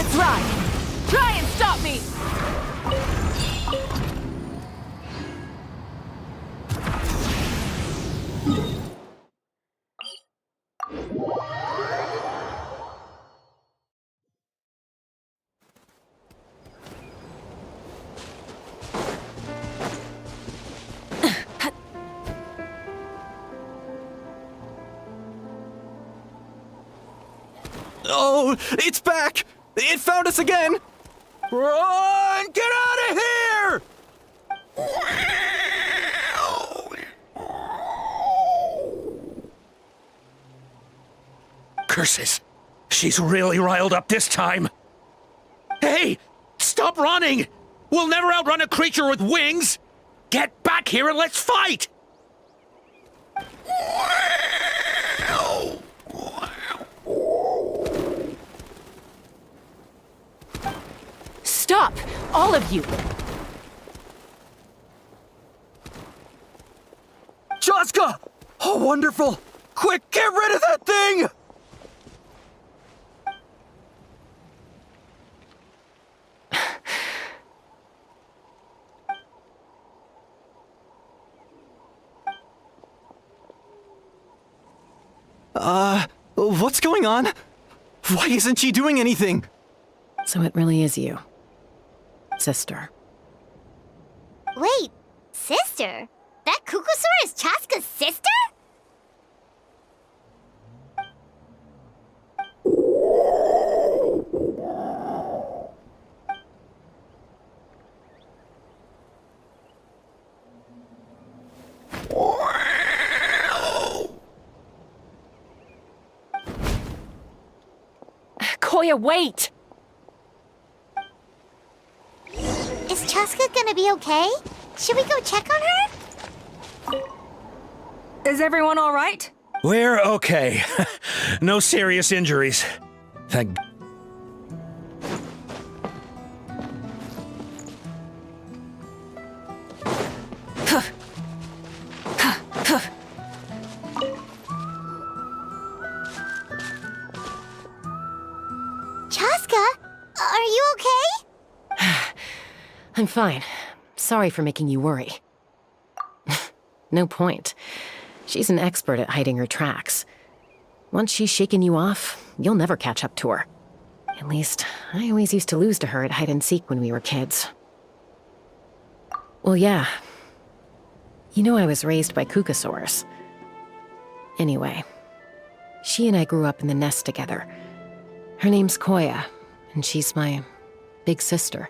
Let's ride! Try and stop me! Oh, it's back! It found us again! Run! Get out of here! Curses! She's really riled up this time! Hey! Stop running! We'll never outrun a creature with wings! Get back here and let's fight! Stop! All of you! Chaska! Oh, wonderful! Quick, get rid of that thing! What's going on? Why isn't she doing anything? So it really is you, sister. Wait, sister? That Kukusaur is Chaska's sister? Koya, wait! Is Chaska gonna be okay? Should we go check on her? Is everyone all right? We're okay. No serious injuries. Thank... Chaska, are you okay? I'm fine. Sorry for making you worry. No point. She's an expert at hiding her tracks. Once she's shaken you off, you'll never catch up to her. At least, I always used to lose to her at hide-and-seek when we were kids. Well, yeah. You know I was raised by Kukusaurs. Anyway, she and I grew up in the nest together. Her name's Koya, and she's my big sister.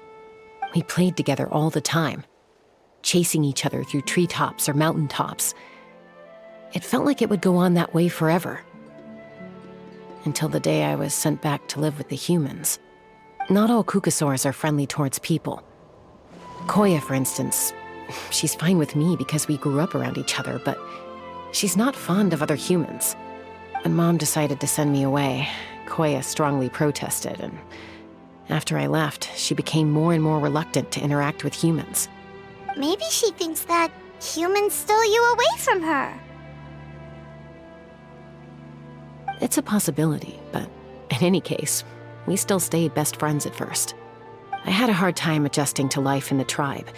We played together all the time, chasing each other through treetops or mountaintops. It felt like it would go on that way forever. Until the day I was sent back to live with the humans. Not all Kukusaurs are friendly towards people. Koya, for instance, she's fine with me because we grew up around each other, but she's not fond of other humans. When Mom decided to send me away, Koya strongly protested, and after I left, she became more and more reluctant to interact with humans. Maybe she thinks that humans stole you away from her. It's a possibility, but in any case, we still stayed best friends at first. I had a hard time adjusting to life in the tribe,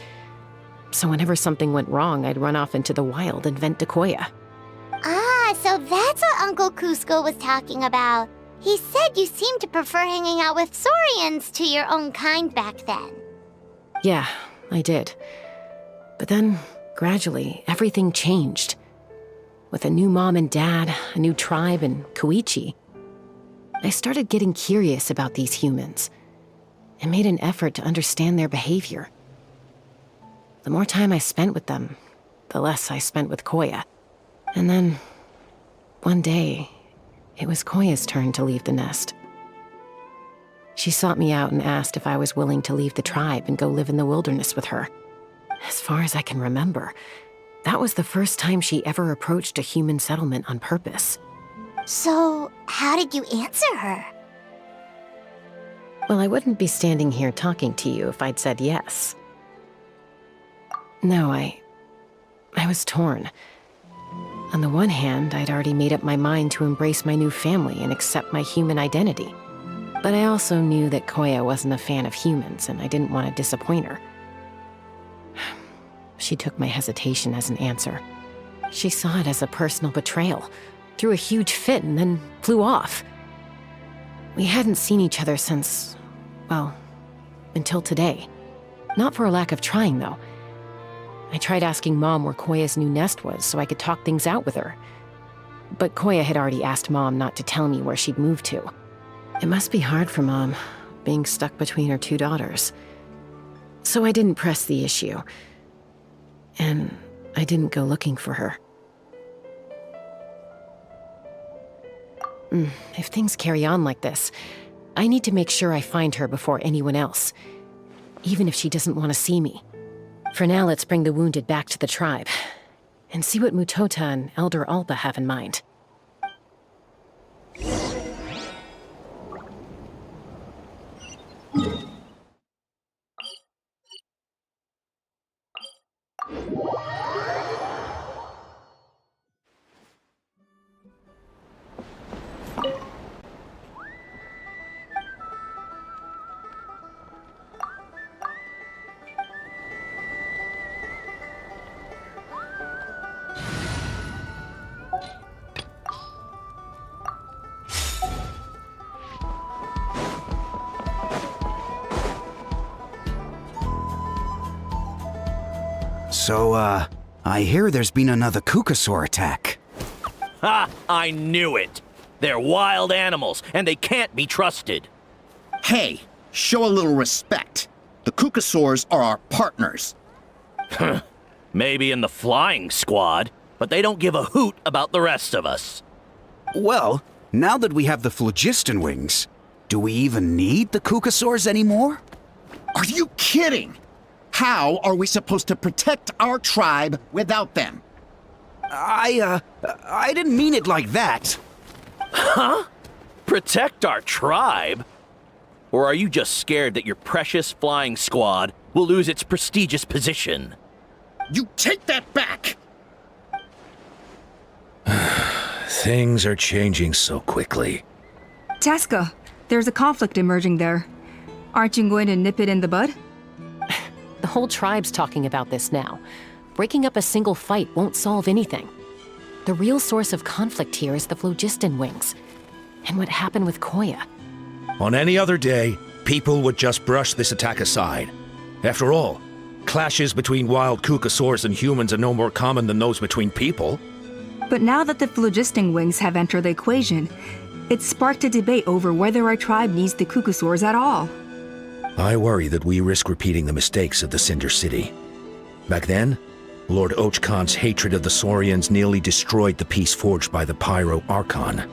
so whenever something went wrong, I'd run off into the wild and vent to Koya. Ah, so that's what Uncle Cusco was talking about. He said you seemed to prefer hanging out with Saurians to your own kind back then. Yeah, I did. But then, gradually, everything changed. With a new mom and dad, a new tribe, and Koichi, I started getting curious about these humans and made an effort to understand their behavior. The more time I spent with them, the less I spent with Koya. And then, one day, it was Koya's turn to leave the nest. She sought me out and asked if I was willing to leave the tribe and go live in the wilderness with her. As far as I can remember, that was the first time she ever approached a human settlement on purpose. So, how did you answer her? Well, I wouldn't be standing here talking to you if I'd said yes. No, I was torn. On the one hand, I'd already made up my mind to embrace my new family and accept my human identity. But I also knew that Koya wasn't a fan of humans, and I didn't want to disappoint her. She took my hesitation as an answer. She saw it as a personal betrayal, threw a huge fit, and then flew off. We hadn't seen each other since, well, until today. Not for a lack of trying, though. I tried asking Mom where Koya's new nest was so I could talk things out with her. But Koya had already asked Mom not to tell me where she'd moved to. It must be hard for Mom, being stuck between her two daughters. So I didn't press the issue. And I didn't go looking for her. If things carry on like this, I need to make sure I find her before anyone else, even if she doesn't want to see me. For now, let's bring the wounded back to the tribe, and see what Mutota and Elder Alba have in mind. So, I hear there's been another Kukasaur attack. Ha! I knew it! They're wild animals, and they can't be trusted. Hey, show a little respect. The Kukasaurs are our partners. Maybe in the flying squad, but they don't give a hoot about the rest of us. Well, now that we have the phlogiston wings, do we even need the Kukasaurs anymore? Are you kidding? How are we supposed to protect our tribe without them? I didn't mean it like that. Protect our tribe? Or are you just scared that your precious flying squad will lose its prestigious position? You take that back! Things are changing so quickly. Chaska, there's a conflict emerging there. Aren't you going to nip it in the bud? The whole tribe's talking about this now. Breaking up a single fight won't solve anything. The real source of conflict here is the phlogiston wings, and what happened with Koya. On any other day, people would just brush this attack aside. After all, clashes between wild Kukasaurs and humans are no more common than those between people. But now that the phlogiston wings have entered the equation, it's sparked a debate over whether our tribe needs the Kukasaurs at all. I worry that we risk repeating the mistakes of the Cinder City. Back then, Lord Ochkan's hatred of the Saurians nearly destroyed the peace forged by the Pyro Archon.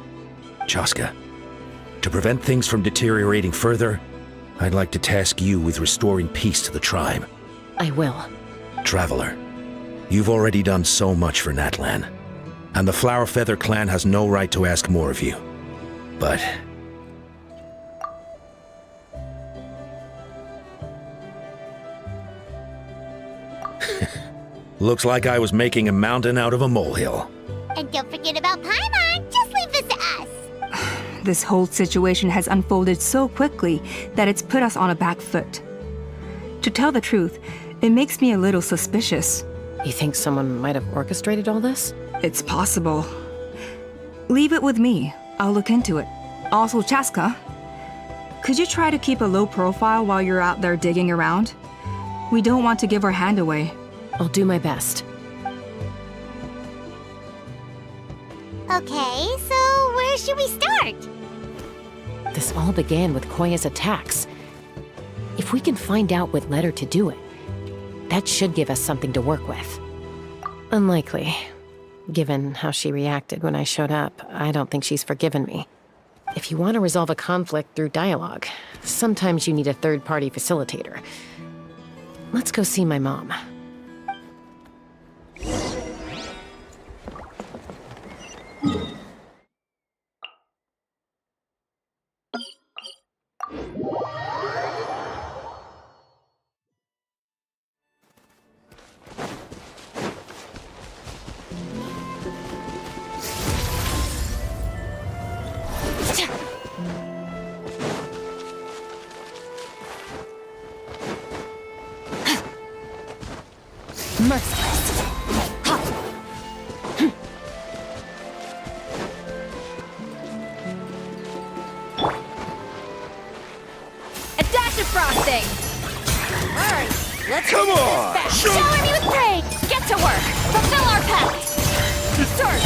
Chaska, to prevent things from deteriorating further, I'd like to task you with restoring peace to the tribe. I will. Traveler, you've already done so much for Natlan, and the Flower Feather clan has no right to ask more of you. But looks like I was making a mountain out of a molehill. And don't forget about Paimon. Just leave this to us. This whole situation has unfolded so quickly that it's put us on a back foot. To tell the truth, it makes me a little suspicious. You think someone might have orchestrated all this? It's possible. Leave it with me. I'll look into it. Also, Chaska, could you try to keep a low profile while you're out there digging around? We don't want to give our hand away. I'll do my best. Okay, so where should we start? This all began with Koya's attacks. If we can find out what led her to do it, that should give us something to work with. Unlikely. Given how she reacted when I showed up, I don't think she's forgiven me. If you want to resolve a conflict through dialogue, sometimes you need a third-party facilitator. Let's go see my mom. Merciless. A dash of frosting! Alright, let's Come finish on, this fast. show Shower me with praise! Get to work! Fulfill our pact! Start!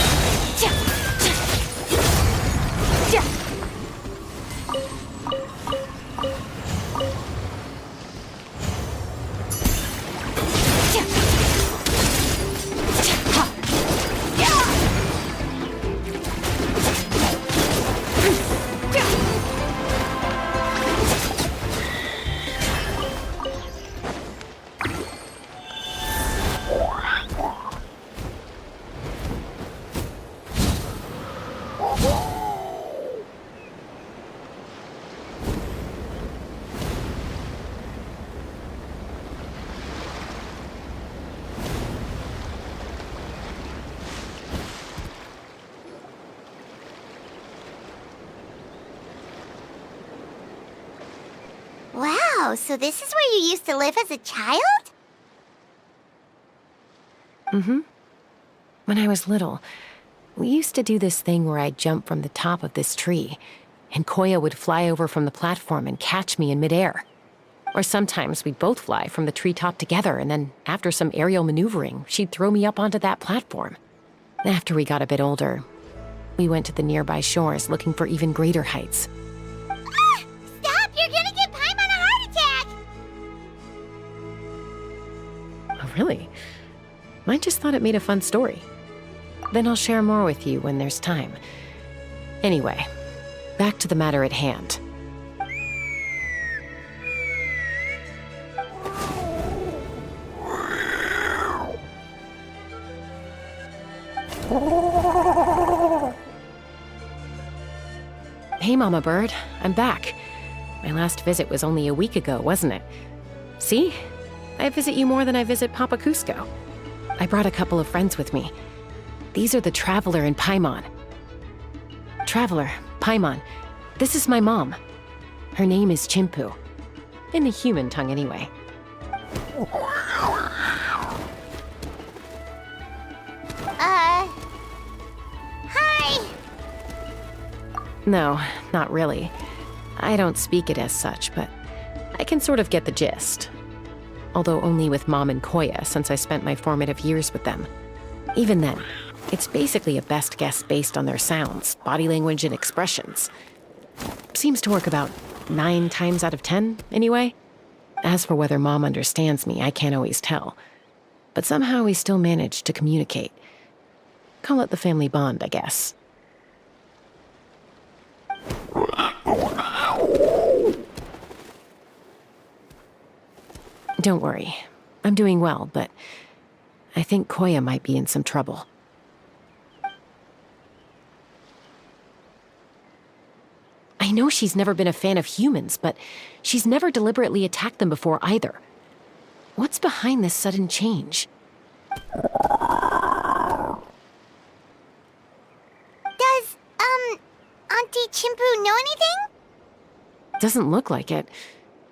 Wow, so this is where you used to live as a child? When I was little, we used to do this thing where I'd jump from the top of this tree, and Koya would fly over from the platform and catch me in midair. Or sometimes we'd both fly from the treetop together, and then after some aerial maneuvering, she'd throw me up onto that platform. After we got a bit older, we went to the nearby shores looking for even greater heights. Stop! You're gonna give Paimon a heart attack! Oh, really? I just thought it made a fun story. Then I'll share more with you when there's time. Anyway, back to the matter at hand. Hey, Mama Bird, I'm back. My last visit was only a week ago, wasn't it? See? I visit you more than I visit Papa Cusco. I brought a couple of friends with me. These are the Traveler and Paimon. Traveler, Paimon, this is my mom. Her name is Chimpu. In the human tongue, anyway. Hi! No, not really. I don't speak it as such, but I can sort of get the gist. Although only with Mom and Koya, since I spent my formative years with them. Even then, it's basically a best guess based on their sounds, body language, and expressions. Seems to work about 9 times out of 10, anyway. As for whether Mom understands me, I can't always tell. But somehow we still manage to communicate. Call it the family bond, I guess. Don't worry. I'm doing well, but I think Koya might be in some trouble. I know she's never been a fan of humans, but she's never deliberately attacked them before either. What's behind this sudden change? Does, Auntie Chimpu know anything? Doesn't look like it.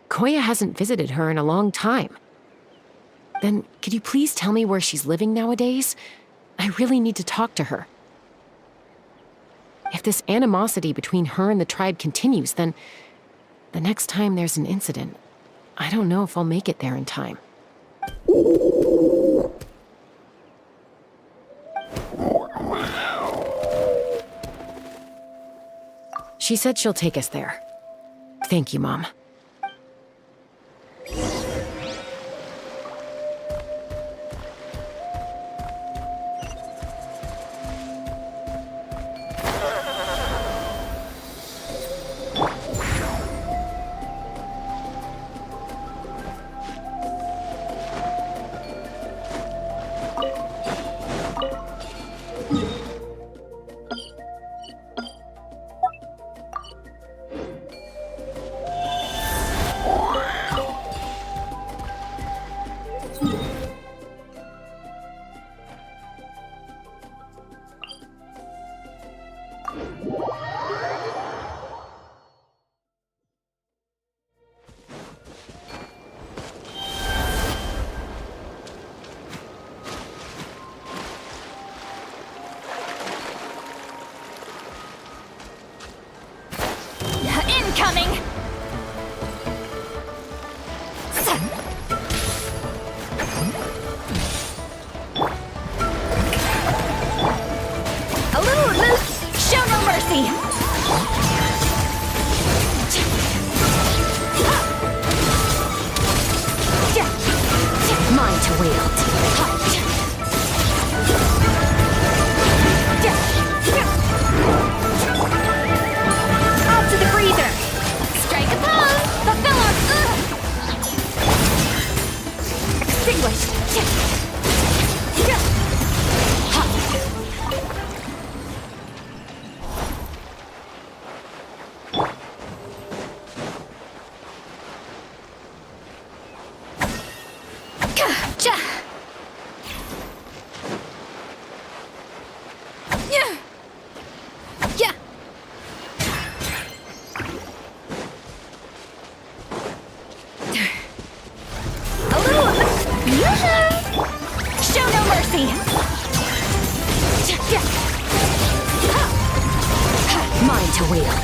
Koya hasn't visited her in a long time. Then, could you please tell me where she's living nowadays? I really need to talk to her. If this animosity between her and the tribe continues, then the next time there's an incident, I don't know if I'll make it there in time. She said she'll take us there. Thank you, Mom. Out to the freezer! Strike a pose! Fulfill our... Extinguished! Show no mercy! Mine to wield.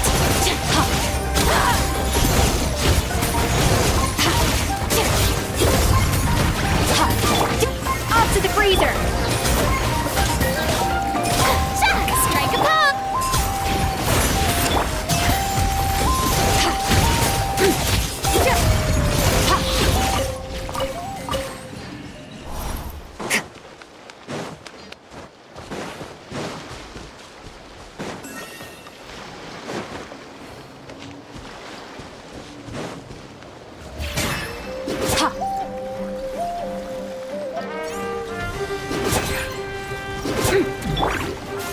Off to the freezer! Strike a pose!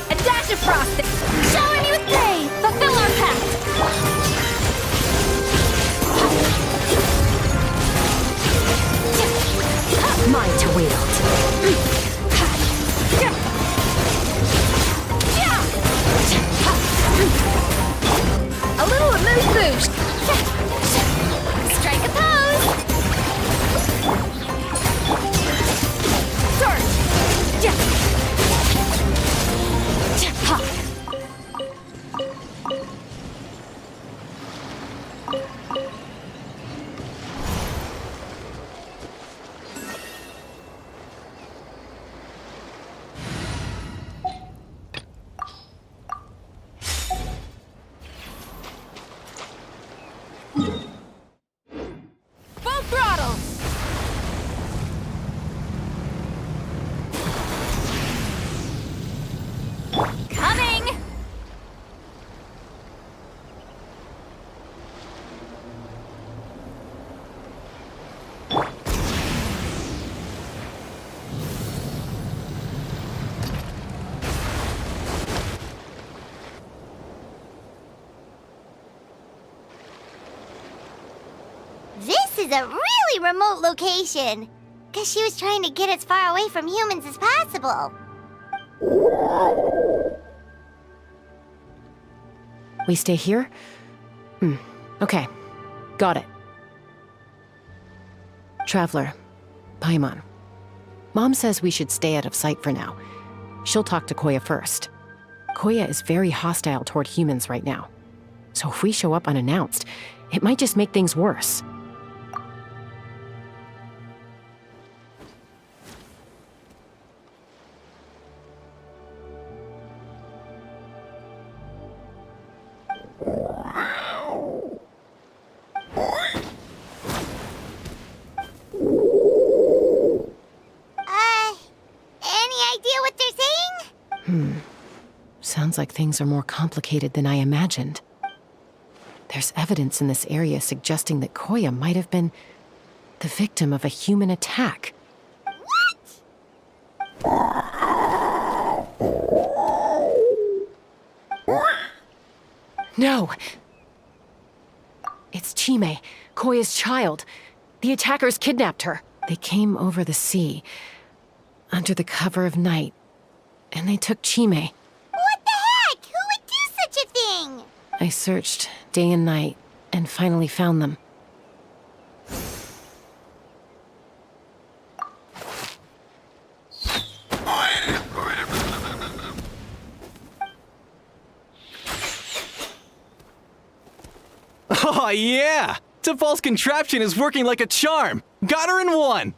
A dash of frosting! Shower me with praise! Fulfill our pact! Mine to wield. A little amuse-bouche! Strike a pose! Sword! Full throttle! Coming! This is a really remote location. Guess she was trying to get as far away from humans as possible. We stay here? Okay. Got it. Traveler. Paimon. Mom says we should stay out of sight for now. She'll talk to Koya first. Koya is very hostile toward humans right now. So if we show up unannounced, it might just make things worse. Any idea what they're saying? Sounds like things are more complicated than I imagined. There's evidence in this area suggesting that Koya might have been the victim of a human attack. No! It's Chime, Koya's child. The attackers kidnapped her. They came over the sea, under the cover of night, and they took Chime. What the heck? Who would do such a thing? I searched day and night, and finally found them. Oh, yeah! Tafal's contraption is working like a charm! Got her in one!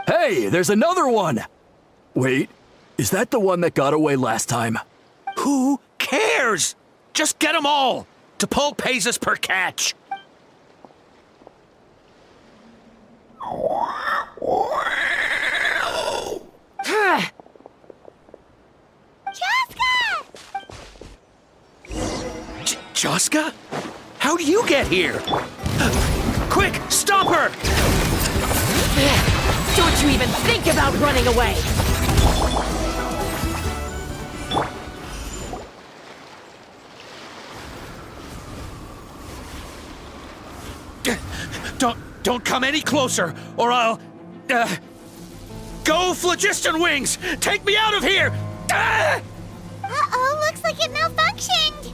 Hey, there's another one! Wait, is that the one that got away last time? Who cares? Just get them all! T'Pol pays us per catch! Asuka? How do you get here? Quick, stop her! Don't you even think about running away! Don't come any closer, or I'll... Go, Phlogiston Wings! Take me out of here! Uh-oh, looks like it malfunctioned.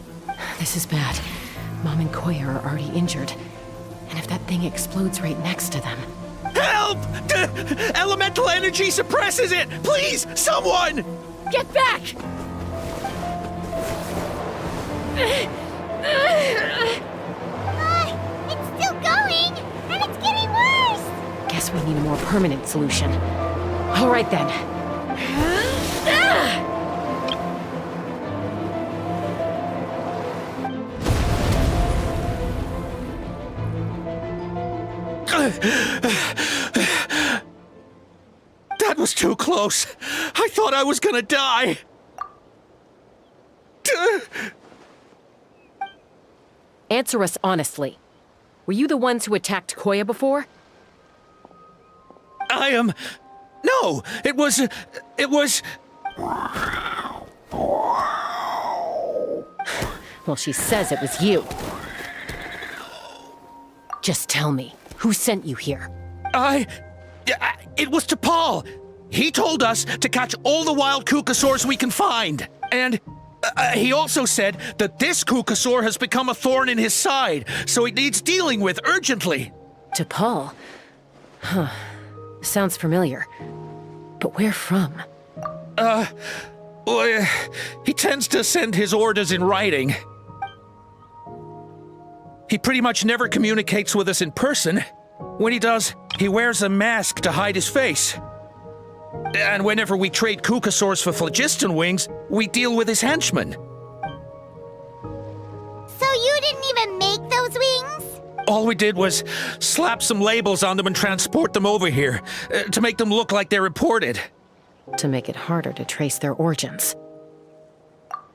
This is bad. Mom and Koya are already injured. And if that thing explodes right next to them... Help! Elemental energy suppresses it! Please, someone! Get back! It's still going, and it's getting worse. Guess we need a more permanent solution. All right then. That was too close. I thought I was gonna die. Answer us honestly. Were you the ones who attacked Koya before? I am... No, it was... Well, she says it was you. Just tell me, who sent you here? It was T'Pol. He told us to catch all the wild Kukasaurs we can find. And he also said that this Kukasaur has become a thorn in his side, so it needs dealing with urgently. T'Pol? Huh. Sounds familiar. But where from? Well, he tends to send his orders in writing. He pretty much never communicates with us in person. When he does, he wears a mask to hide his face. And whenever we trade Kukasaurs for Phlogiston Wings, we deal with his henchmen. So you didn't even make those wings? All we did was slap some labels on them and transport them over here, to make them look like they're imported. To make it harder to trace their origins.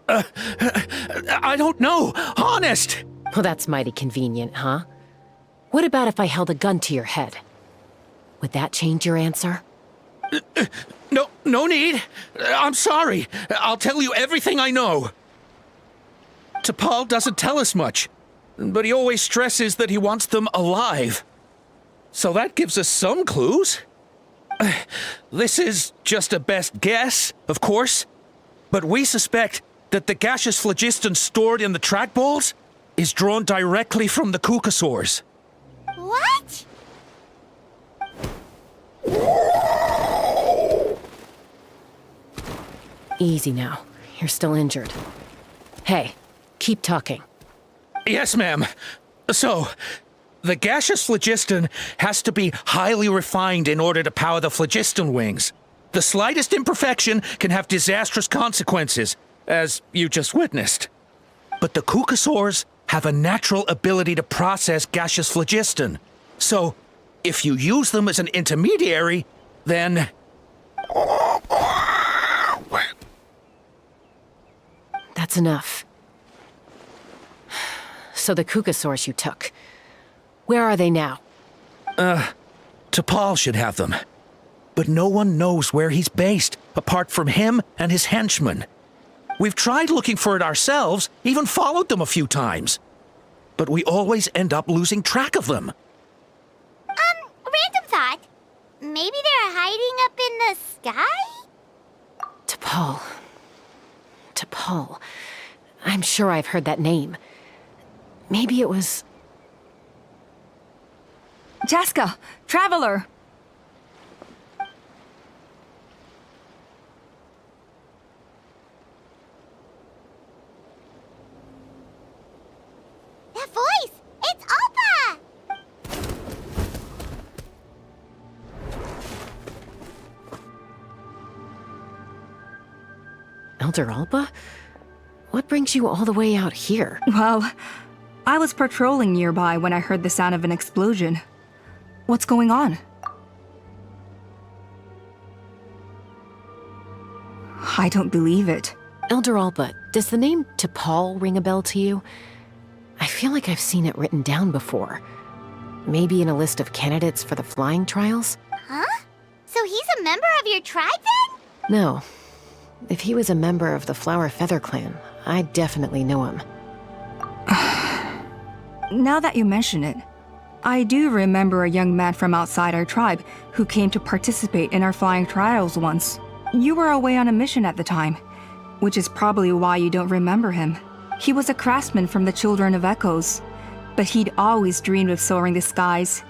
I don't know, honest! Well, that's mighty convenient, huh? What about if I held a gun to your head? Would that change your answer? No need. I'm sorry. I'll tell you everything I know. T'Pol doesn't tell us much, but he always stresses that he wants them alive. So that gives us some clues. This is just a best guess, of course, but we suspect that the gaseous phlogiston stored in the trackballs is drawn directly from the Kukasaurs. What? Easy now. You're still injured. Hey, keep talking. Yes, ma'am. So, the gaseous phlogiston has to be highly refined in order to power the phlogiston wings. The slightest imperfection can have disastrous consequences, as you just witnessed. But the Kukasaurs have a natural ability to process gaseous phlogiston. So, if you use them as an intermediary, then... That's enough. So the Kukasaurs you took, where are they now? T'Pol should have them. But no one knows where he's based, apart from him and his henchmen. We've tried looking for it ourselves, even followed them a few times. But we always end up losing track of them. Random thought. Maybe they're hiding up in the sky? T'Pol. T'Pol. I'm sure I've heard that name. Maybe it was... Chaska, Traveler! That voice! It's Alpa! Elder Alba? What brings you all the way out here? Well, I was patrolling nearby when I heard the sound of an explosion. What's going on? I don't believe it. Elder Alba, does the name T'Pol ring a bell to you? feel like I've seen it written down before. Maybe in a list of candidates for the flying trials? Huh? So he's a member of your tribe then? No. If he was a member of the Flower Feather Clan, I'd definitely know him. Now that you mention it, I do remember a young man from outside our tribe who came to participate in our flying trials once. You were away on a mission at the time, which is probably why you don't remember him. He was a craftsman from the Children of Echoes, but he'd always dreamed of soaring the skies,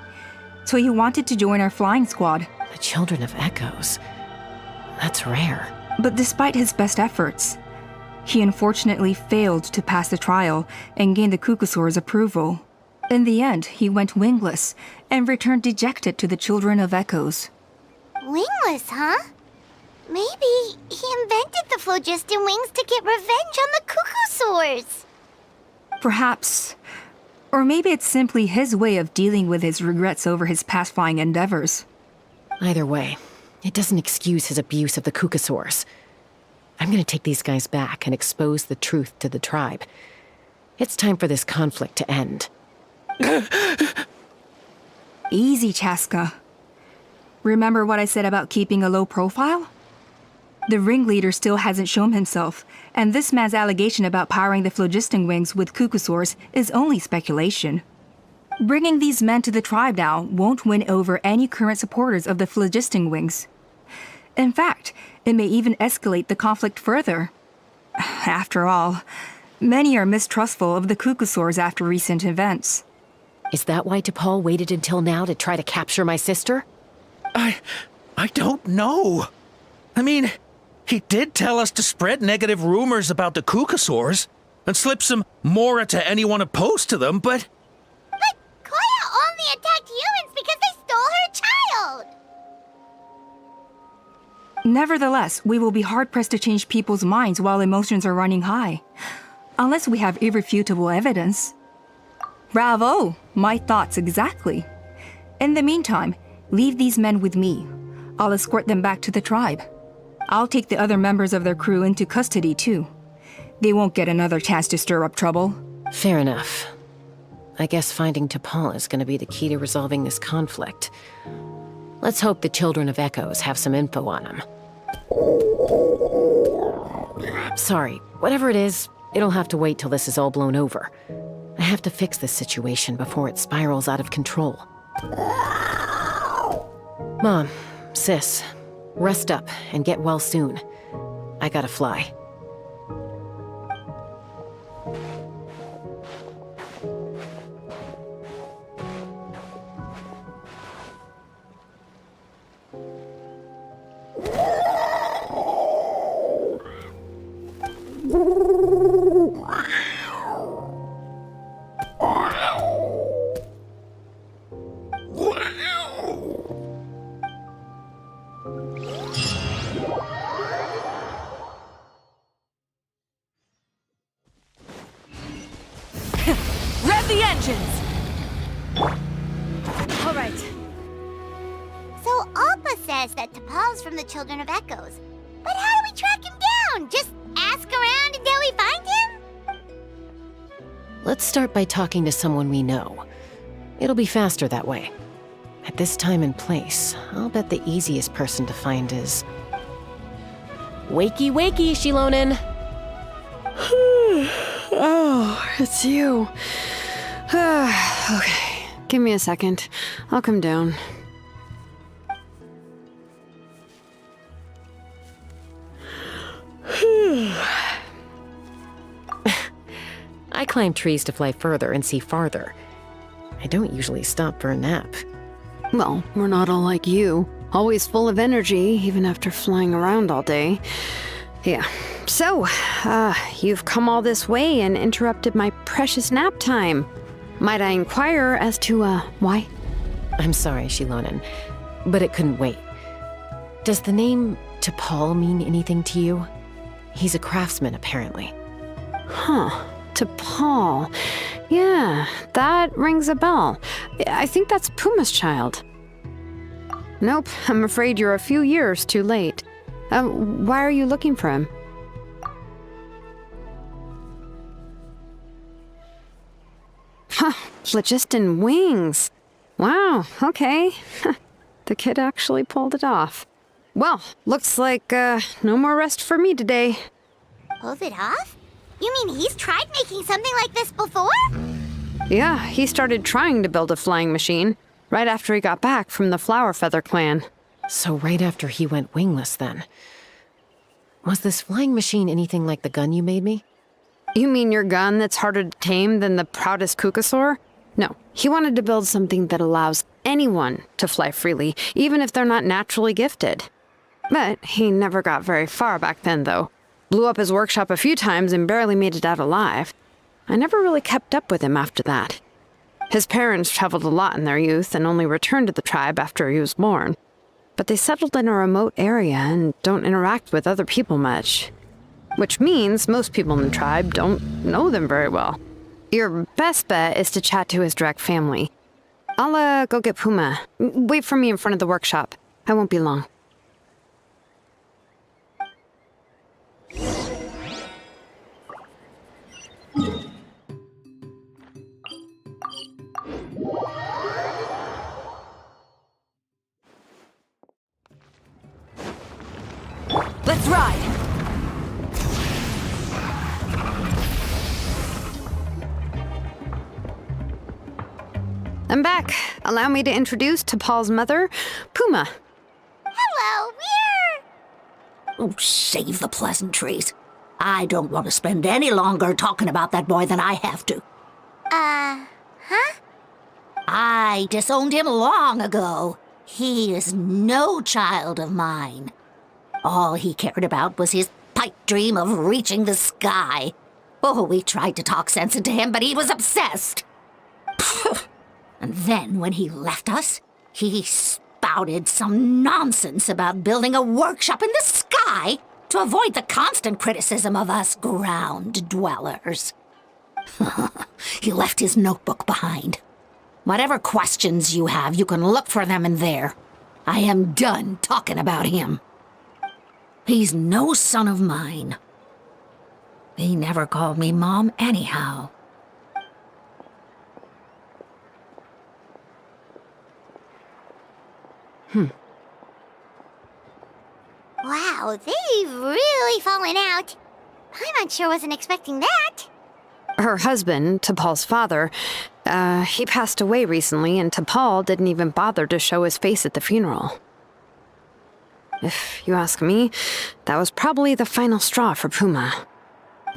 so he wanted to join our flying squad. The Children of Echoes? That's rare. But despite his best efforts, he unfortunately failed to pass the trial and gain the Kukusaur's approval. In the end, he went wingless and returned dejected to the Children of Echoes. Wingless, huh? Maybe he invented the phlogiston wings to get revenge on the Kukusaurs. Perhaps. Or maybe it's simply his way of dealing with his regrets over his past flying endeavors. Either way, it doesn't excuse his abuse of the Kukusaurs. I'm gonna take these guys back and expose the truth to the tribe. It's time for this conflict to end. Easy, Chaska. Remember what I said about keeping a low profile? The ringleader still hasn't shown himself, and this man's allegation about powering the phlogiston wings with Kukusaurs is only speculation. Bringing these men to the tribe now won't win over any current supporters of the phlogiston wings. In fact, it may even escalate the conflict further. After all, many are mistrustful of the Kukusaurs after recent events. Is that why T'Pol waited until now to try to capture my sister? I don't know. I mean, he did tell us to spread negative rumors about the Kukusaurs and slip some Mora to anyone opposed to them, but... But Koya only attacked humans because they stole her child! Nevertheless, we will be hard-pressed to change people's minds while emotions are running high. Unless we have irrefutable evidence. Bravo! My thoughts exactly. In the meantime, leave these men with me. I'll escort them back to the tribe. I'll take the other members of their crew into custody too. They won't get another chance to stir up trouble. Fair enough. I guess finding T'Pol is gonna be the key to resolving this conflict. Let's hope the Children of Echoes have some info on him. Sorry, whatever it is, it'll have to wait till this is all blown over. I have to fix this situation before it spirals out of control. Mom, sis, rest up and get well soon. I gotta fly. Rev the engines! All right. So Alpa says that T'Pol's from the Children of Echoes. But how do we track him down? Just ask around until we find him? Let's start by talking to someone we know. It'll be faster that way. At this time and place, I'll bet the easiest person to find is... Wakey, wakey, Shilonen! Oh, it's you. Okay, give me a second. I'll come down. I climb trees to fly further and see farther. I don't usually stop for a nap. Well, we're not all like you. Always full of energy, even after flying around all day. Yeah. So, you've come all this way and interrupted my precious nap time. Might I inquire as to, why? I'm sorry, Shilonen, but it couldn't wait. Does the name T'Pol mean anything to you? He's a craftsman, apparently. Huh. T'Pol. Yeah, that rings a bell. I think that's Puma's child. Nope, I'm afraid you're a few years too late. Why are you looking for him? phlogiston wings. Wow, okay. The kid actually pulled it off. Well, looks like no more rest for me today. Pulled it off? You mean he's tried making something like this before? Yeah, he started trying to build a flying machine right after he got back from the Flower Feather clan. So right after he went wingless then. Was this flying machine anything like the gun you made me? You mean your gun that's harder to tame than the proudest Kukasaur? No, he wanted to build something that allows anyone to fly freely, even if they're not naturally gifted. But he never got very far back then, though. Blew up his workshop a few times and barely made it out alive. I never really kept up with him after that. His parents traveled a lot in their youth and only returned to the tribe after he was born. But they settled in a remote area and don't interact with other people much. Which means most people in the tribe don't know them very well. Your best bet is to chat to his direct family. I'll go get Puma. Wait for me in front of the workshop. I won't be long. Let's ride! I'm back. Allow me to introduce T'Pol's mother, Puma. Hello, we're... Oh, save the pleasantries. I don't want to spend any longer talking about that boy than I have to. Huh? I disowned him long ago. He is no child of mine. All he cared about was his pipe dream of reaching the sky. Oh, we tried to talk sense into him, but he was obsessed. And then when he left us, he spouted some nonsense about building a workshop in the sky to avoid the constant criticism of us ground dwellers. He left his notebook behind. Whatever questions you have, you can look for them in there. I am done talking about him. He's no son of mine. He never called me Mom anyhow. Wow, they've really fallen out. Paimon sure wasn't expecting that. Her husband, T'Pol's father, he passed away recently, and T'Pol didn't even bother to show his face at the funeral. If you ask me, that was probably the final straw for Puma.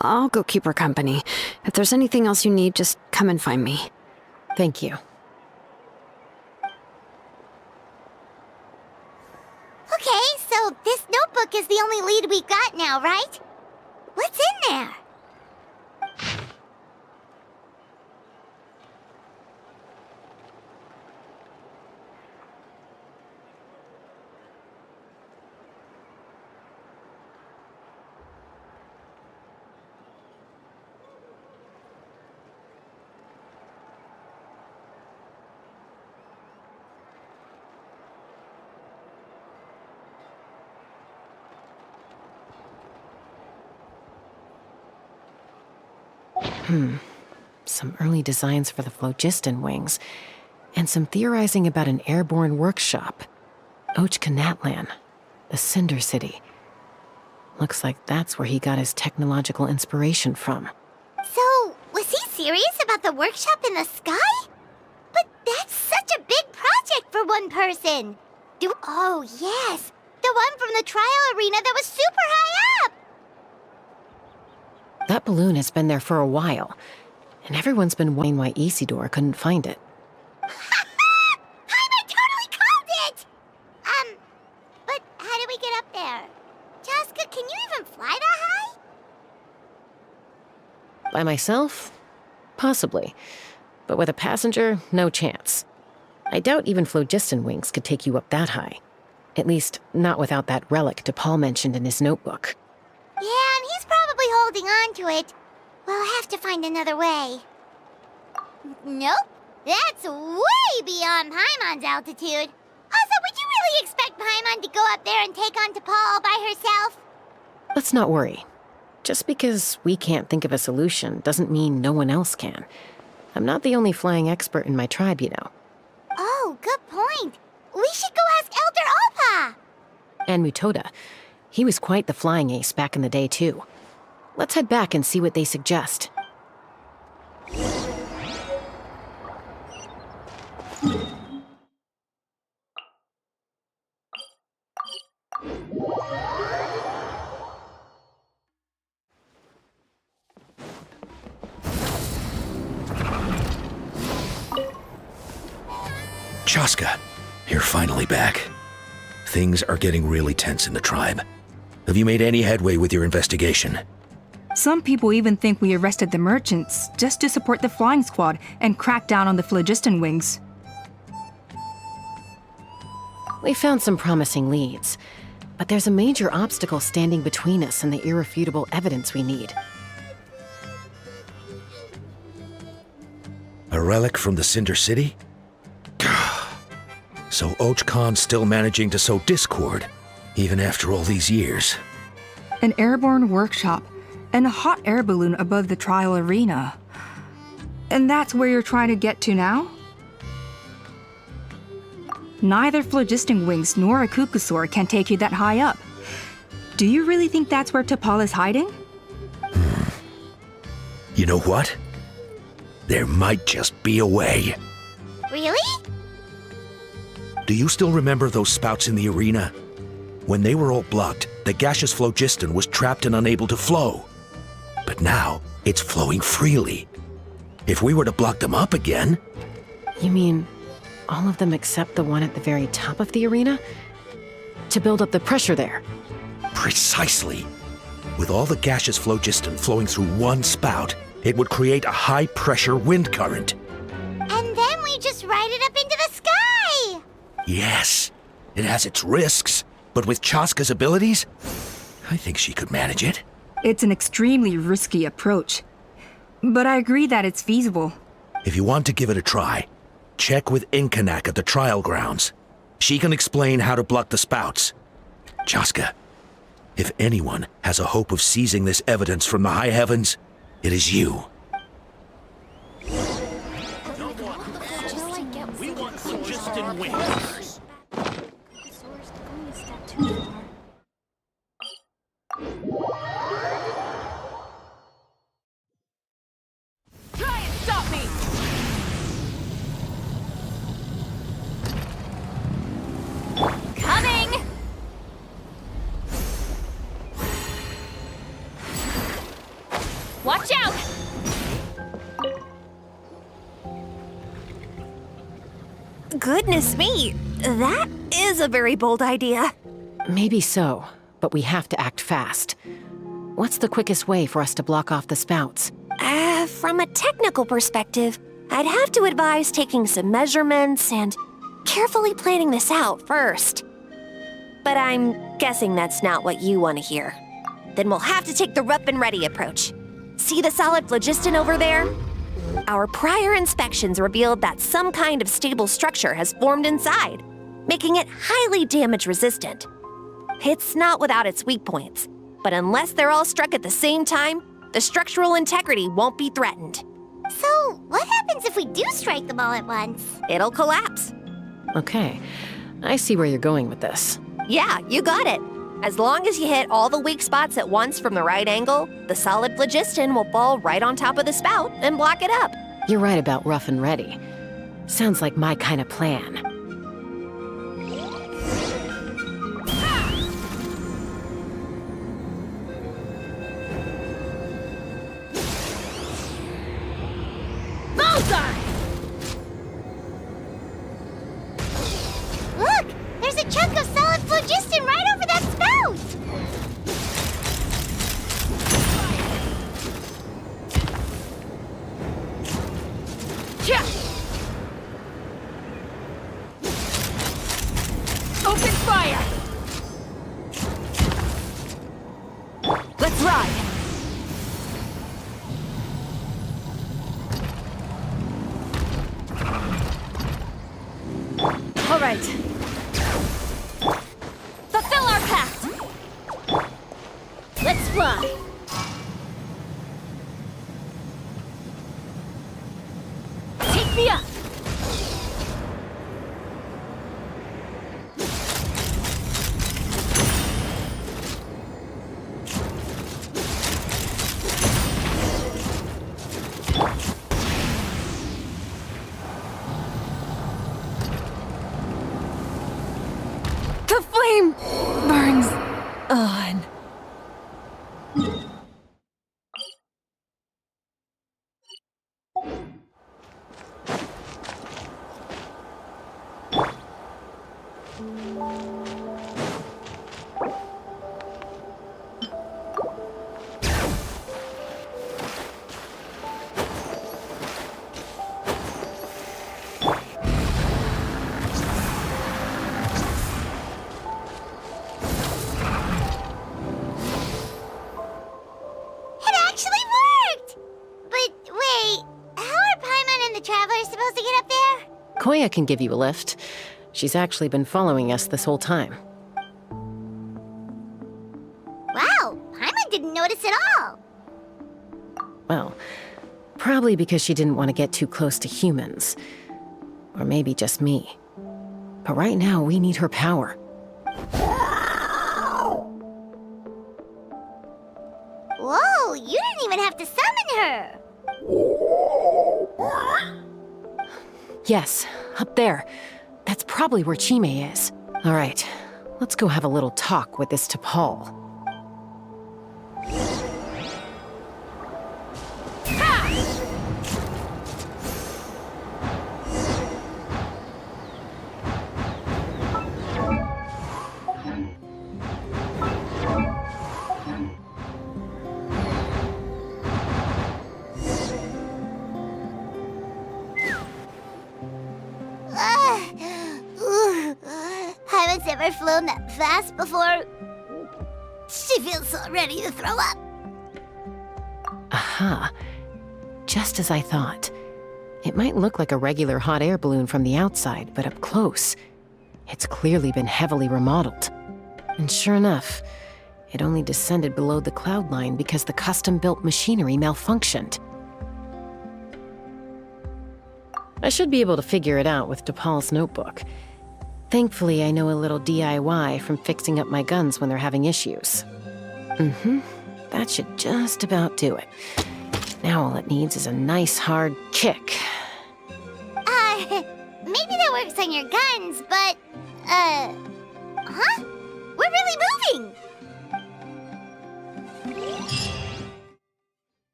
I'll go keep her company. If there's anything else you need, just come and find me. Thank you. Okay, so this notebook is the only lead we've got now, right? What's in there? Some early designs for the phlogiston wings, and some theorizing about an airborne workshop. Ochkanatlan, the Cinder City. Looks like that's where he got his technological inspiration from. So, was he serious about the workshop in the sky? But that's such a big project for one person. Oh, yes. The one from the trial arena that was super high up. That balloon has been there for a while, and everyone's been wondering why Isidore couldn't find it. Paimon totally called it! But how do we get up there? Chaska, can you even fly that high? By myself? Possibly. But with a passenger, no chance. I doubt even phlogiston wings could take you up that high. At least, not without that relic T'Pol mentioned in his notebook. Yeah, and he's probably holding on to it. We'll have to find another way. Nope. That's way beyond Paimon's altitude. Also, would you really expect Paimon to go up there and take on T'Pol all by herself? Let's not worry. Just because we can't think of a solution doesn't mean no one else can. I'm not the only flying expert in my tribe, you know. Oh, good point. We should go ask Elder Alpa. And Mutoda. He was quite the flying ace back in the day, too. Let's head back and see what they suggest. Chaska, you're finally back. Things are getting really tense in the tribe. Have you made any headway with your investigation? Some people even think we arrested the merchants just to support the flying squad and crack down on the phlogiston wings. We found some promising leads, but there's a major obstacle standing between us and the irrefutable evidence we need. A relic from the Cinder City? So Och Khan's still managing to sow discord, even after all these years. An airborne workshop and a hot air balloon above the trial arena. And that's where you're trying to get to now? Neither phlogiston wings nor a Kukusaur can take you that high up. Do you really think that's where T'Pol is hiding? You know what? There might just be a way. Really? Do you still remember those spouts in the arena? When they were all blocked, the gaseous phlogiston was trapped and unable to flow. But now, it's flowing freely. If we were to block them up again... You mean all of them except the one at the very top of the arena? To build up the pressure there? Precisely. With all the gaseous phlogiston flowing through one spout, it would create a high-pressure wind current. And then we just ride it up into the sky! Yes, it has its risks, but with Chaska's abilities, I think she could manage it. It's an extremely risky approach. But I agree that it's feasible. If you want to give it a try, check with Inkanak at the trial grounds. She can explain how to block the spouts. Chaska, if anyone has a hope of seizing this evidence from the high heavens, it is you. We want phlogiston wings. Try and stop me! Coming! Watch out! Goodness me, that is a very bold idea. Maybe so, but we have to act fast. What's the quickest way for us to block off the spouts? From a technical perspective, I'd have to advise taking some measurements and carefully planning this out first. But I'm guessing that's not what you want to hear. Then we'll have to take the rough and ready approach. See the solid phlogiston over there? Our prior inspections revealed that some kind of stable structure has formed inside, making it highly damage resistant. It's not without its weak points, but unless they're all struck at the same time, the structural integrity won't be threatened. So, what happens if we do strike them all at once? It'll collapse. Okay, I see where you're going with this. Yeah, you got it. As long as you hit all the weak spots at once from the right angle, the solid phlogiston will fall right on top of the spout and block it up. You're right about rough and ready. Sounds like my kind of plan. Bullseye! Look! There's a chunk of solid phlogiston right over that spout! Yeah. Open fire! Let's ride! All right. Fulfill our pact! Let's fly! The flame burns on. It actually worked! But wait, how are Paimon and the Traveler supposed to get up there? Koya can give you a lift. She's actually been following us this whole time. Wow, Paimon didn't notice at all. Well, probably because she didn't want to get too close to humans. Or maybe just me. But right now, we need her power. Whoa, you didn't even have to summon her! Yes, up there. That's probably where Chime is. All right, let's go have a little talk with this T'Pol. Haven't ever flown that fast before. She feels so ready to throw up. Aha. Just as I thought. It might look like a regular hot air balloon from the outside, but up close, it's clearly been heavily remodeled. And sure enough, it only descended below the cloud line because the custom-built machinery malfunctioned. I should be able to figure it out with T'Pol's notebook. Thankfully, I know a little DIY from fixing up my guns when they're having issues. That should just about do it. Now all it needs is a nice hard kick. Maybe that works on your guns, but, huh? We're really moving!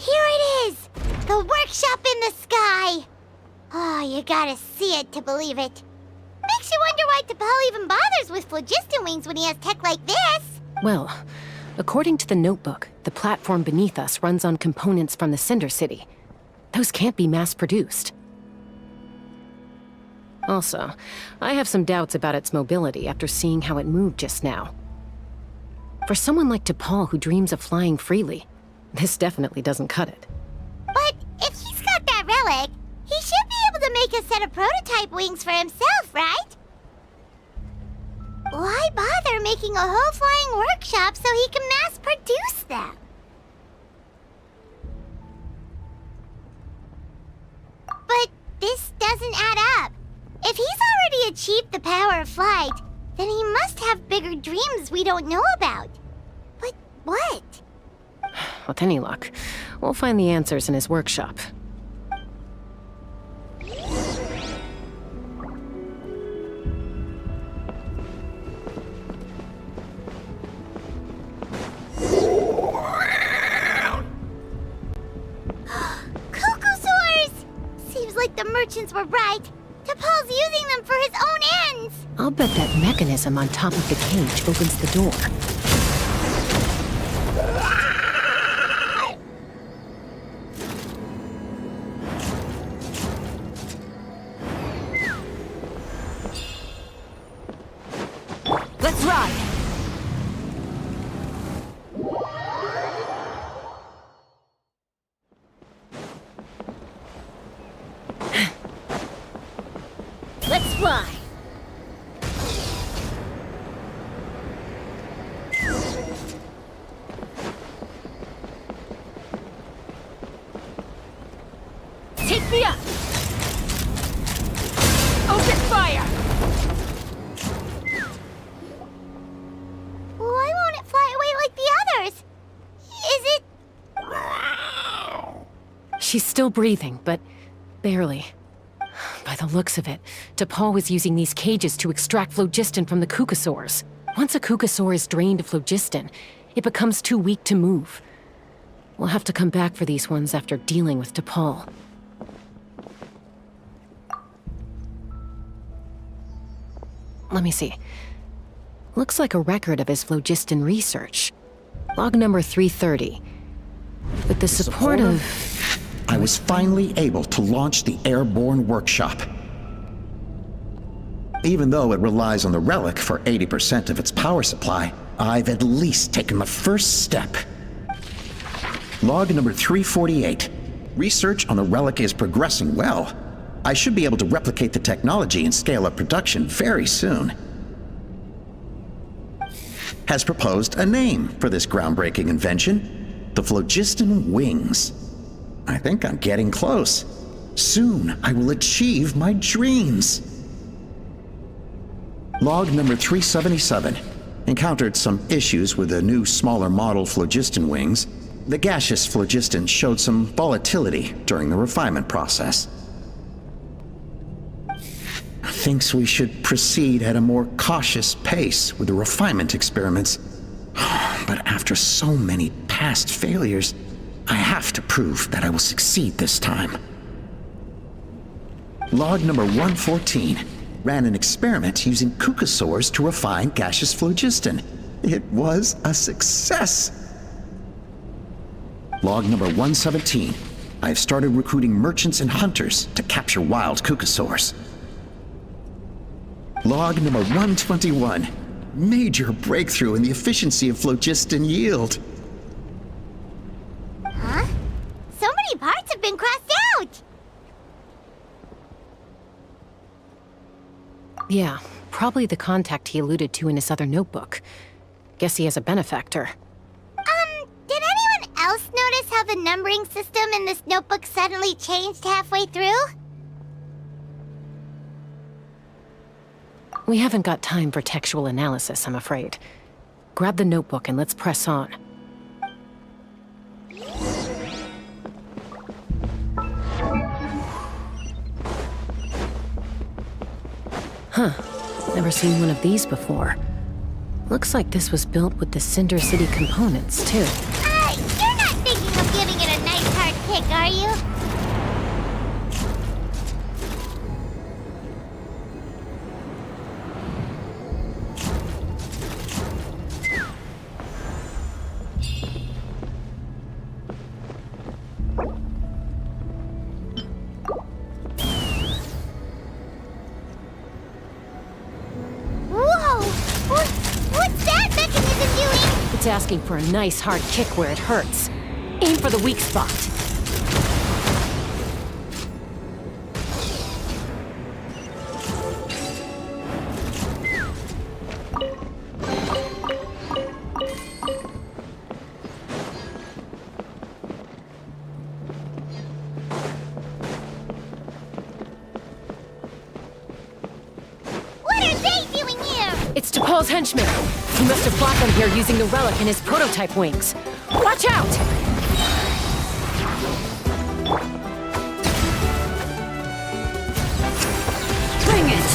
Here it is! The workshop in the sky! Oh, you gotta see it to believe it. Makes you wonder why T'Pol even bothers with phlogiston wings when he has tech like this. Well, according to the notebook, the platform beneath us runs on components from the Cinder City. Those can't be mass-produced. Also, I have some doubts about its mobility after seeing how it moved just now. For someone like T'Pol who dreams of flying freely, this definitely doesn't cut it. But if he's got that relic, he should be able to make a set of prototype wings for himself, right? Why bother making a whole flying workshop so he can mass produce them? But this doesn't add up. If he's already achieved the power of flight, then he must have bigger dreams we don't know about. But what? With any luck, we'll find the answers in his workshop. Cocosaurs! Seems like the merchants were right. T'Pol's using them for his own ends. I'll bet that mechanism on top of the cage opens the door. Let's ride! Let's fly! Take me up! Open fire! Why won't it fly away like the others? Is She's still breathing, but barely. By the looks of it, T'Pol was using these cages to extract phlogiston from the Kukasaurs. Once a Kukasaur is drained of phlogiston, it becomes too weak to move. We'll have to come back for these ones after dealing with T'Pol. Let me see. Looks like a record of his phlogiston research. Log number 330. With the support of... I was finally able to launch the Airborne Workshop. Even though it relies on the relic for 80% of its power supply, I've at least taken the first step. Log number 348. Research on the relic is progressing well. I should be able to replicate the technology and scale up production very soon. Has proposed a name for this groundbreaking invention: the Phlogiston Wings. I think I'm getting close. Soon I will achieve my dreams. Log number 377. Encountered some issues with the new smaller model Phlogiston Wings. The gaseous phlogiston showed some volatility during the refinement process. Thinks we should proceed at a more cautious pace with the refinement experiments. But after so many past failures, I have to prove that I will succeed this time. Log number 114. Ran an experiment using Kukasaurs to refine gaseous phlogiston. It was a success. Log number 117. I've started recruiting merchants and hunters to capture wild Kukasaurs. Log number 121. Major breakthrough in the efficiency of phlogiston yield. Huh? So many parts have been crossed out! Yeah, probably the contact he alluded to in his other notebook. Guess he has a benefactor. Did anyone else notice how the numbering system in this notebook suddenly changed halfway through? We haven't got time for textual analysis, I'm afraid. Grab the notebook and let's press on. Huh. Never seen one of these before. Looks like this was built with the Cinder City components, too. You're not thinking of giving it a nice hard kick, are you? It's asking for a nice hard kick where it hurts. Aim for the weak spot. What are they doing here? It's T'Pol's henchmen. He must have brought them here using the relic in his prototype wings. Watch out! Bring it!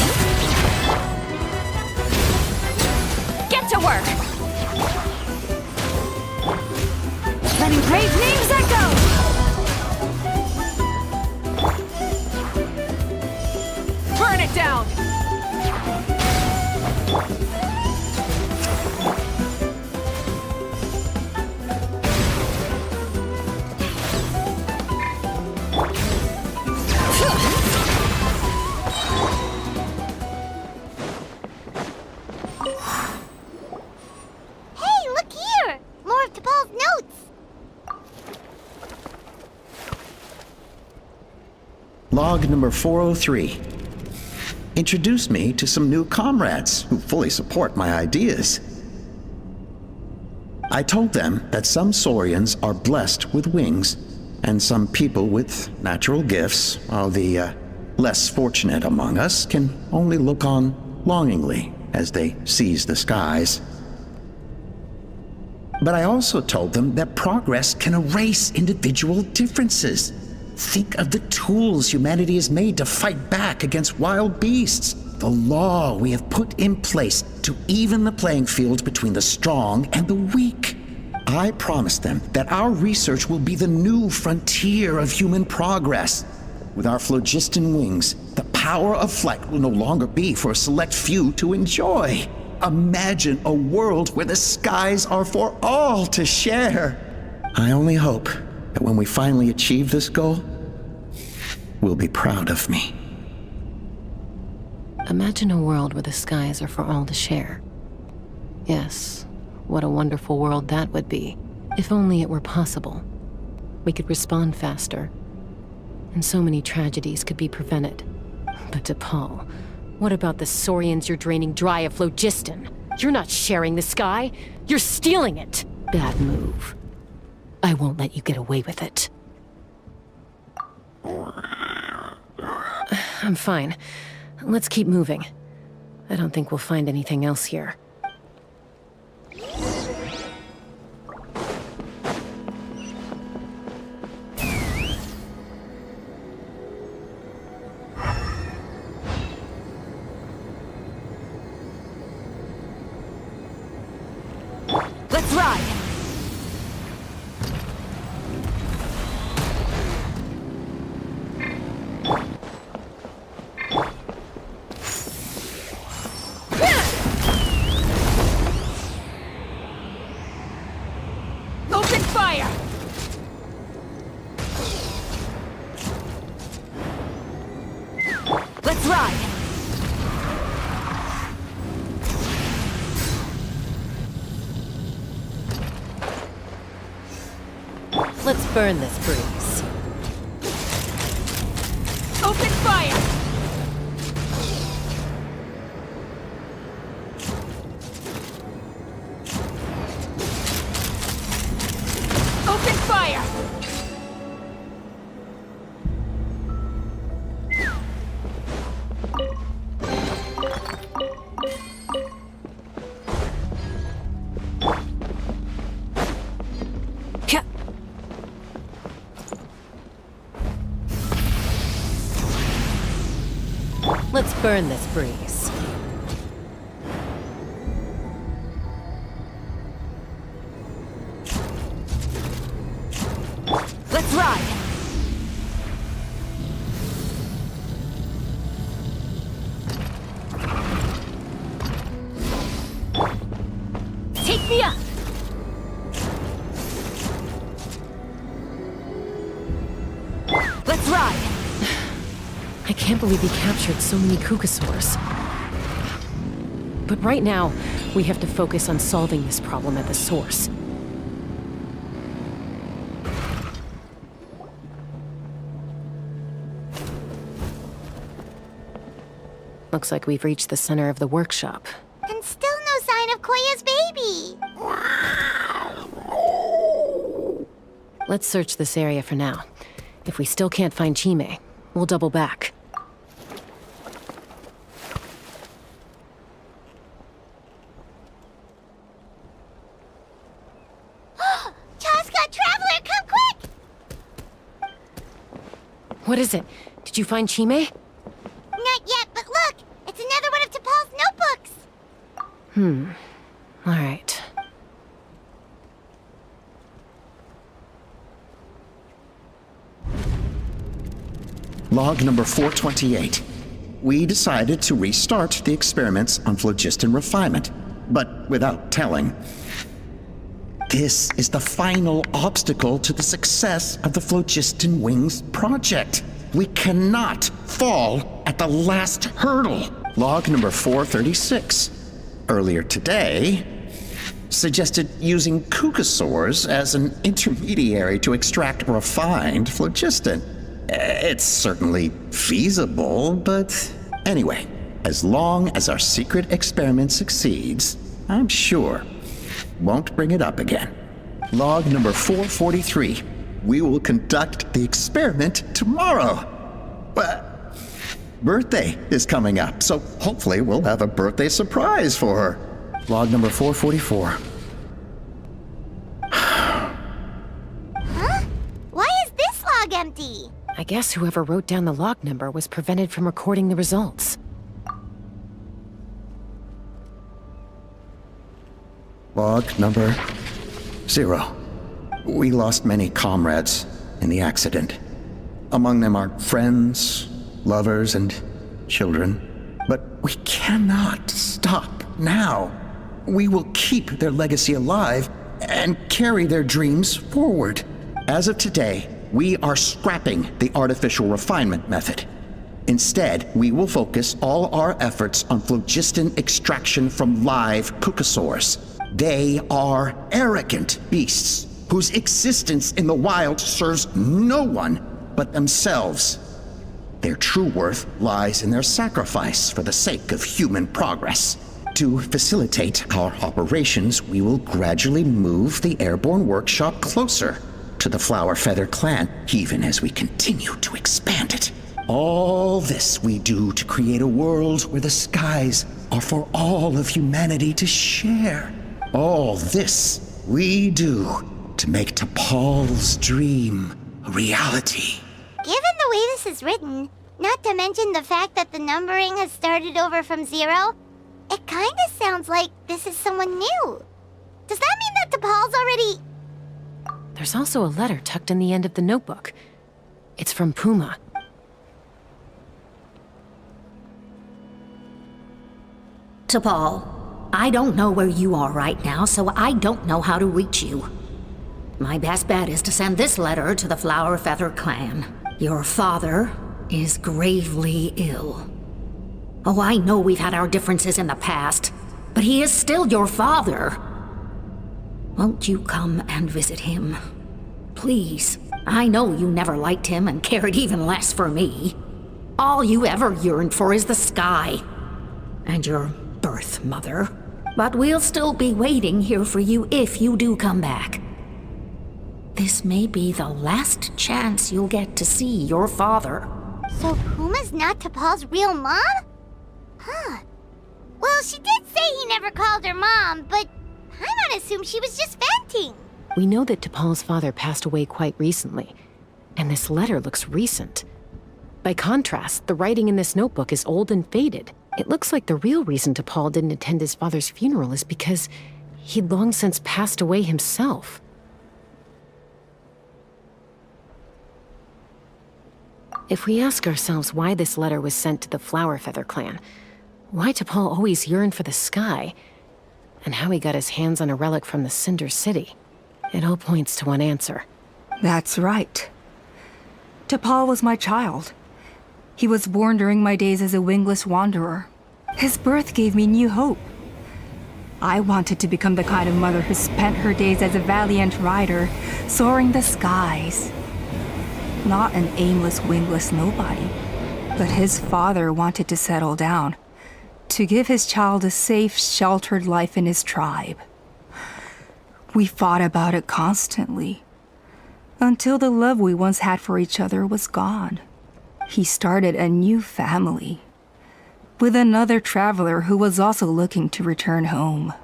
Get to work! Letting brave names echo! Burn it down! Hey, look here! More of T'Pol's notes! Log number 403. Introduced me to some new comrades who fully support my ideas. I told them that some Saurians are blessed with wings, and some people with natural gifts, while the less fortunate among us can only look on longingly as they seize the skies. But I also told them that progress can erase individual differences. Think of the tools humanity has made to fight back against wild beasts. The law we have put in place to even the playing field between the strong and the weak. I promise them that our research will be the new frontier of human progress. With our phlogiston wings, the power of flight will no longer be for a select few to enjoy. Imagine a world where the skies are for all to share. I only hope that when we finally achieve this goal, will be proud of me. Imagine a world where the skies are for all to share. Yes, what a wonderful world that would be. If only it were possible. We could respond faster, and so many tragedies could be prevented. But T'Pol, what about the Saurians you're draining dry of phlogiston? You're not sharing the sky, you're stealing it! Bad move. I won't let you get away with it. I'm fine. Let's keep moving. I don't think we'll find anything else here. Let's ride! Open fire! Let's ride! Let's burn this breeze. Open fire! Open fire! Let's burn this breeze. Let's ride! Take me up! Let's ride! I can't believe he captured so many Kukasaurs. But right now, we have to focus on solving this problem at the source. Looks like we've reached the center of the workshop. And still no sign of Koya's baby. Let's search this area for now. If we still can't find Chime, we'll double back. Chaska, Traveler, come quick! What is it? Did you find Chime? Not yet, but look! It's another one of T'Pol's notebooks! All right. Log number 428. We decided to restart the experiments on phlogiston refinement, but without telling. This is the final obstacle to the success of the Phlogiston Wings project. We cannot fall at the last hurdle. Log number 436. Earlier today, suggested using Kukasaurs as an intermediary to extract refined phlogiston. It's certainly feasible, but anyway, as long as our secret experiment succeeds, I'm sure won't bring it up again. Log number 443. We will conduct the experiment tomorrow. But birthday is coming up, so hopefully we'll have a birthday surprise for her. Log number 444. Huh? Why is this log empty? I guess whoever wrote down the log number was prevented from recording the results. Log number 0. We lost many comrades in the accident. Among them are friends, lovers, and children. But we cannot stop now. We will keep their legacy alive and carry their dreams forward. As of today, we are scrapping the artificial refinement method. Instead, we will focus all our efforts on phlogiston extraction from live Kukasaurs. They are arrogant beasts whose existence in the wild serves no one but themselves. Their true worth lies in their sacrifice for the sake of human progress. To facilitate our operations, we will gradually move the airborne workshop closer to the Flower Feather clan, even as we continue to expand it. All this we do to create a world where the skies are for all of humanity to share. All this we do to make T'Pol's dream a reality. Given the way this is written, not to mention the fact that the numbering has started over from 0, it kinda sounds like this is someone new. Does that mean that T'Pol's already... There's also a letter tucked in the end of the notebook. It's from Puma. T'Pol, I don't know where you are right now, so I don't know how to reach you. My best bet is to send this letter to the Flower Feather clan. Your father is gravely ill. Oh, I know we've had our differences in the past, but he is still your father. Won't you come and visit him? Please. I know you never liked him and cared even less for me. All you ever yearned for is the sky. And your birth mother. But we'll still be waiting here for you if you do come back. This may be the last chance you'll get to see your father. So Puma's not T'Pol's real mom? Huh. Well, she did say he never called her mom, but Paimon assumed she was just venting. We know that T'Pol's father passed away quite recently, and this letter looks recent. By contrast, the writing in this notebook is old and faded. It looks like the real reason T'Pol didn't attend his father's funeral is because he'd long since passed away himself. If we ask ourselves why this letter was sent to the Flower Feather clan, why T'Pol always yearned for the sky, and how he got his hands on a relic from the Cinder City, it all points to one answer. That's right. T'Pol was my child. He was born during my days as a wingless wanderer. His birth gave me new hope. I wanted to become the kind of mother who spent her days as a valiant rider, soaring the skies. Not an aimless, wingless nobody. But his father wanted to settle down, to give his child a safe, sheltered life in his tribe. We fought about it constantly, until the love we once had for each other was gone. He started a new family, with another traveler who was also looking to return home.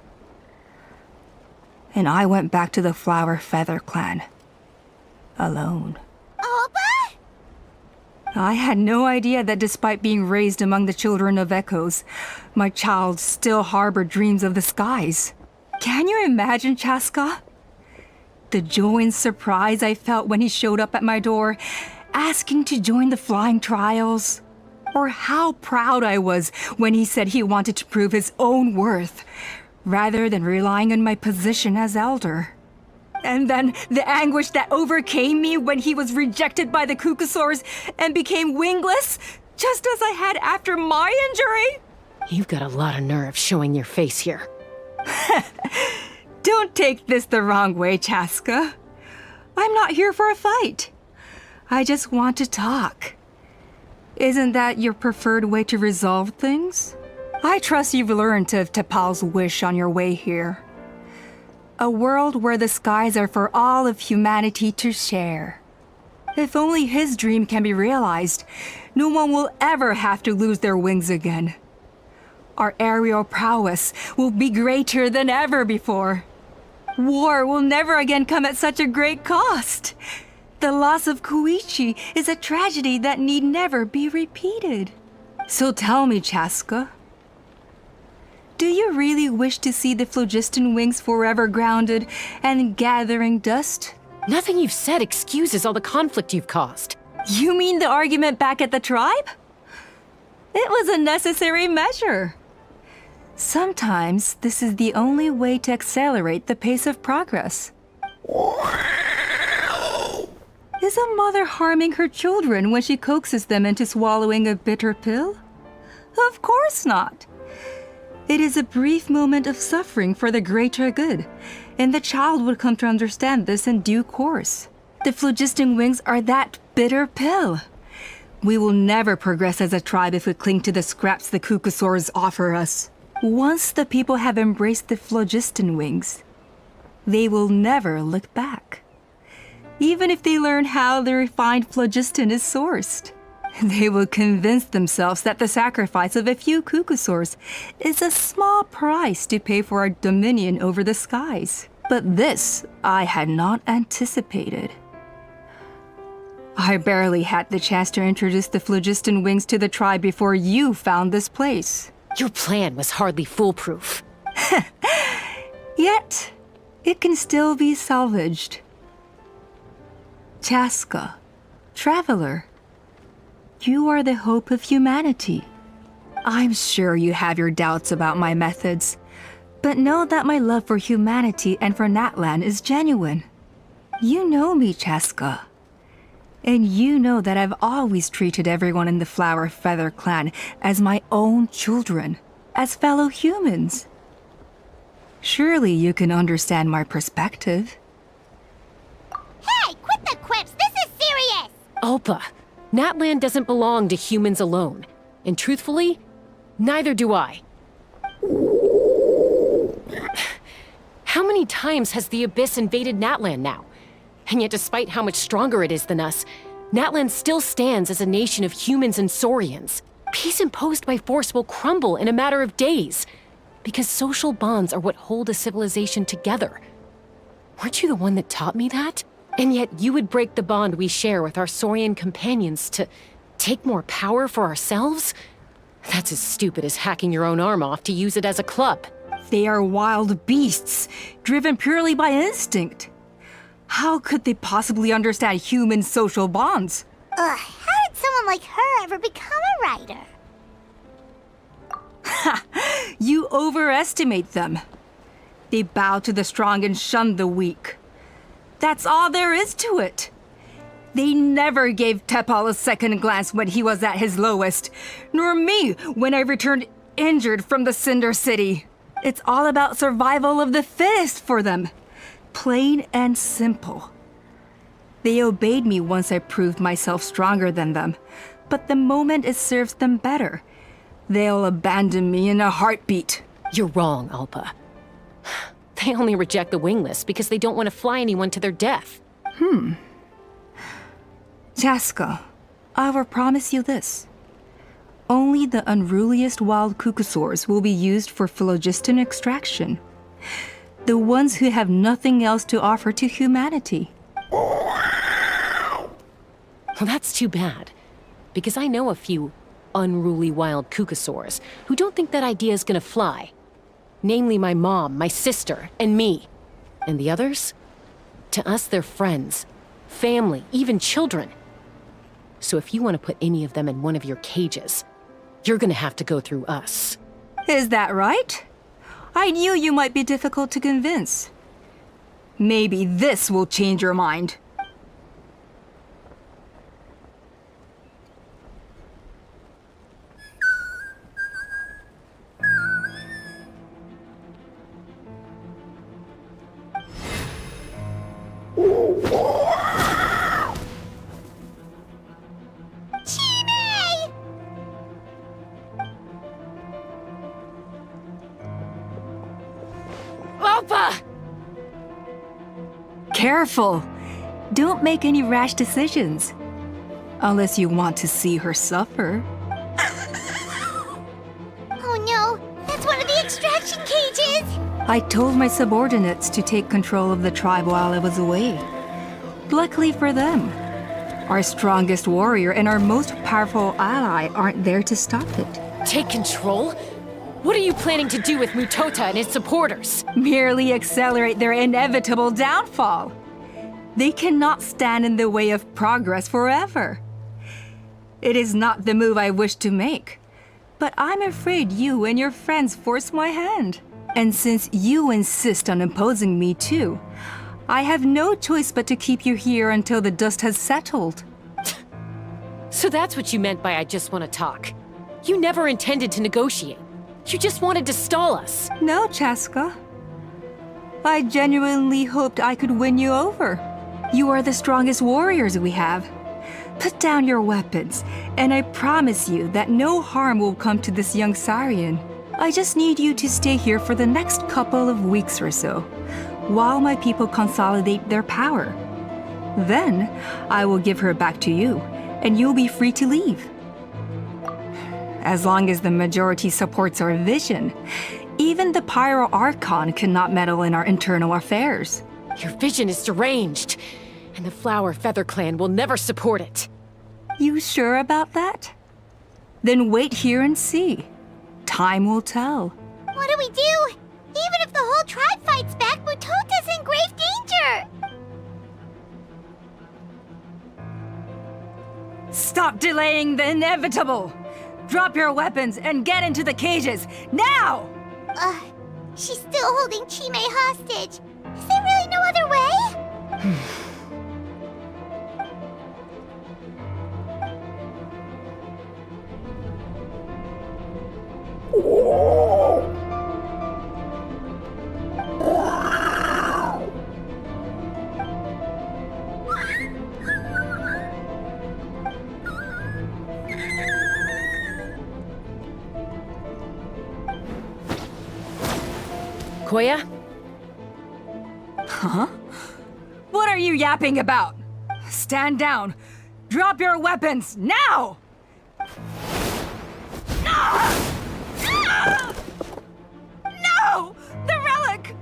And I went back to the Flower Feather clan, alone. Oppa? I had no idea that despite being raised among the children of echoes, my child still harbored dreams of the skies. Can you imagine, Chaska? The joy and surprise I felt when he showed up at my door, asking to join the flying trials. Or how proud I was when he said he wanted to prove his own worth, rather than relying on my position as elder. And then the anguish that overcame me when he was rejected by the Kukasaurs and became wingless, just as I had after my injury. You've got a lot of nerve showing your face here. Don't take this the wrong way, Chaska. I'm not here for a fight. I just want to talk. Isn't that your preferred way to resolve things? I trust you've learned of T'Pol's wish on your way here. A world where the skies are for all of humanity to share. If only his dream can be realized, no one will ever have to lose their wings again. Our aerial prowess will be greater than ever before. War will never again come at such a great cost. The loss of Koichi is a tragedy that need never be repeated. So tell me, Chaska, do you really wish to see the phlogiston wings forever grounded and gathering dust? Nothing you've said excuses all the conflict you've caused. You mean the argument back at the tribe? It was a necessary measure. Sometimes this is the only way to accelerate the pace of progress. Is a mother harming her children when she coaxes them into swallowing a bitter pill? Of course not. It is a brief moment of suffering for the greater good, and the child would come to understand this in due course. The phlogiston wings are that bitter pill. We will never progress as a tribe if we cling to the scraps the Kukasaurs offer us. Once the people have embraced the phlogiston wings, they will never look back. Even if they learn how the refined phlogiston is sourced, they will convince themselves that the sacrifice of a few Kukasaurs is a small price to pay for our dominion over the skies. But this I had not anticipated. I barely had the chance to introduce the phlogiston wings to the tribe before you found this place. Your plan was hardly foolproof. Yet, it can still be salvaged. Chaska, traveler, you are the hope of humanity. I'm sure you have your doubts about my methods, but know that my love for humanity and for Natlan is genuine. You know me, Chaska. And you know that I've always treated everyone in the Flower Feather clan as my own children, as fellow humans. Surely you can understand my perspective. Hey, quit the quips! This is serious! Alpa, Natlan doesn't belong to humans alone. And truthfully, neither do I. How many times has the Abyss invaded Natlan now? And yet despite how much stronger it is than us, Natlan still stands as a nation of humans and Saurians. Peace imposed by force will crumble in a matter of days, because social bonds are what hold a civilization together. Weren't you the one that taught me that? And yet you would break the bond we share with our Saurian companions to take more power for ourselves? That's as stupid as hacking your own arm off to use it as a club. They are wild beasts, driven purely by instinct. How could they possibly understand human social bonds? Ugh, how did someone like her ever become a writer? Ha! You overestimate them. They bow to the strong and shun the weak. That's all there is to it. They never gave Tepal a second glance when he was at his lowest, nor me when I returned injured from the Cinder City. It's all about survival of the fittest for them. Plain and simple. They obeyed me once I proved myself stronger than them, but the moment it serves them better, they'll abandon me in a heartbeat. You're wrong, Alpa. They only reject the wingless because they don't want to fly anyone to their death. Chaska, I will promise you this. Only the unruliest wild Kukasaurs will be used for phlogiston extraction. The ones who have nothing else to offer to humanity. Well, that's too bad, because I know a few unruly wild Kukasaurs who don't think that idea is gonna fly. Namely my mom, my sister, and me. And the others? To us, they're friends, family, even children. So if you want to put any of them in one of your cages, you're gonna have to go through us. Is that right? I knew you might be difficult to convince. Maybe this will change your mind. Chime! Alpa! Careful! Don't make any rash decisions. Unless you want to see her suffer. Oh no, that's one of the extraction cages! I told my subordinates to take control of the tribe while I was away. Luckily for them, our strongest warrior and our most powerful ally aren't there to stop it. Take control? What are you planning to do with Mutota and his supporters? Merely accelerate their inevitable downfall. They cannot stand in the way of progress forever. It is not the move I wish to make, but I'm afraid you and your friends force my hand. And since you insist on opposing me too, I have no choice but to keep you here until the dust has settled. So that's what you meant by I just want to talk. You never intended to negotiate. You just wanted to stall us. No, Chaska. I genuinely hoped I could win you over. You are the strongest warriors we have. Put down your weapons, and I promise you that no harm will come to this young Saurian. I just need you to stay here for the next couple of weeks or so, while my people consolidate their power. Then, I will give her back to you, and you'll be free to leave. As long as the majority supports our vision, even the Pyro Archon cannot meddle in our internal affairs. Your vision is deranged, and the Flower Feather Clan will never support it. You sure about that? Then wait here and see. Time will tell. What do we do? Even if the whole tribe fights back, Mutota's in grave danger! Stop delaying the inevitable! Drop your weapons and get into the cages, now! She's still holding Chime hostage. Is there really no other way? Koya? Huh? What are you yapping about? Stand down. Drop your weapons, now! No! The relic!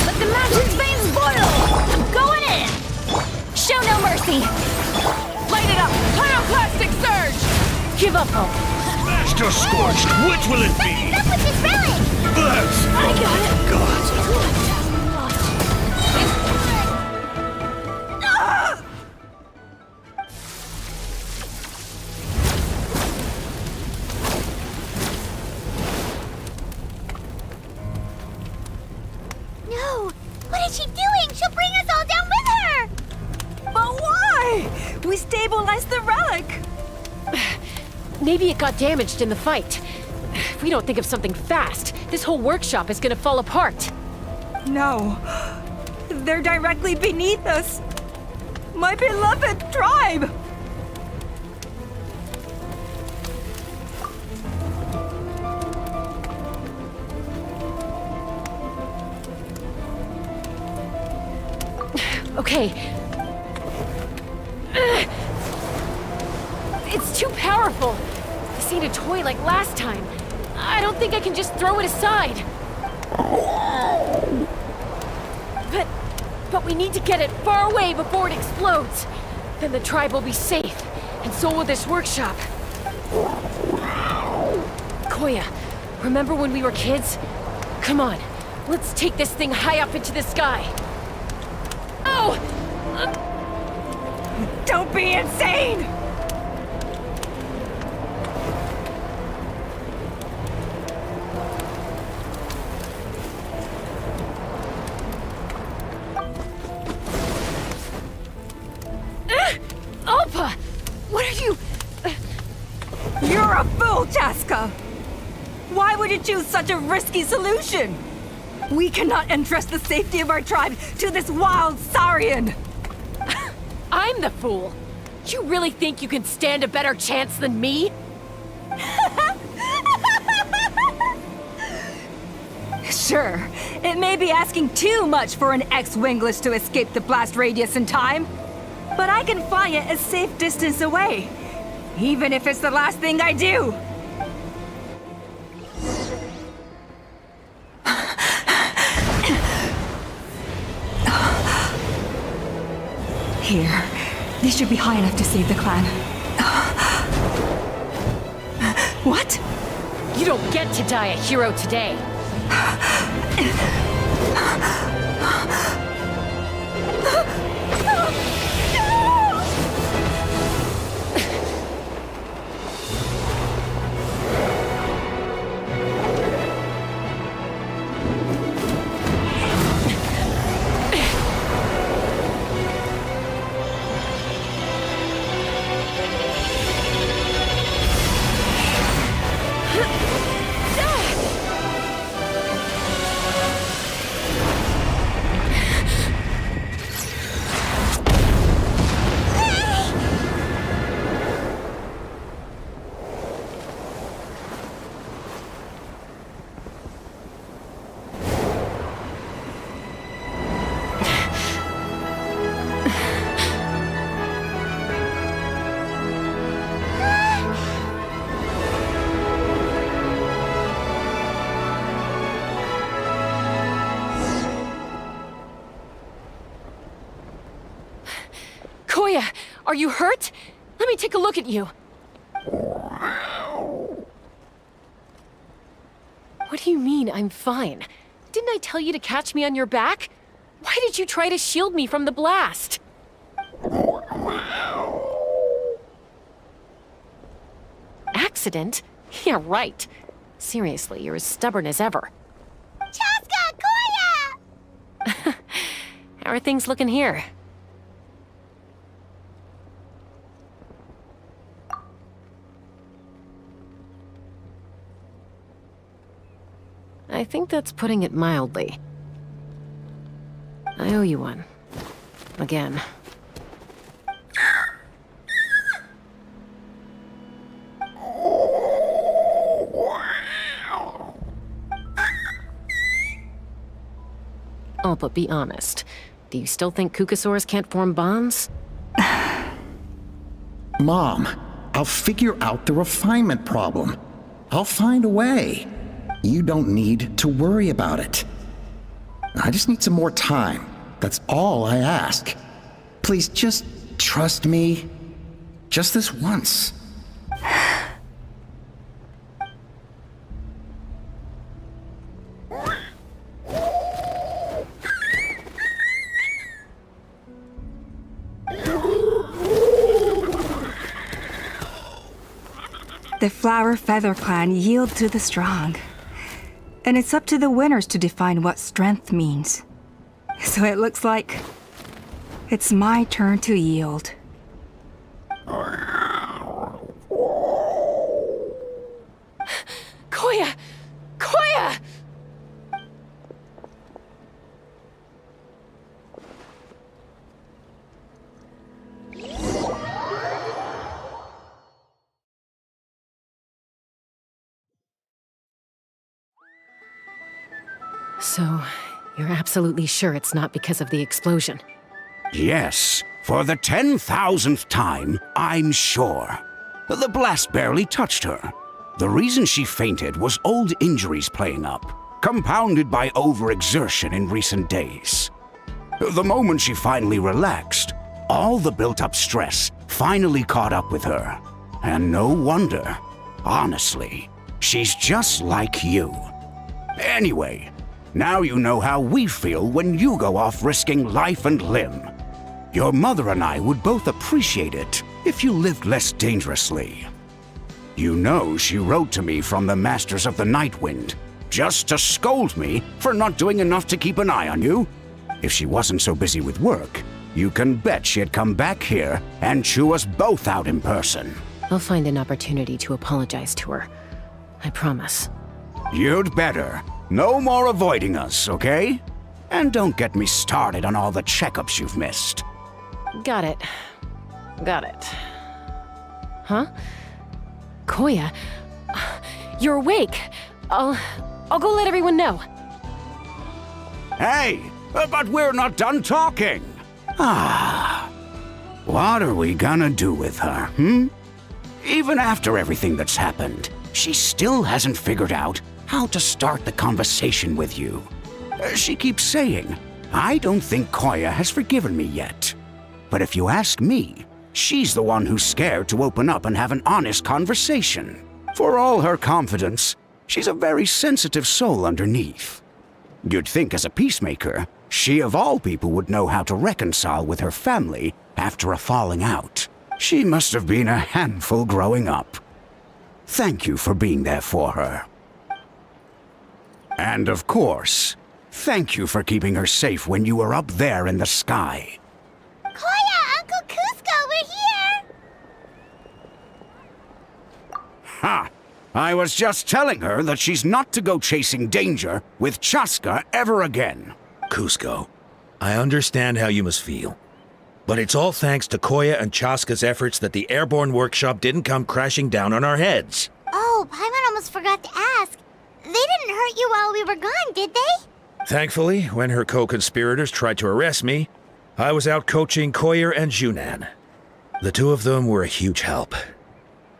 Let the magic's veins boil! I'm going in! Show no mercy! Light it up! Pyroclastic surge! Give up, Hope. Master Scorched, which will it be? Up with this relic! Let's I got it! God. No! What is she doing? She'll bring us all down with her! But why? We stabilized the relic! Maybe it got damaged in the fight. If we don't think of something fast, this whole workshop is gonna fall apart. No. They're directly beneath us. My beloved tribe! Okay. It's too powerful. This ain't a toy like last time. I don't think I can just throw it aside. But we need to get it far away before it explodes. Then the tribe will be safe, and so will this workshop. Koya, remember when we were kids? Come on, let's take this thing high up into the sky. Oh! Don't be insane! Alpa! What are you... You're a fool, Chaska! Why would you choose such a risky solution? We cannot entrust the safety of our tribe to this wild Saurian! I'm the fool! You really think you can stand a better chance than me? Sure, it may be asking too much for an ex-winglish to escape the blast radius in time, but I can fly it a safe distance away. Even if it's the last thing I do! Here. This should be high enough to save the clan. What? You don't get to die a hero today. Koya, are you hurt? Let me take a look at you. What do you mean, I'm fine? Didn't I tell you to catch me on your back? Why did you try to shield me from the blast? Accident? Yeah, right. Seriously, you're as stubborn as ever. Chaska! Koya! How are things looking here? I think that's putting it mildly. I owe you one. Again. Oh, but be honest. Do you still think Kukasaurs can't form bonds? Mom, I'll figure out the refinement problem. I'll find a way. You don't need to worry about it. I just need some more time. That's all I ask. Please just trust me. Just this once. The Flower Feather Clan yield to the strong. And it's up to the winners to define what strength means. So it looks like it's my turn to yield. Koya! Koya! So, you're absolutely sure it's not because of the explosion? Yes, for the 10,000th time, I'm sure. The blast barely touched her. The reason she fainted was old injuries playing up, compounded by overexertion in recent days. The moment she finally relaxed, all the built-up stress finally caught up with her. And no wonder. Honestly, she's just like you. Anyway, now you know how we feel when you go off risking life and limb. Your mother and I would both appreciate it if you lived less dangerously. You know she wrote to me from the Masters of the Nightwind, just to scold me for not doing enough to keep an eye on you. If she wasn't so busy with work, you can bet she'd come back here and chew us both out in person. I'll find an opportunity to apologize to her. I promise. You'd better. No more avoiding us, okay? And don't get me started on all the checkups you've missed. Got it. Got it. Huh? Koya? You're awake. I'll go let everyone know. Hey, but we're not done talking. What are we gonna do with her, Even after everything that's happened, she still hasn't figured out how to start the conversation with you. She keeps saying, "I don't think Koya has forgiven me yet." But if you ask me, she's the one who's scared to open up and have an honest conversation. For all her confidence, she's a very sensitive soul underneath. You'd think as a peacemaker, she of all people would know how to reconcile with her family after a falling out. She must have been a handful growing up. Thank you for being there for her. And of course, thank you for keeping her safe when you were up there in the sky. Koya, Uncle Cusco, we're here! Ha! I was just telling her that she's not to go chasing danger with Chaska ever again. Cusco, I understand how you must feel. But it's all thanks to Koya and Chaska's efforts that the airborne workshop didn't come crashing down on our heads. Oh, Paimon almost forgot to ask. They didn't hurt you while we were gone, did they? Thankfully, when her co-conspirators tried to arrest me, I was out coaching Koyer and Junan. The two of them were a huge help.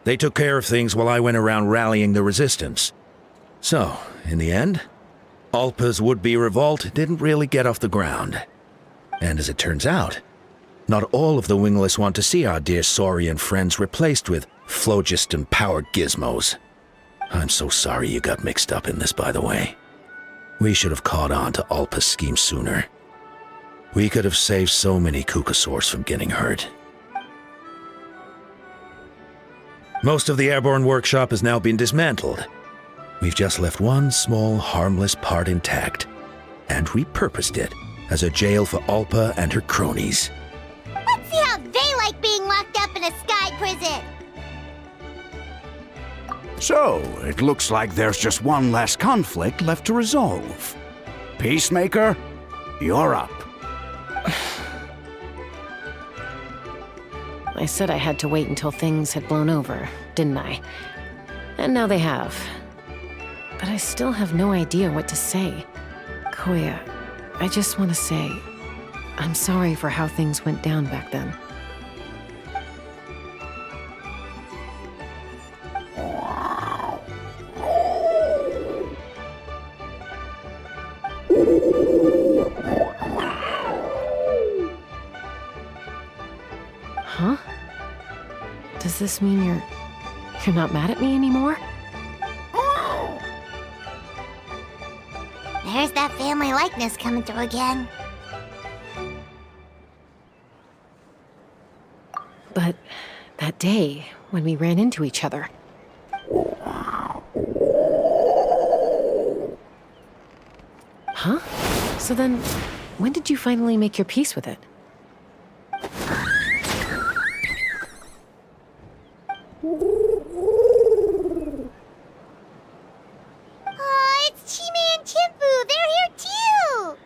They took care of things while I went around rallying the resistance. So, in the end, Alpa's would-be revolt didn't really get off the ground. And as it turns out, not all of the Wingless want to see our dear Saurian friends replaced with phlogiston-powered gizmos. I'm so sorry you got mixed up in this, by the way. We should have caught on to Alpa's scheme sooner. We could have saved so many Kukasaurs from getting hurt. Most of the airborne workshop has now been dismantled. We've just left one small, harmless part intact, and repurposed it as a jail for Alpa and her cronies. Let's see how they like being locked up in a sky prison. So, it looks like there's just one last conflict left to resolve. Peacemaker, you're up. I said I had to wait until things had blown over, didn't I? And now they have. But I still have no idea what to say. Koya, I just want to say, I'm sorry for how things went down back then. Huh? Does this mean you're not mad at me anymore? There's that family likeness coming through again. But that day, when we ran into each other. Huh? So then, when did you finally make your peace with it? Oh, it's Chime and Chimpu. They're here too.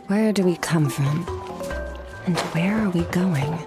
Where do we come from? And where are we going?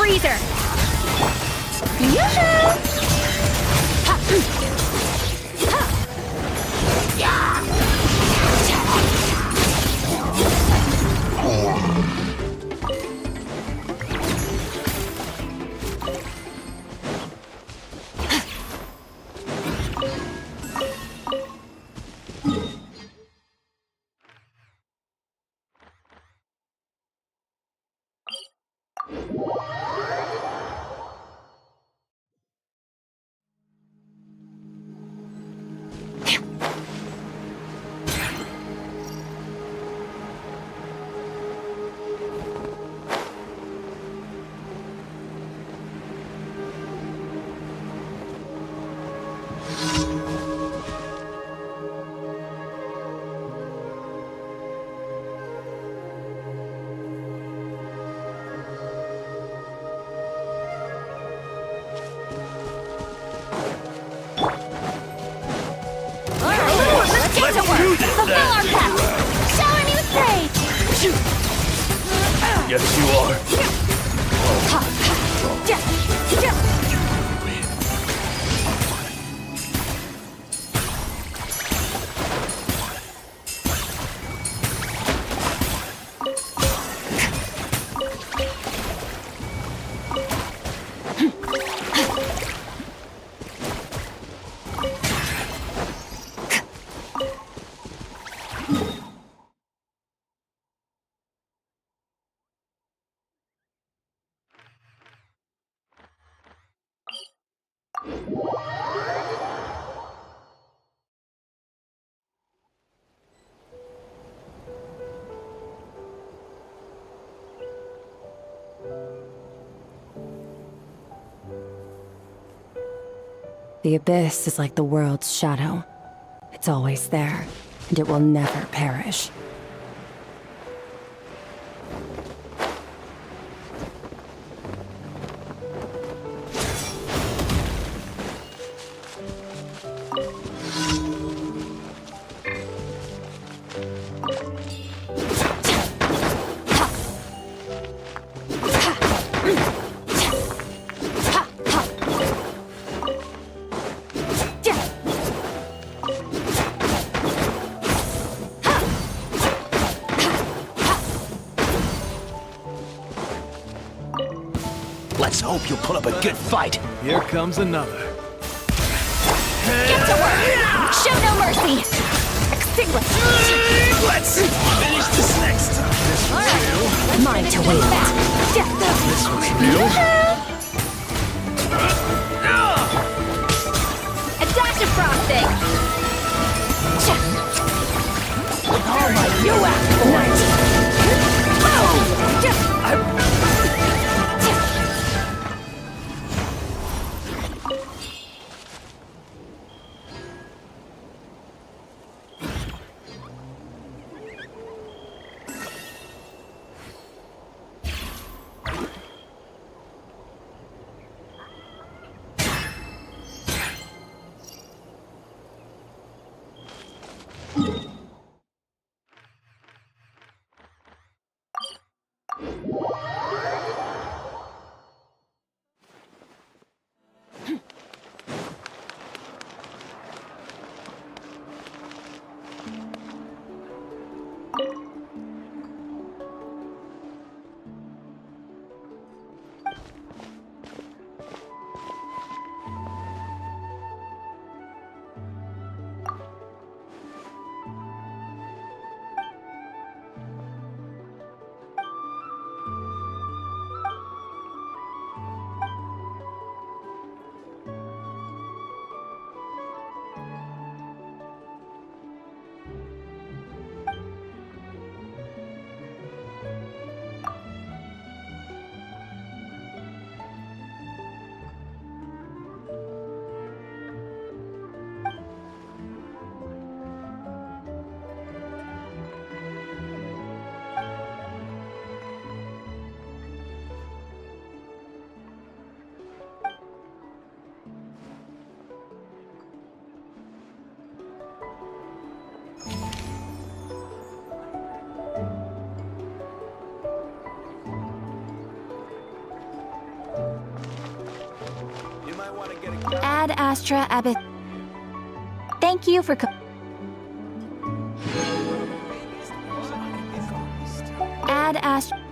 freezer! Yoo-hoo! Yes, you are. The abyss is like the world's shadow. It's always there, and it will never perish. Let's hope you'll put up a good fight. Here comes another. Get to work! Show no mercy! Extinguish! Let's finish this next time. Mine to wait. This one's new. A dash of frosting! All right, you asked for it. Astra Abyss. Thank you for Ad Astra.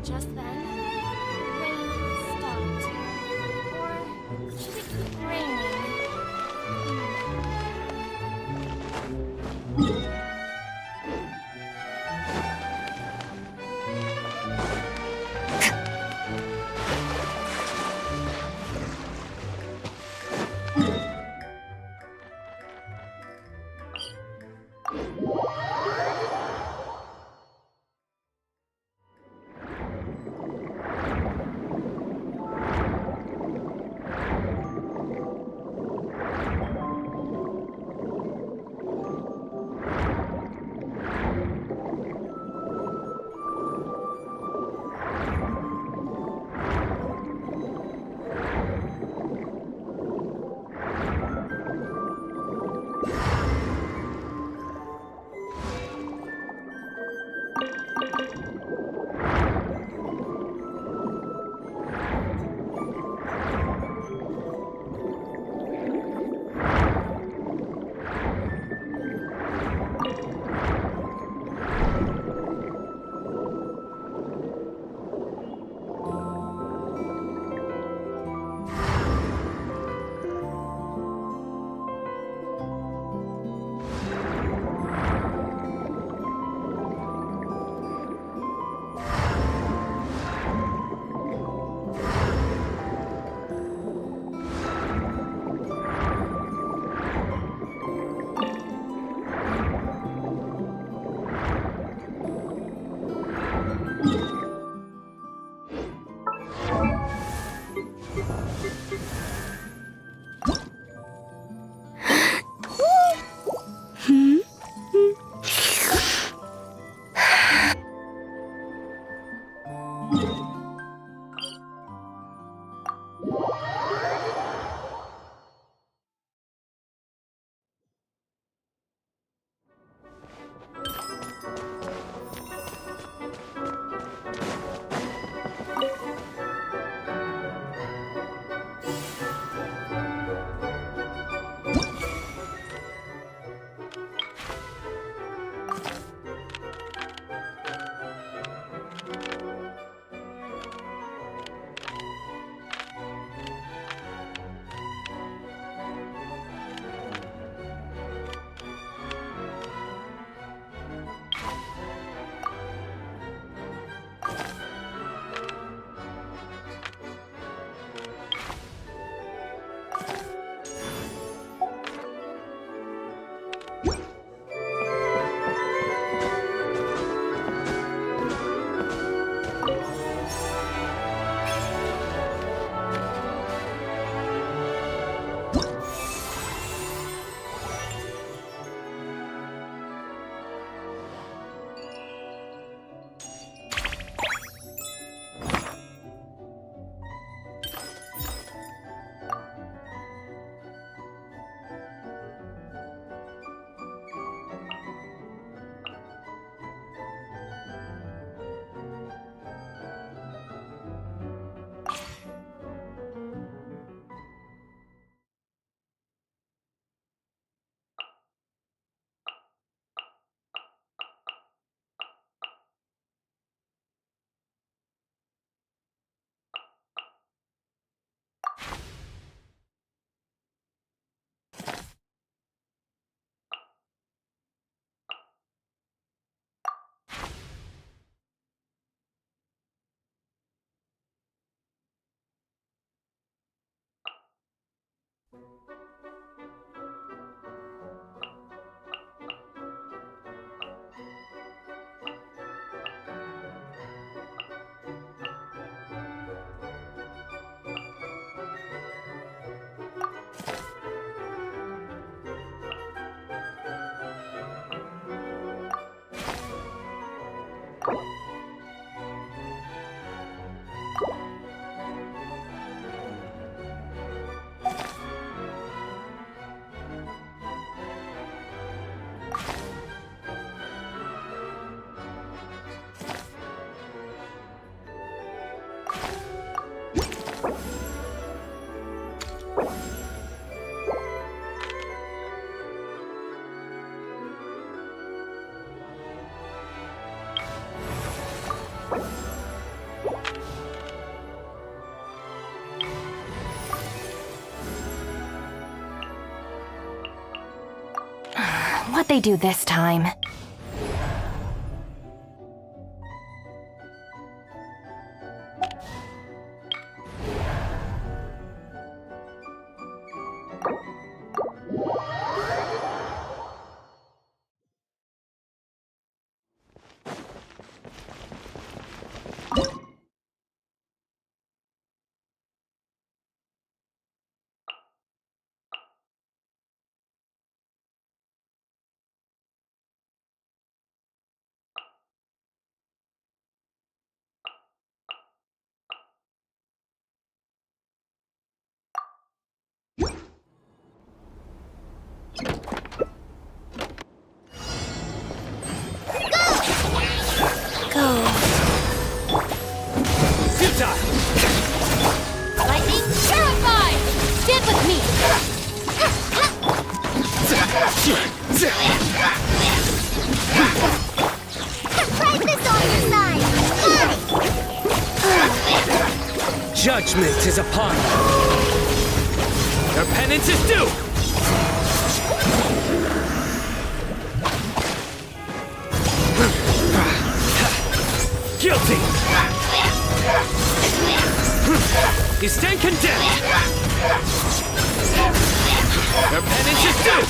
just then, rain stopped. Or should it keep raining? what they do this time. Lightning Terrify! Stand with me! Pride this on your side! Judgment is upon you. Your penance is due! Guilty! You stand condemned! Your penance is due!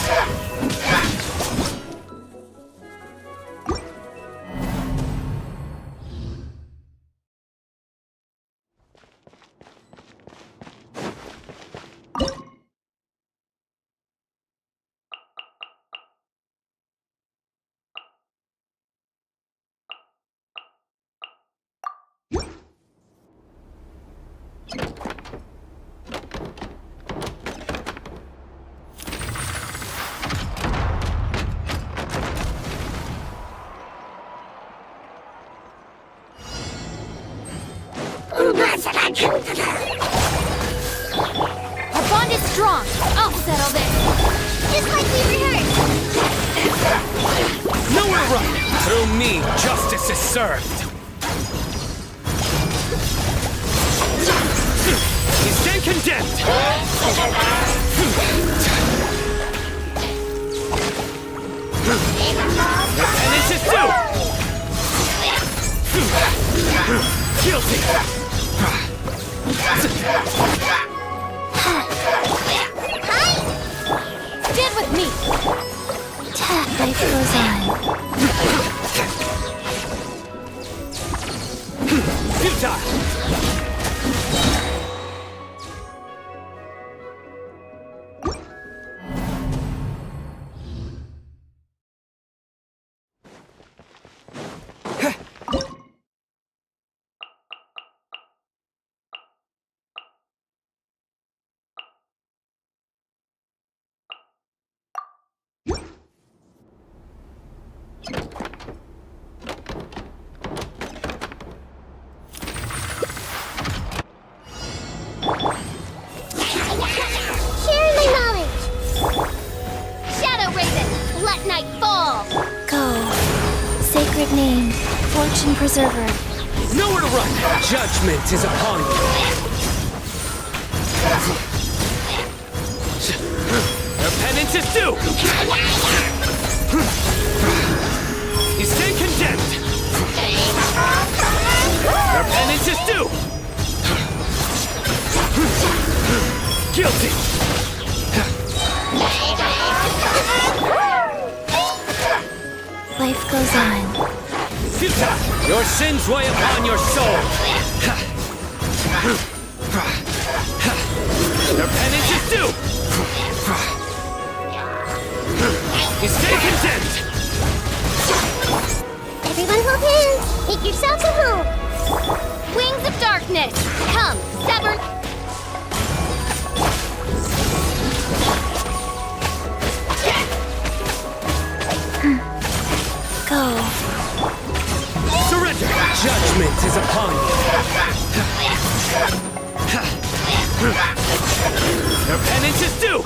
Our bond is strong! I'll settle this! Just like we rehearsed! Nowhere to run! Through me, justice is served! You stand condemned! The penance is due! Guilty! Stand with me! Life goes on. Futile! Share my knowledge! Shadow Raven! Let night fall! Go. Sacred name. Fortune preserver. Nowhere to run! Judgment is upon you! Your penance is due! You stand condemned! Your penance is due! Guilty! Life goes on. Futile! Your sins weigh upon your soul! Your penance is due! You stay condemned! Everyone hold hands! Make yourselves at home! Wings of Darkness! Come, sever... Go. Surrender! Judgment is upon you! Your penance is due!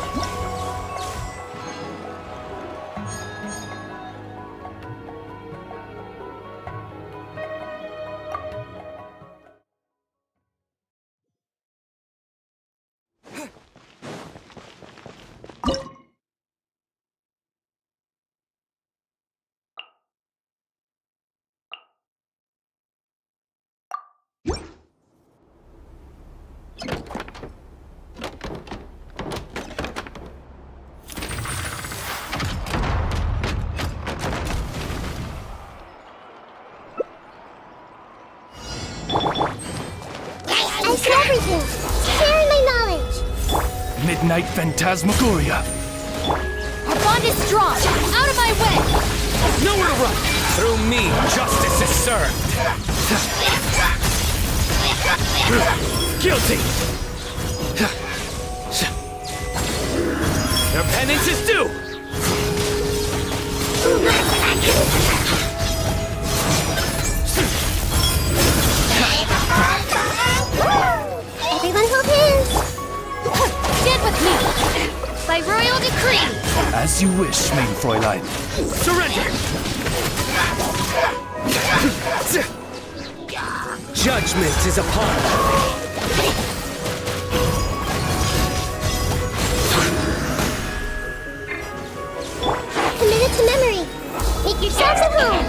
Midnight Phantasmagoria. Our bond is strong! Out of my way! Nowhere to run! Through me, justice is served! Guilty! Their penance is due! Everyone hold hands. Stand with me! By royal decree! As you wish, main Fräulein. Surrender! Judgment is upon us. Commit it to memory. Make yourselves at home.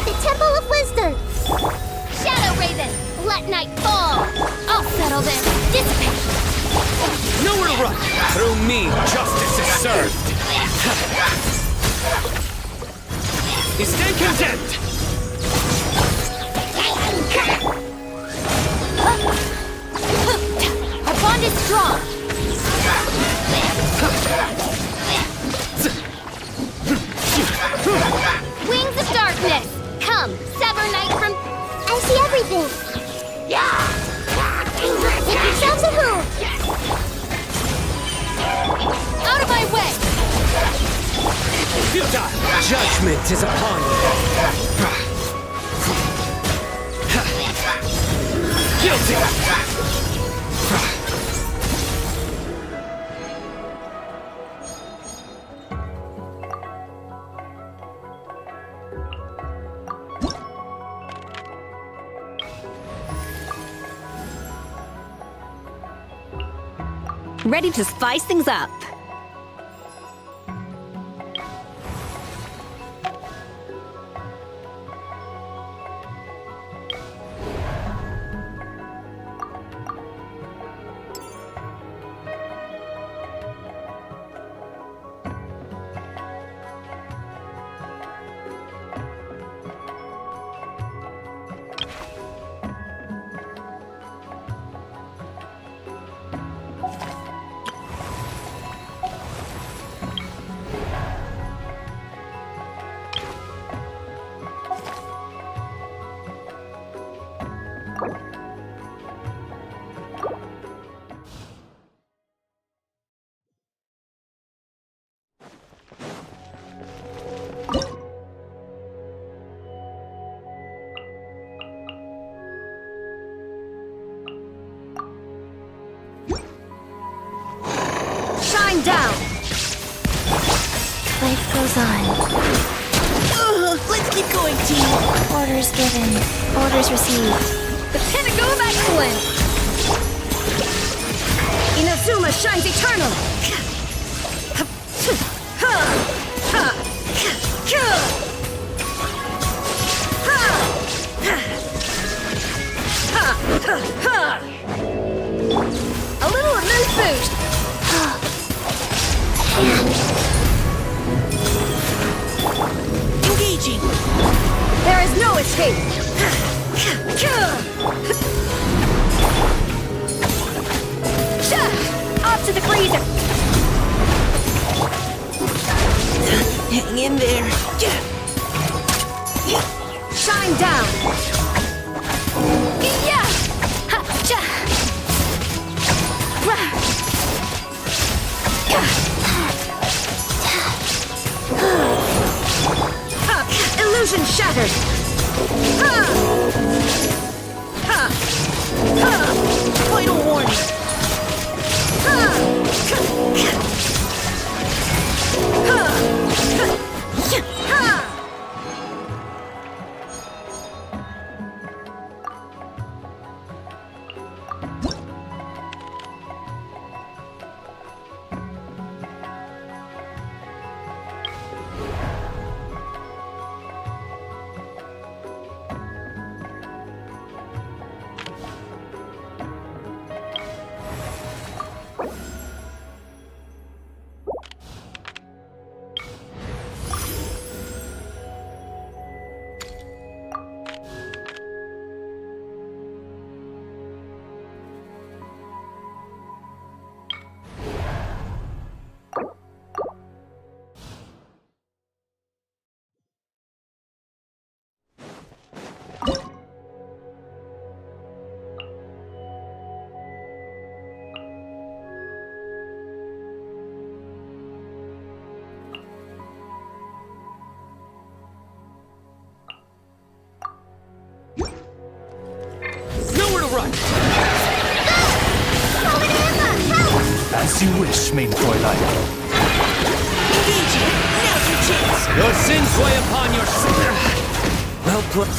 The Temple of Wisdom. Shadow Raven! Let night fall! I'll settle this! Dissipate! Nowhere to run! Through me, justice is served! You stand condemned! Our bond is strong! Wings of darkness! Come, sever night from... I see everything. Make yourselves at home. Out of my way! Futile! Judgment is upon you! Guilty! Ready to spice things up. Shine down! Life goes on. Let's keep going, team! Orders given. Orders received. The pinnacle of excellence! Inazuma shines eternal! A little mood boost! Engaging! There is no escape! Off to the freezer! Hang in there! Shine down! Yeah! Ha-cha! Illusion shattered! Final warning! run! As you wish, main Fräulein. Engaging! Now's your chance! Your sins weigh upon your... Well put.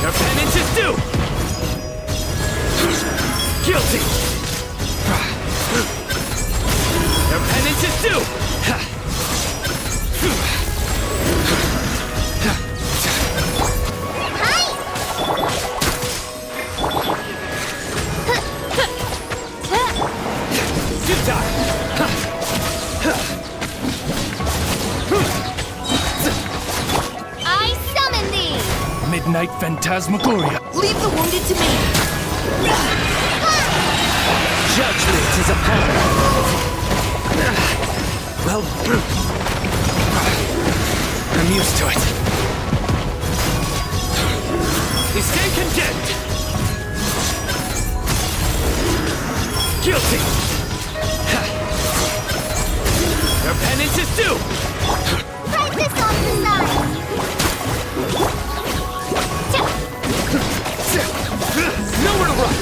Your penance is due! Guilty! Your penance is due! I summon thee! Midnight Phantasmagoria. Leave the wounded to me! Judgment is upon us. Well, I'm used to it. You stay condemned. Guilty. Your penance is due. Break this off the side! Nowhere to run.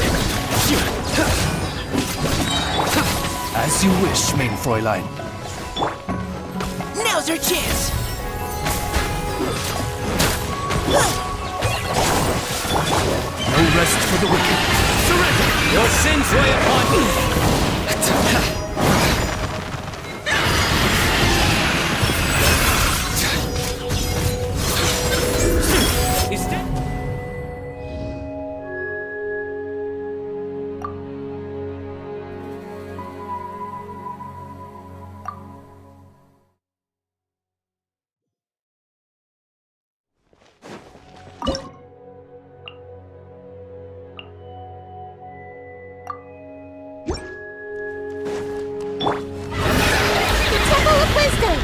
As you wish, main Fräulein. Now's your chance! No rest for the wicked. Surrender! Your sins weigh upon you! Is that... Temple of Wisdom!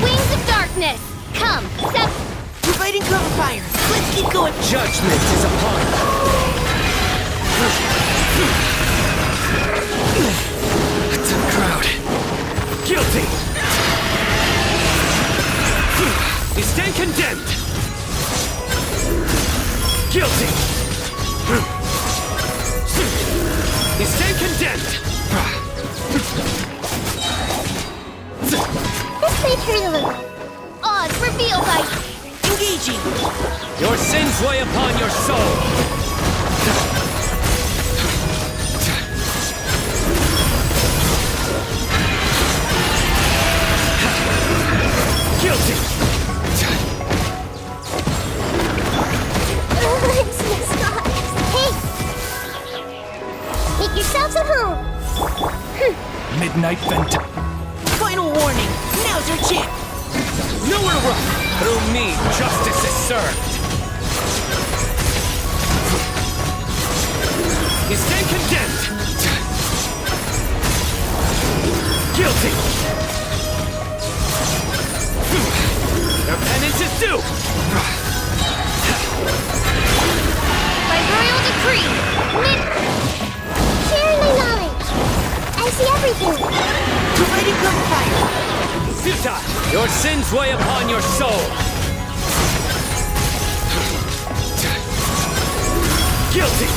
Wings of Darkness! Come, step... Providing cover fire! Let's keep going! Judgment is upon to the crowd. Guilty. You stand condemned. Guilty. You stand condemned. This may hurt a little. Odds revealed by... Engaging! Your sins weigh upon your soul. Guilty. Hey! Make yourselves at home! Midnight Vent. Final warning! Now's your chance! Nowhere to run. Through me, justice is served. You stand condemned. Guilty. Your penance is due. By royal decree, sharing my knowledge. I see everything. Providing cover fire! Futile. Your sins weigh upon your soul. Guilty.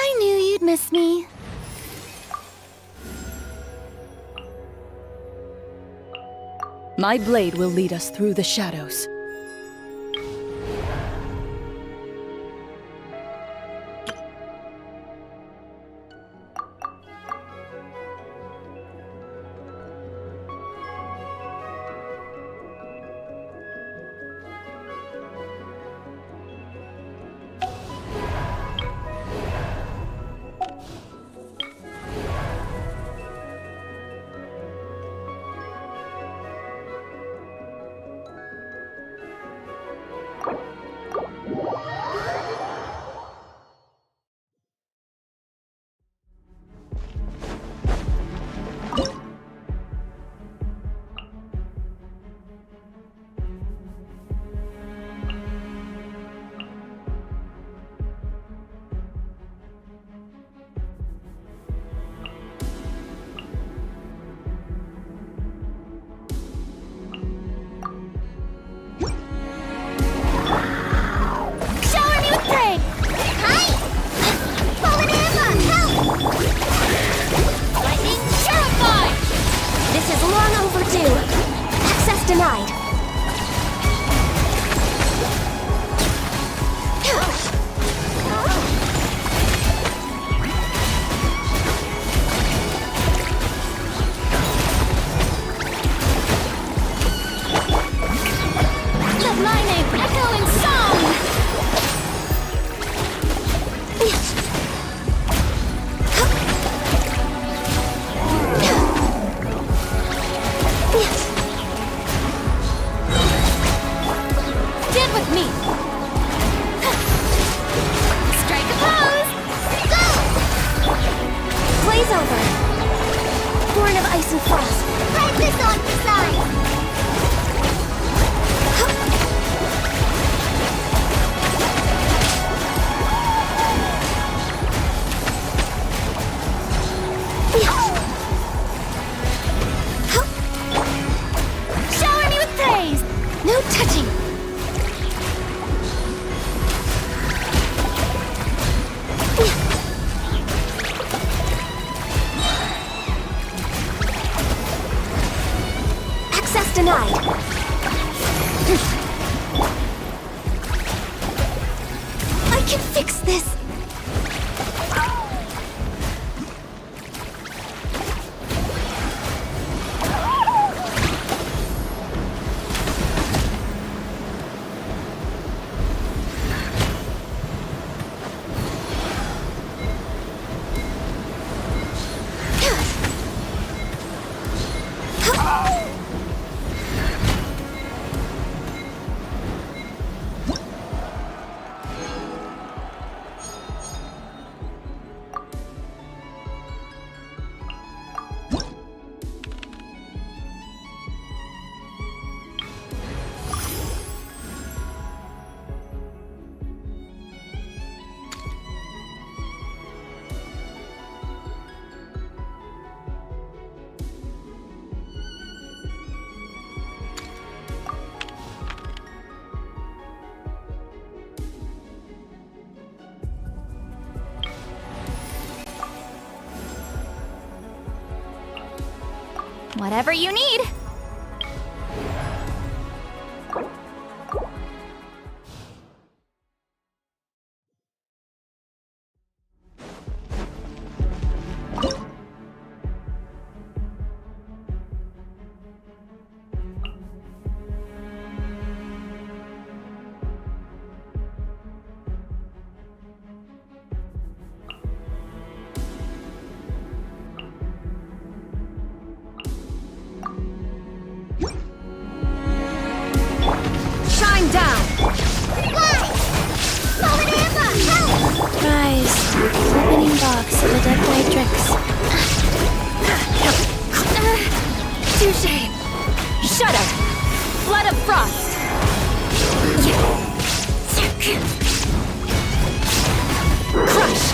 I knew you'd miss me. My blade will lead us through the shadows. Denied. I can fix this. Whatever you need. Shine down! Fly! Fallen Amber, help! Rise. Opening box of the Declatrix. Touche! Shudder! Flood of frost! Crush!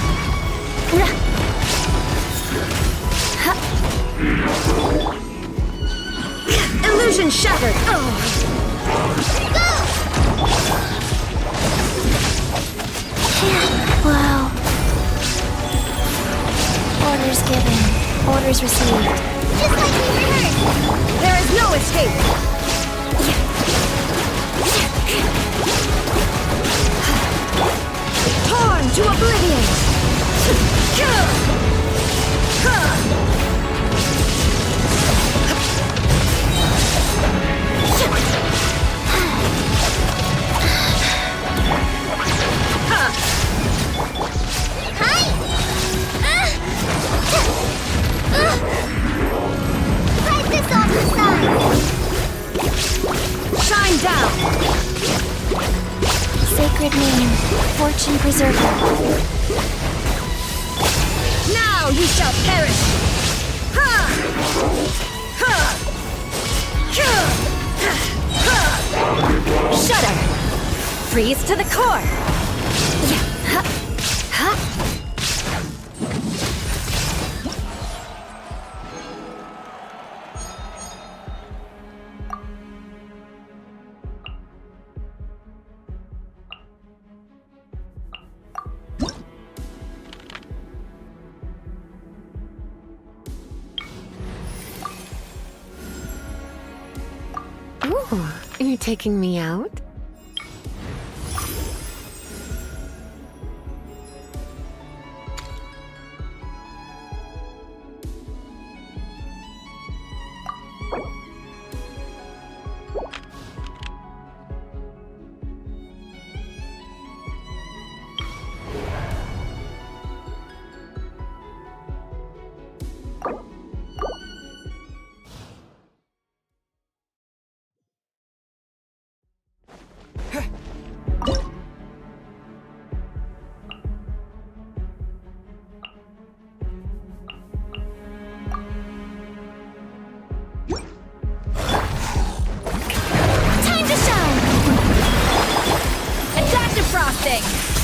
Illusion shattered! Wow. Orders given. Orders received. Just like we rehearsed! There is no escape! Torn to oblivion! Wipe this off the side! Shine down! Sacred name. Fortune preserver. Now you shall perish! Shudder! Freeze to the core! Ooh, you're taking me out?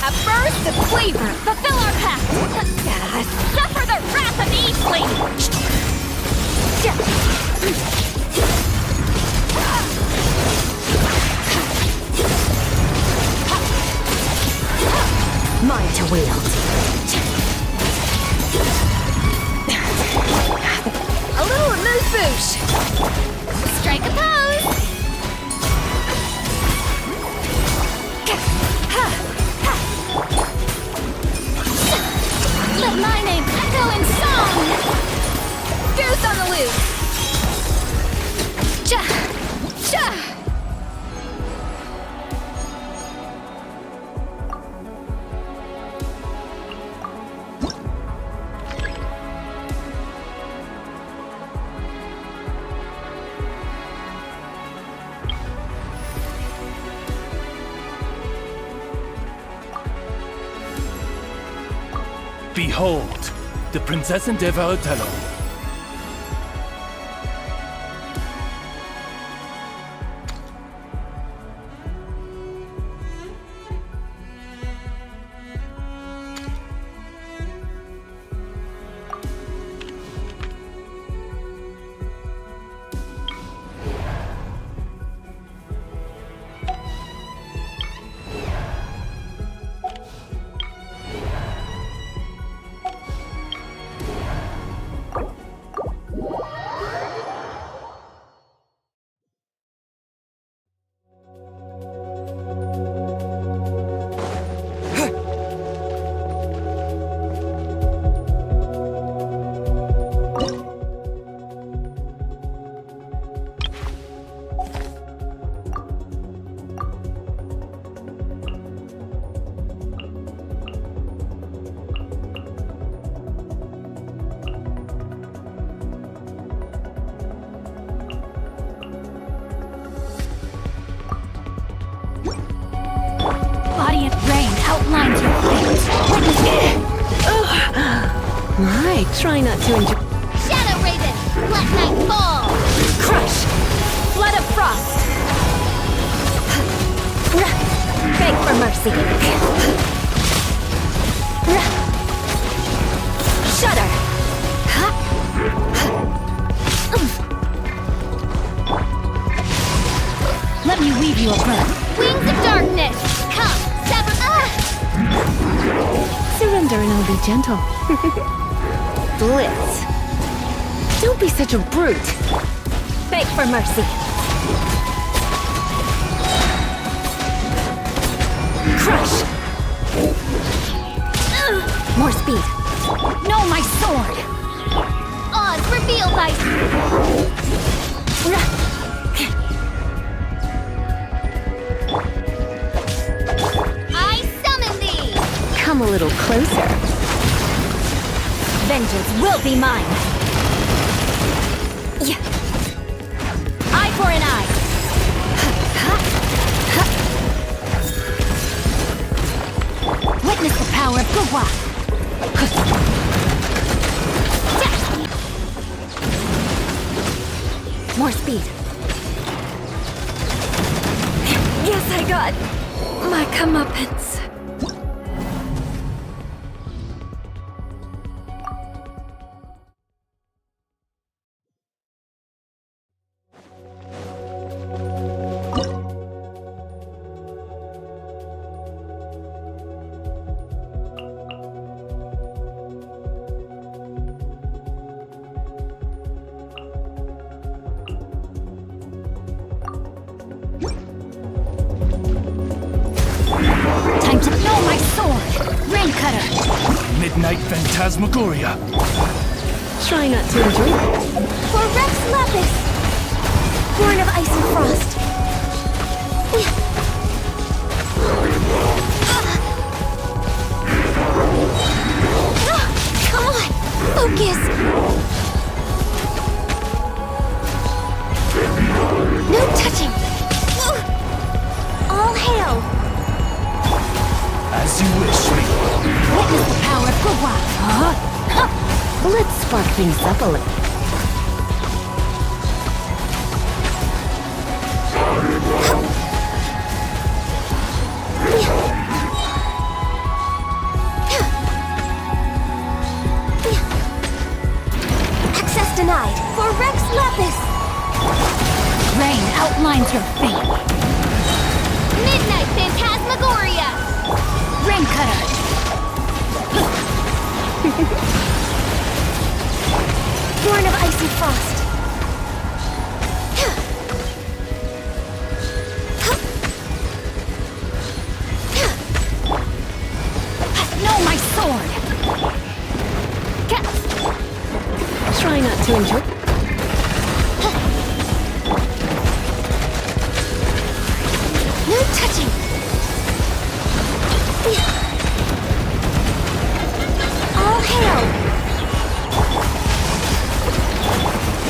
A burst of flavor! Fulfill our pact! Suffer the wrath of Eastling! Mine to wield. A little amuse-bouche! Strike a pose! Behold, the Prinzessin de Varatello. Radiant rain outlines your fate. My, try not to enjoy. Shadow Raven, let night fall. Crush! Flood of frost! Beg for mercy. Shudder! Let me weave you a birth. Wings of darkness, come, sever. Surrender and I'll be gentle. Blitz. Don't be such a brute. Beg for mercy. Crush! More speed. No, my sword! Oz revealed by I summon thee. Come a little closer. Vengeance will be mine! Eye for an eye! Witness the power of Gua! More speed. Yes, I got my comeuppance. Time to know my sword! Rain cutter! Midnight Phantasmagoria. Try not to enjoy it. For Rex Lapis! Born of ice and frost. Come on! Focus! No touching! All hail! As you wish, me. Witness the power of Gua! Let's spark things up a little. Access denied. For Rex Lapis! Rain outlines your fate! Midnight Phantasmagoria. Rain cutter! Born of ice and frost. Know my sword! Try not to enjoy. No touching. All hail.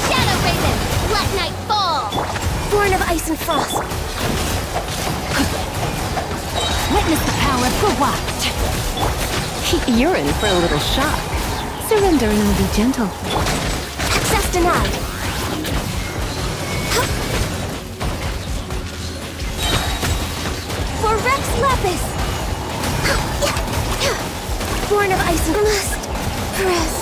Shadow Raven, let night fall. Born of ice and frost. Witness the power of Gua! You're in for a little shock. Surrender and I'll be gentle. Access denied. For Rex Lepus! Born of Ice and Must press.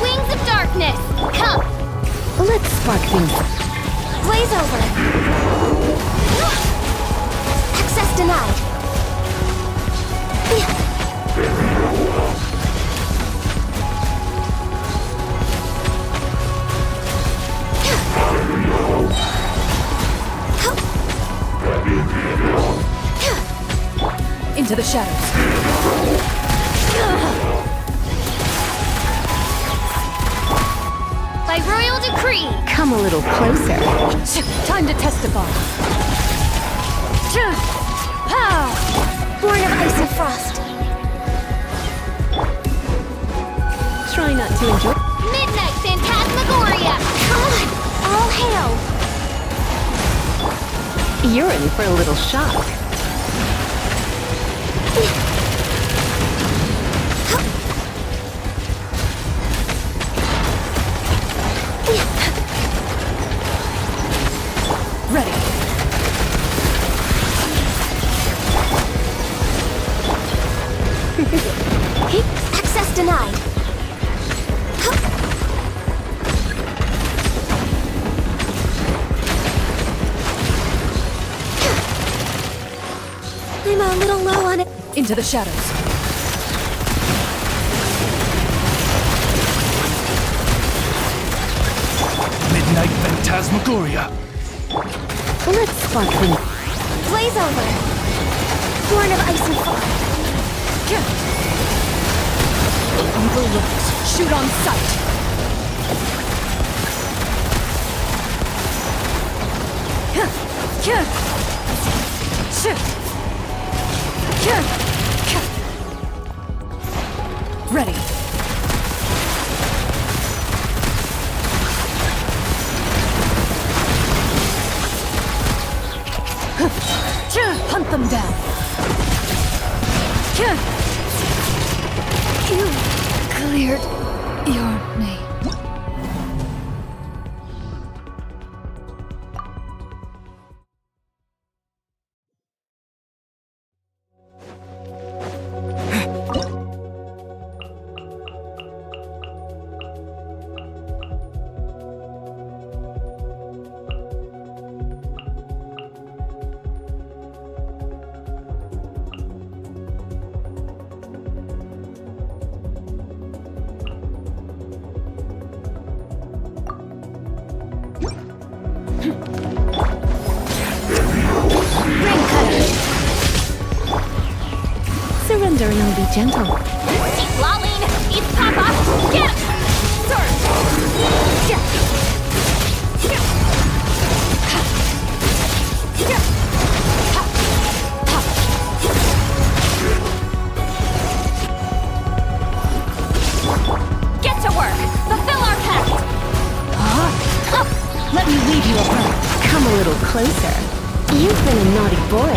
Wings of darkness, come! Let's spark things. Blaze over. Access denied. Into the shadows. By royal decree! Come a little closer. Time to testify. Born of Ice and Frost. Try not to enjoy. Midnight Phantasmagoria! Come on, all hail. You're in for a little shock. Ready. Access denied. I'm a little low on it. Into the shadows. Midnight Phantasmagoria. Let's spark things. Blaze over. Born of Ice and Fire. Evil looks. Shoot on sight. Ready. Hunt them down. You cleared your name. Surrender and I'll be gentle. Lolene, it's Papa! Get him! Get to work! Fulfill our pact! Let me leave you alone. Come a little closer. You've been a naughty boy.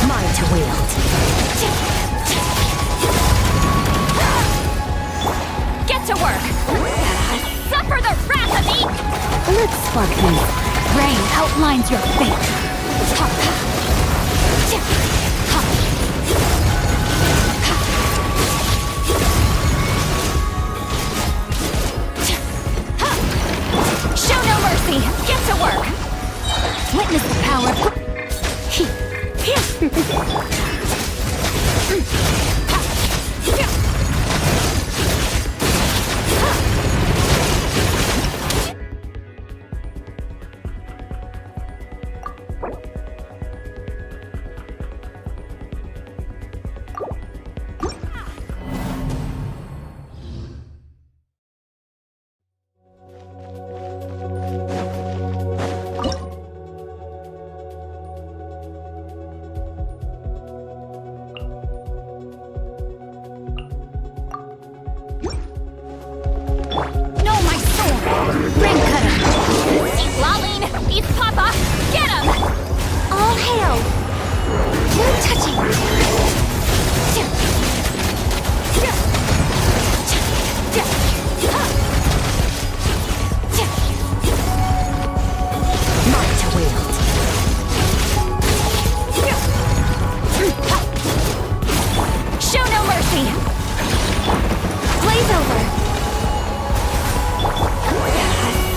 Mine to wield. Get to work! Suffer the wrath of me! Let's spark things. Rain outlines your fate. Show no mercy! Get to work! Witness the power. Lolene, he's Papa! Get him! All hail! No touching! Mine to wield. Show no mercy! Blaze over!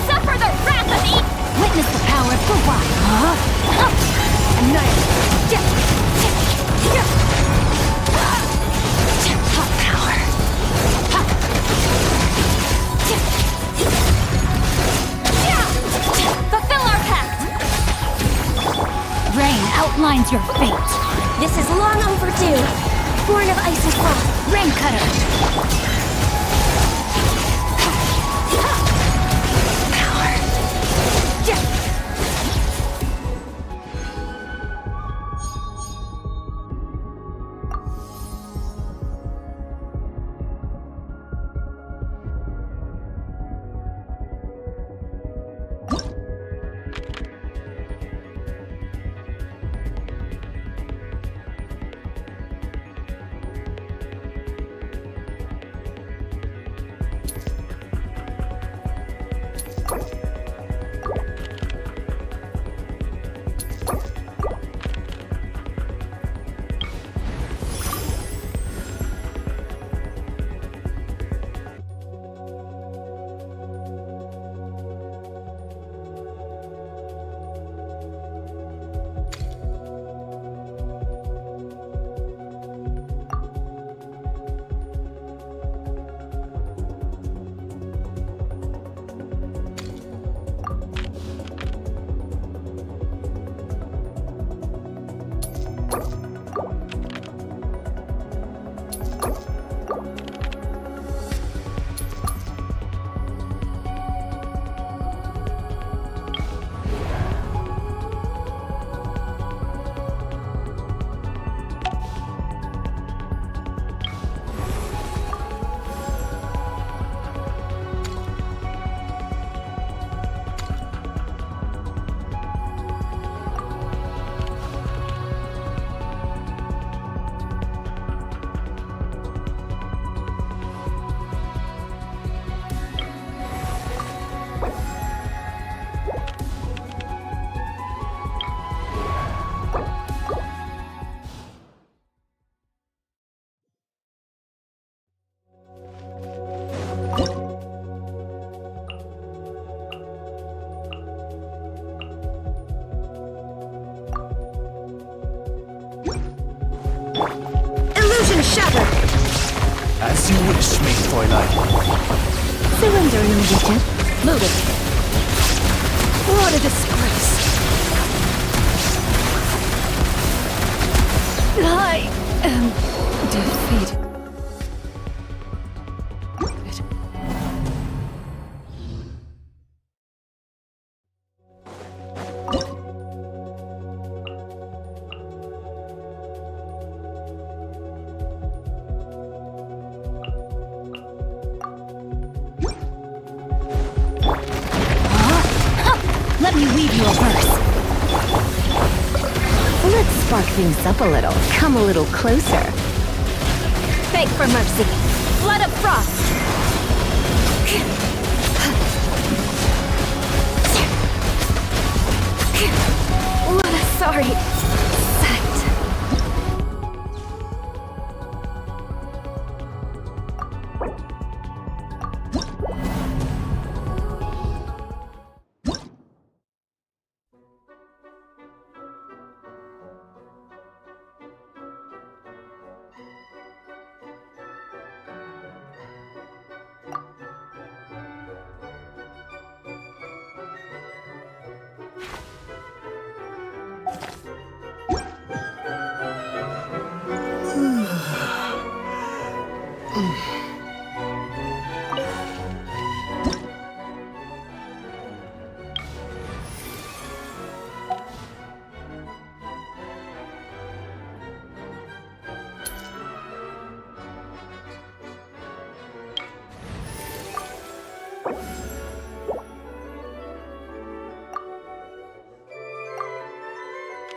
Suffer the wrath of me! Witness the power of Gawai. Hot power! Fulfill our pact! Rain outlines your fate. This is long overdue. Born of icy frost. Rain cutter. Illusion shattered! As you wish, main Fräulein. Surrender, Norwegian. Loaded. What a disgrace. I am defeated. Let me weave you a verse. Let's spark things up a little. Come a little closer. Beg for mercy! Blood of frost! What a sorry sight.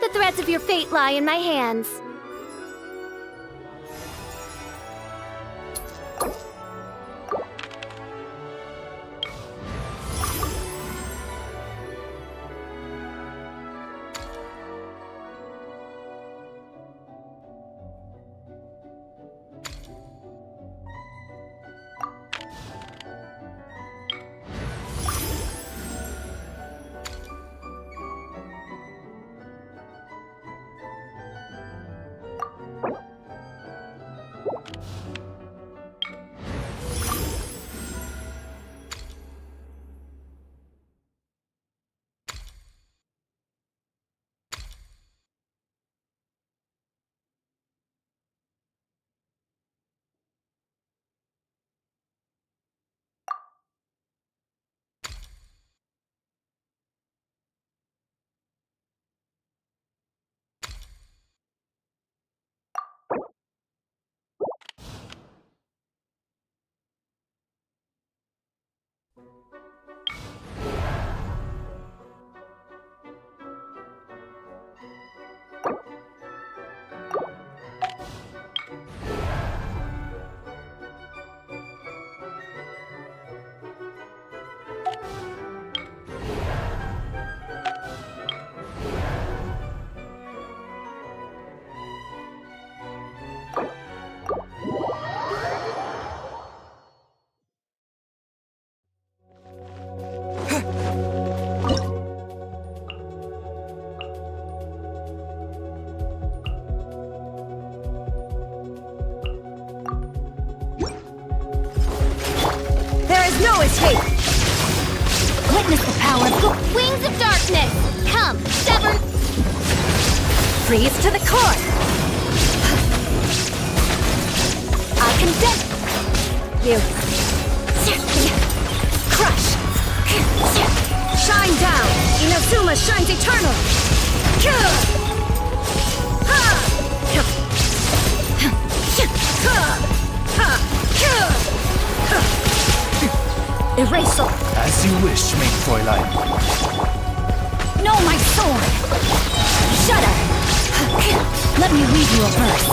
the threads of your fate lie in my hands. No escape! Witness the power of the wings of darkness! Come, sever... Freeze to the core! I'll condemn you! Crush! Shine down! Inazuma shines eternal! Erase all! As you wish, maid Fräulein. No, my sword! Shudder! Let me read you a verse.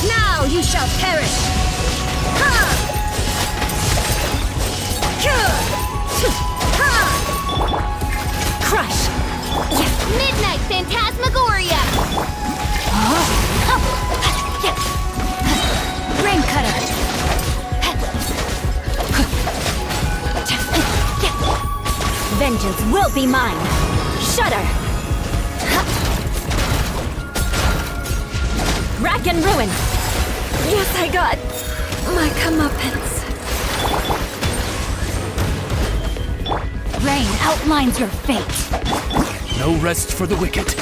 Now you shall perish! Crush! Midnight Phantasmagoria! Rain Cutter! Vengeance will be mine! Shudder! Rack and ruin! Yes, I got my comeuppance. Rain outlines your fate. No rest for the wicked.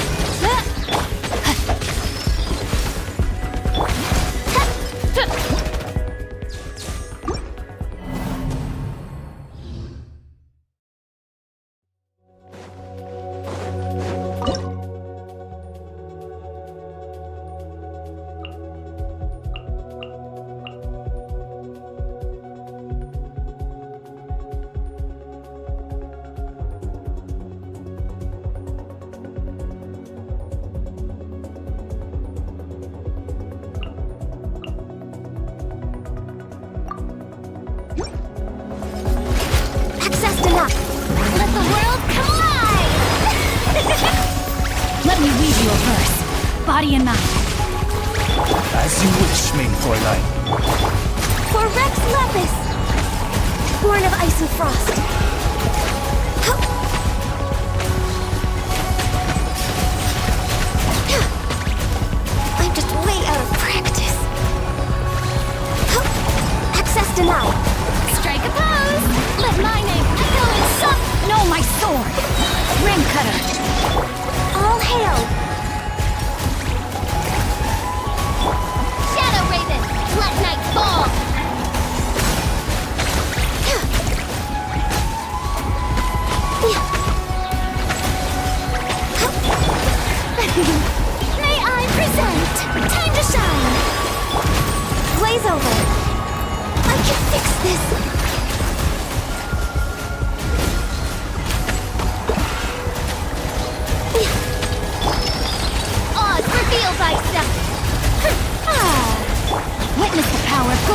Let the world come alive! Let me read you a verse. Body and mind. As you wish, maid Fräulein. For Rex Lepus, born of ice and frost. I'm just way out of practice. Access denied. Strike a pose! Let my name echo in some... No, my sword! Ring Cutter! All hail! Shadow Raven! Let night fall! May I present? Time to shine! Blaze over! I can fix this!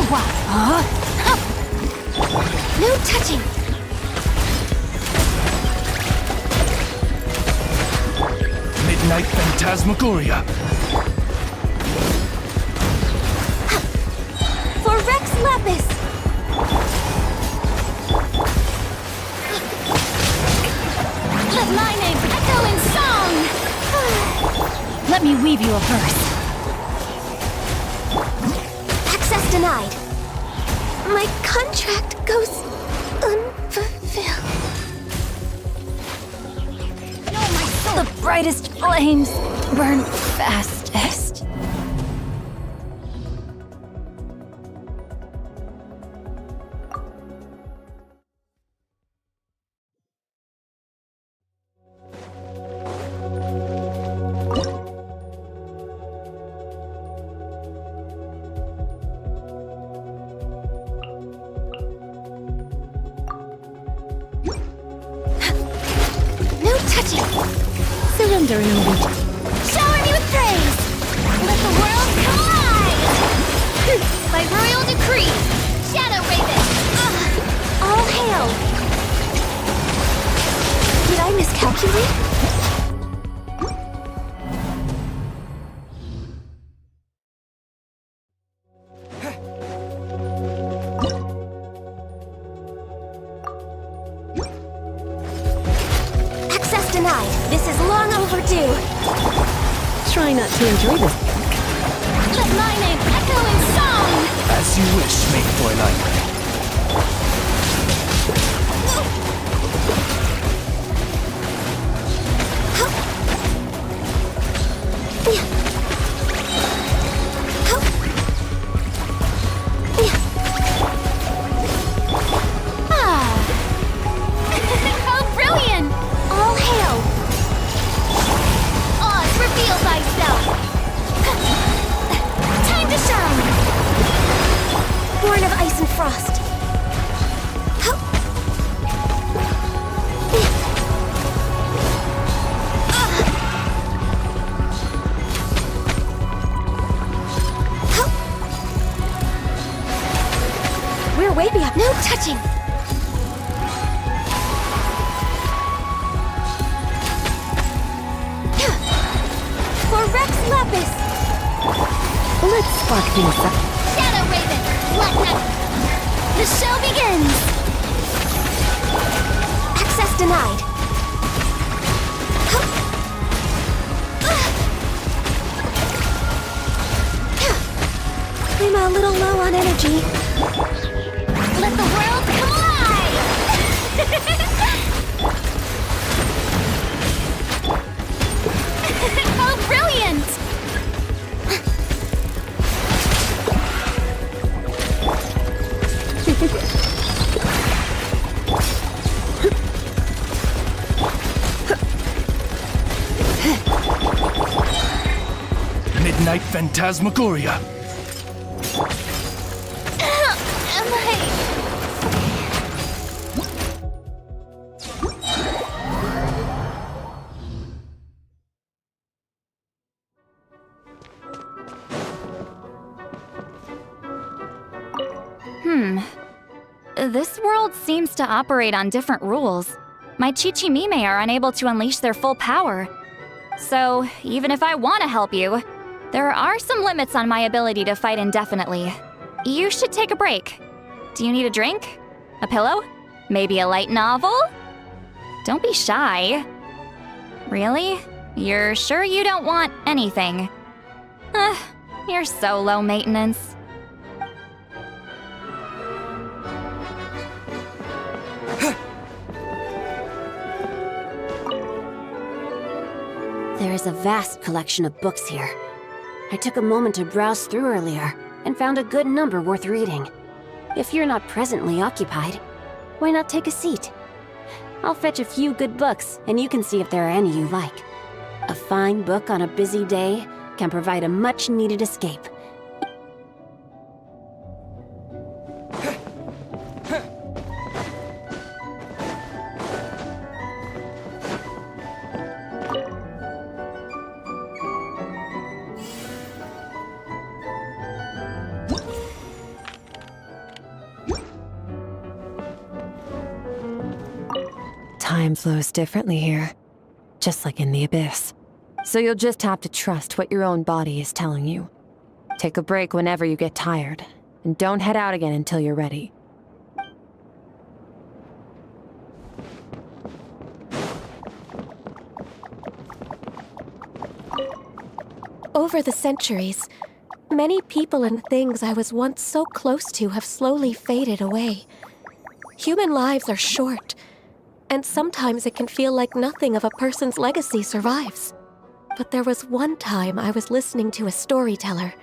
话。No touching! Midnight Phantasmagoria. For Rex Lapis! Let my name echo in song! Let me weave you a verse. Access denied. My contract goes unfulfilled. The brightest flames burn fastest. No touching! Surrender in a week. Shower me with praise! Let the world collide! By royal decree, Shadow Raven! All hail! Did I miscalculate? Access denied. This is long overdue. Try not to enjoy this. Let my name echo in song! As you wish, Mate Fräulein. How brilliant! All hail! Oz, reveal thyself! Time to shine! Born of ice and frost. We're way beyond. No touching! For Rex Lapis! Let's spark things up. Shadow Raven, Black Knight! The show begins! Access denied. I'm a little low on energy. Let the world collide! How brilliant! Midnight Phantasmagoria. Am I... This world seems to operate on different rules. My Chichimime are unable to unleash their full power. So, even if I want to help you, there are some limits on my ability to fight indefinitely. You should take a break. Do you need a drink? A pillow? Maybe a light novel? Don't be shy. Really? You're sure you don't want anything? You're so low maintenance. There is a vast collection of books here. I took a moment to browse through earlier and found a good number worth reading. If you're not presently occupied, why not take a seat? I'll fetch a few good books and you can see if there are any you like. A fine book on a busy day can provide a much-needed escape. Time flows differently here, just like in the Abyss. So you'll just have to trust what your own body is telling you. Take a break whenever you get tired, and don't head out again until you're ready. Over the centuries, many people and things I was once so close to have slowly faded away. Human lives are short, and sometimes it can feel like nothing of a person's legacy survives. But there was one time I was listening to a storyteller.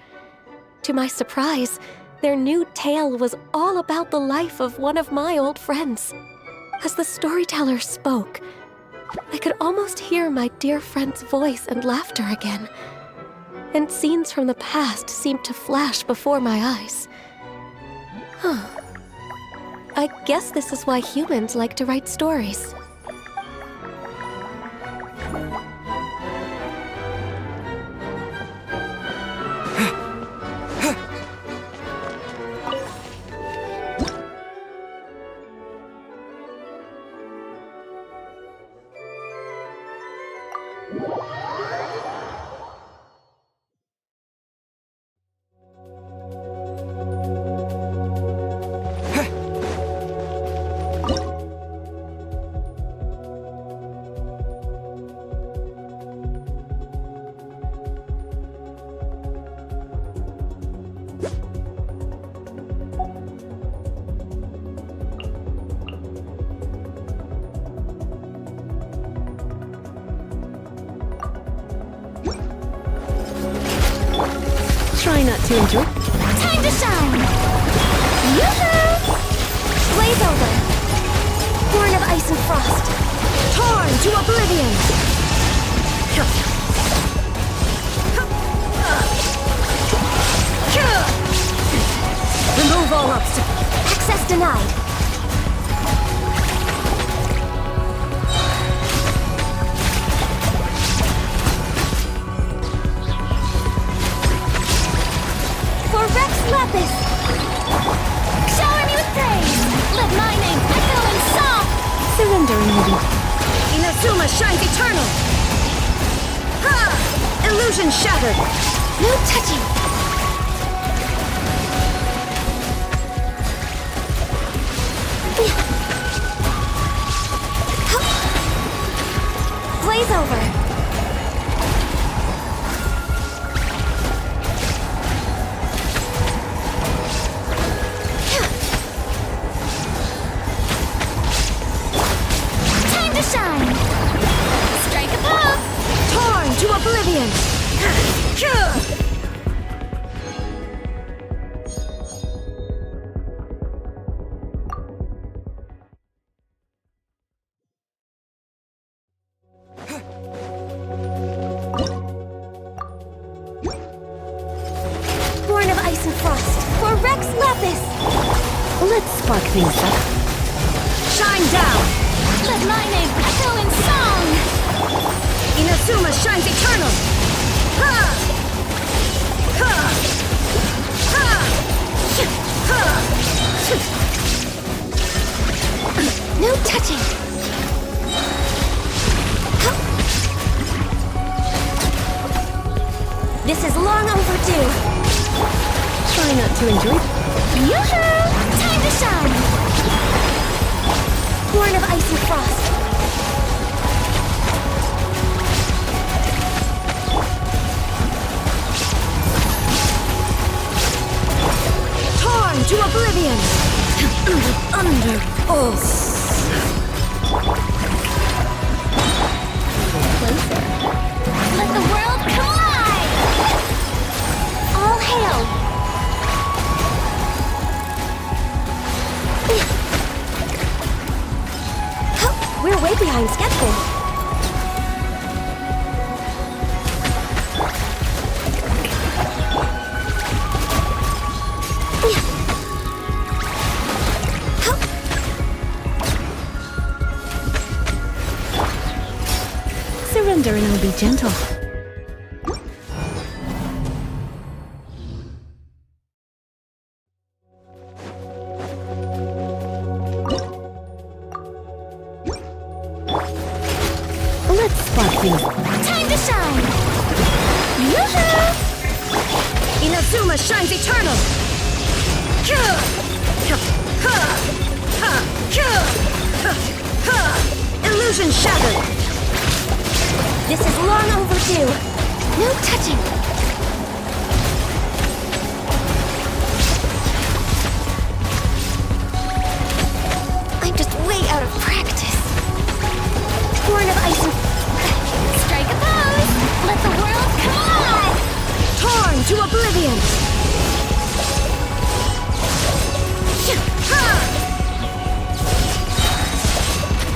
To my surprise, their new tale was all about the life of one of my old friends. As the storyteller spoke, I could almost hear my dear friend's voice and laughter again. And scenes from the past seemed to flash before my eyes. I guess this is why humans like to write stories. Try not to enjoy. Time to shine! Yoo-hoo! Blaze over! Born of ice and frost! Torn to oblivion! Remove all obstacles. Access denied. For Rex Lapis! Shower me with praise! Let my name echo in song! Surrendering will be. Inazuma shines eternal! Ha! Illusion shattered! No touching! Blaze over! Time to shine! Strike a pose! Torn to oblivion! Born of ice and frost, for Rex Lapis! Let's spark things up. Shine down! Let my name echo in song! Inazuma shines eternal! Ha! Ha! Ha! Ha! No touching! This is long overdue! Try not to enjoy. Yoo-hoo! Time to shine! Born of ice and frost! Torn to oblivion! Under pulse! Let the world collide! All hail! We're way behind schedule. Surrender and I'll be gentle. Inazuma shines eternal! Illusion shattered! This is long overdue. No touching. I'm just way out of practice. Born of ice and... Strike a pose! Let the world collide! Torn to oblivion!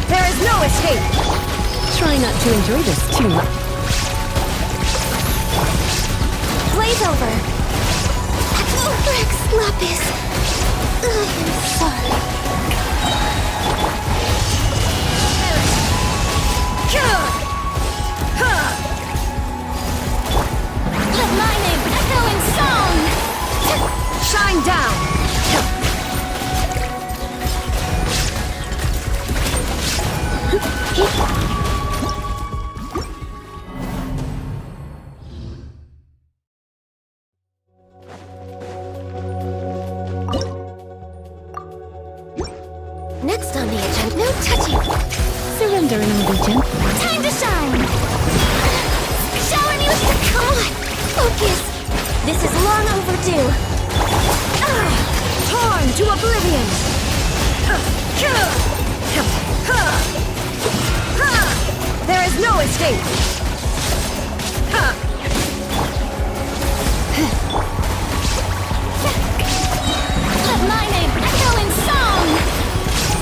There is no escape! Try not to enjoy this too much. Blaze over. Rex Lapis! I'm sorry. Let my name echo in song! Shine down! Next on the agenda, no touching. Surrender and I'll be gentle. Time to shine! Shower me with your... Come on! Focus! This is long overdue. Torn to oblivion! There is no escape! Let my name echo in song!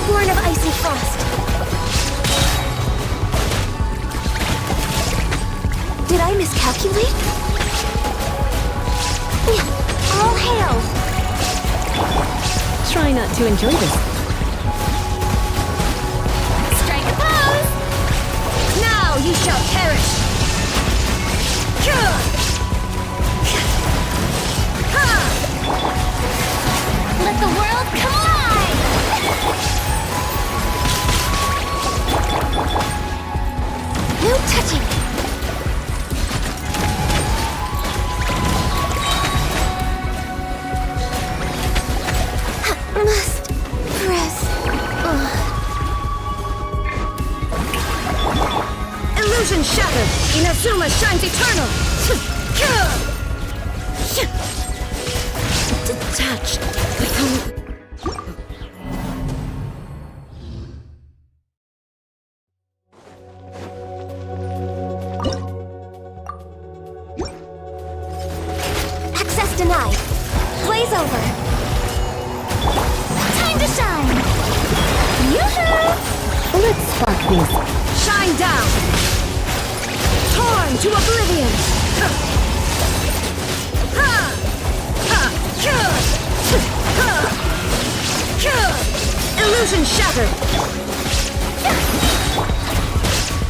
Born of icy frost. Did I miscalculate? All hail! Try not to enjoy this. Strike a pose! Now you shall perish! Let the world collide! No touching. Must press. Illusion shattered! Inazuma shines eternal! Detached. Become... Access denied. Blaze over. Time to shine! Yoo-hoo! Let's spark things. Shine down! Torn to oblivion! Illusion shattered!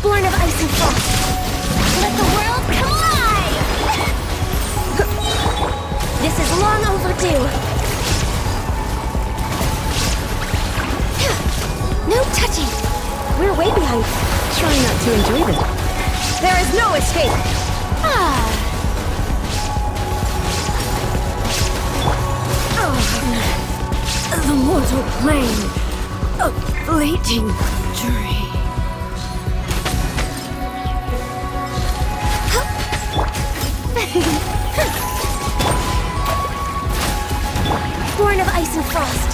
Born of ice and frost. Let the world collide! This is long overdue. No touching. We're way behind. Try not to enjoy this. There is no escape! The mortal plane. A fleeting dream. Born of ice and frost.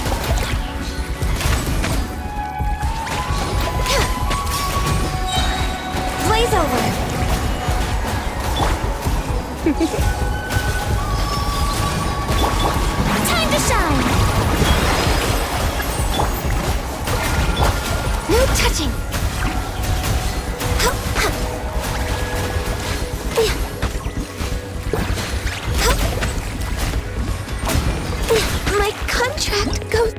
Blaze over. Time to shine! No touching. My contract goes...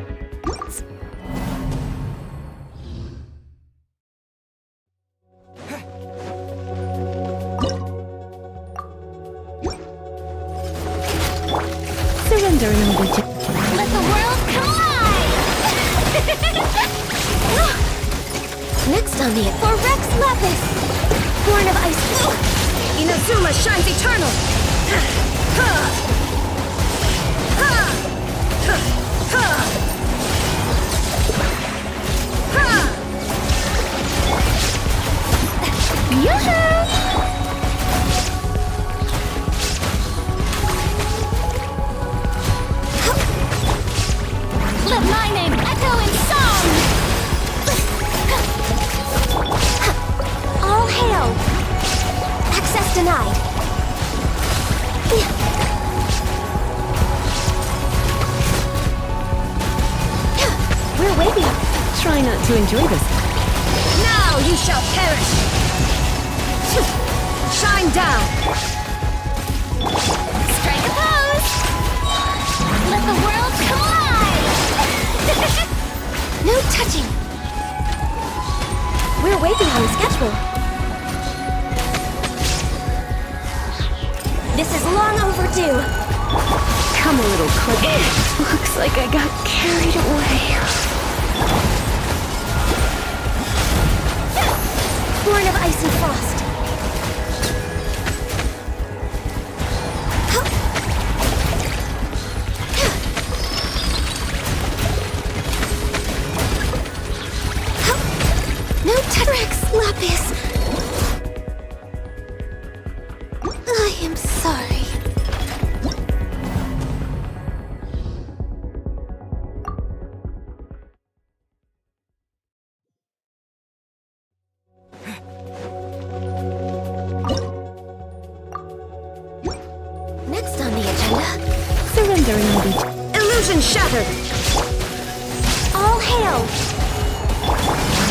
Surrender and I'll be gentle. Let the world collide! Next on the... For Rex Lapis. Born of ice... Inazuma shines eternal! Let my name echo in song! All hail! Access denied. We're waiting. Try not to enjoy this. Now you shall perish! Shine down! Strike a pose! Let the world collide! No touching. We're way behind schedule. This is long overdue. Come a little closer. Looks like I got carried away. Born of ice and frost. No Rex Lapis. I am sorry. Next on the agenda, Surrendering the Illusion shattered! all hail!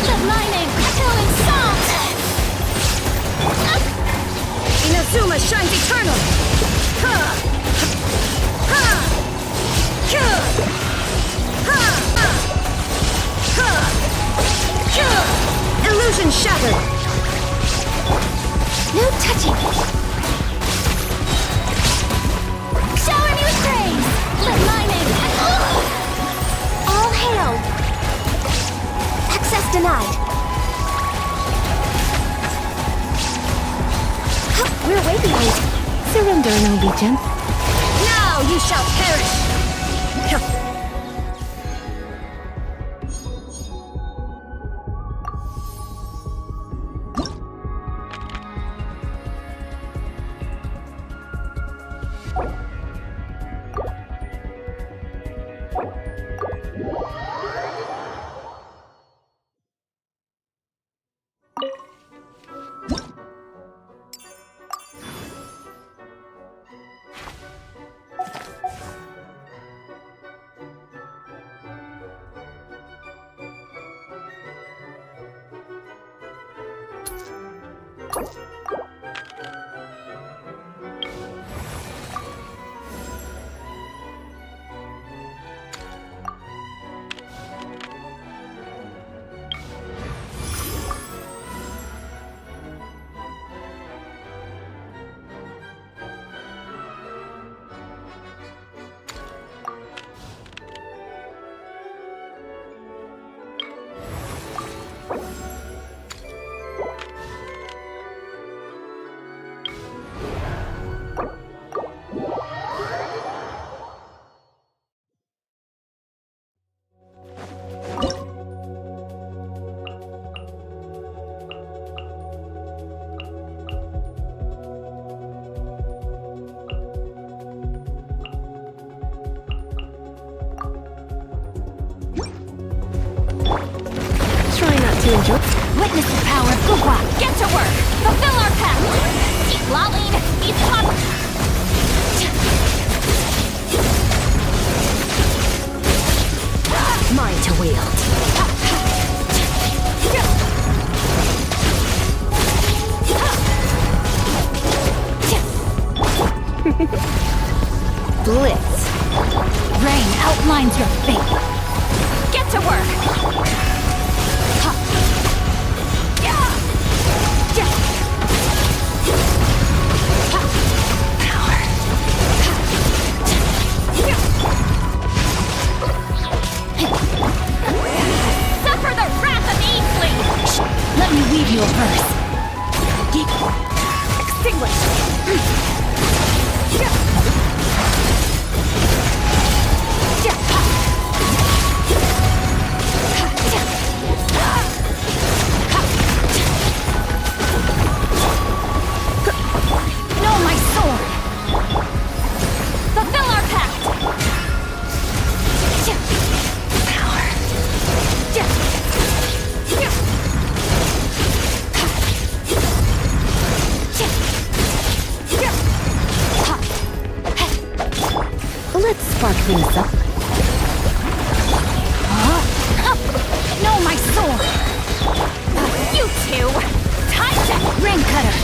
Let my name echo in song! Inazuma shines eternal! Ha! Ha! Kya! Ha! Ha! Kya! Illusion shattered! No touching! Shower me with praise! Let my name echo! All hail! Access denied. We're way behind. surrender, Norwegian. Now you shall perish! To enjoy. Witness the power of Gugwa! Get to work! Fulfill our path! Keep lolling! Keep pop! Mine to wield. Blitz! Rain outlines your fate! Get to work! Suffer the wrath of Ainsley! Let me weave you a verse. Extinguish! things up. No, my sword! You two! Time to ring cutter!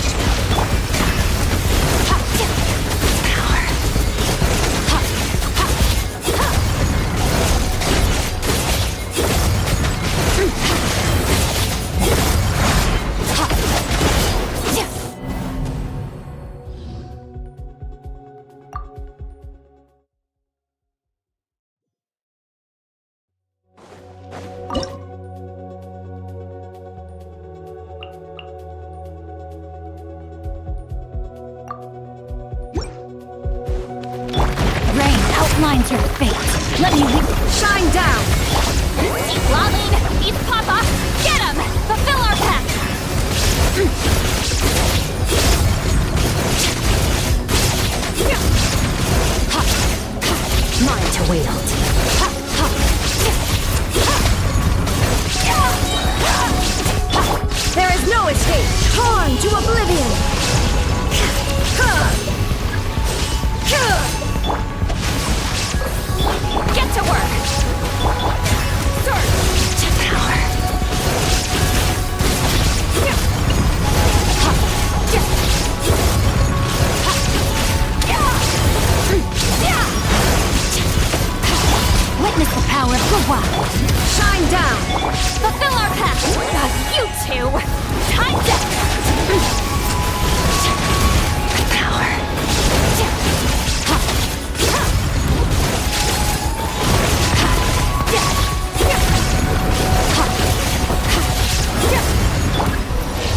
Outlines your fate. Let me shine down. Eat Lolene, eat Papa. Get him! Fulfill our pact. Mine to wield. There is no escape! Torn to oblivion! Get to work! Sword to power! Witness the power of Gua! Shine down! Fulfill our pact! You two! Time to... Power!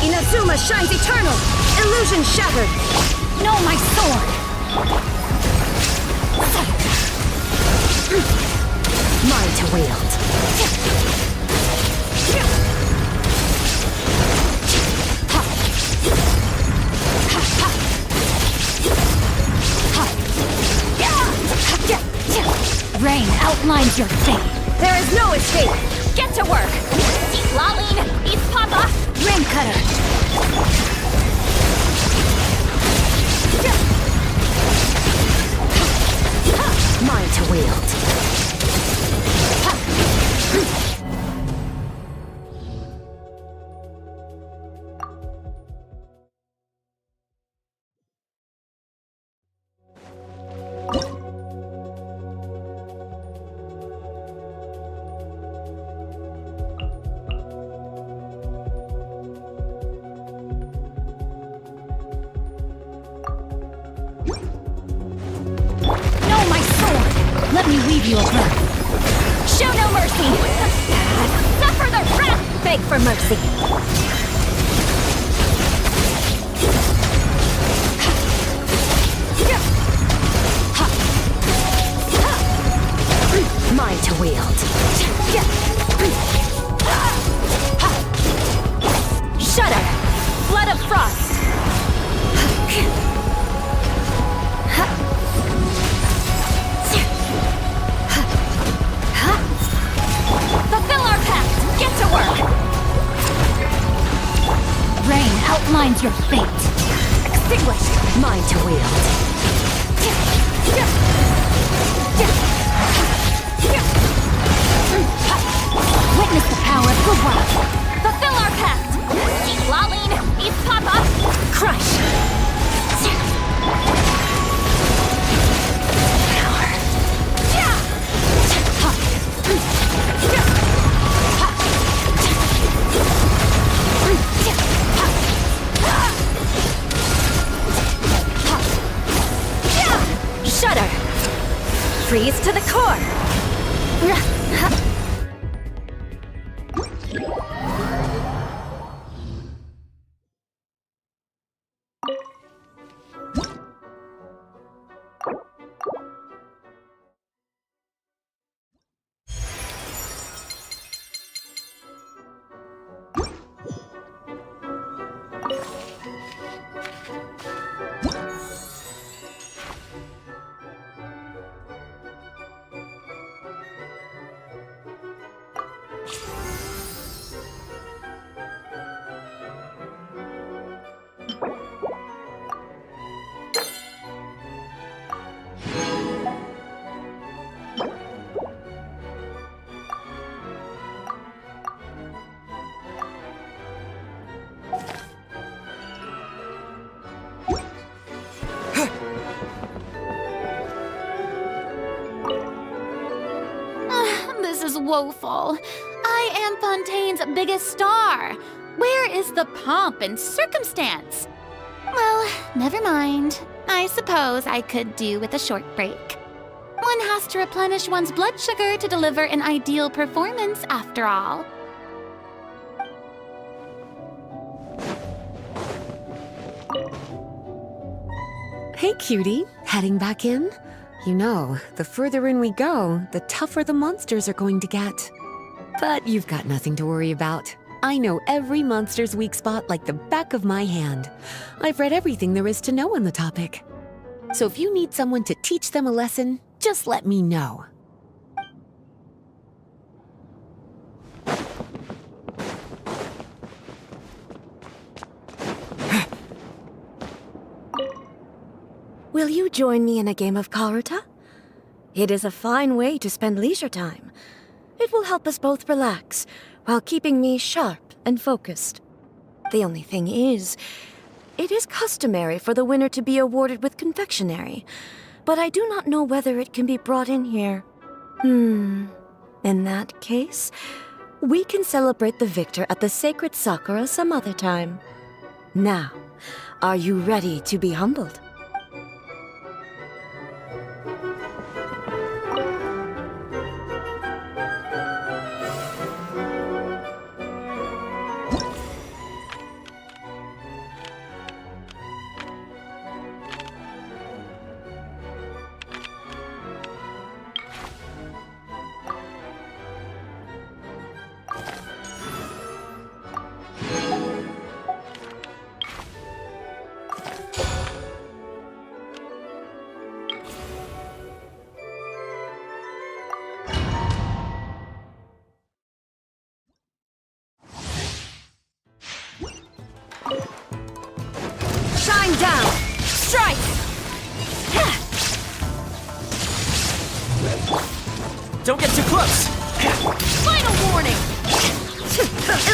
Inazuma shines eternal! Illusion shattered! No, my sword! Mine to wield. Rain outlines your fate. There is no escape! Get to work! Eat Lolene, eat Papa, ring cutter! Mine to wield. Let me weave you a verb. Show no mercy! Suffer the wrath! Beg for mercy. Mine to wield. Shudder! Flood of frost! Fulfill our pact! Get to work! Rain outlines your fate. Extinguished! Mine to wield. Witness the power of Gua! Fulfill our pact! Eat Lolene, eat Papa, crush! Shudder! Freeze to the core! is woeful. I am Fontaine's biggest star. Where is the pomp and circumstance? Well, never mind. I suppose I could do with a short break. One has to replenish one's blood sugar to deliver an ideal performance, after all. Hey, cutie. Heading back in? You know, the further in we go, the tougher the monsters are going to get. But you've got nothing to worry about. I know every monster's weak spot like the back of my hand. I've read everything there is to know on the topic. So if you need someone to teach them a lesson, just let me know. Will you join me in a game of Karuta? It is a fine way to spend leisure time. It will help us both relax, while keeping me sharp and focused. The only thing is, it is customary for the winner to be awarded with confectionery, but I do not know whether it can be brought in here. In that case, we can celebrate the victor at the Sacred Sakura some other time. Now, are you ready to be humbled? Shine down! Strike! Don't get too close! Final warning!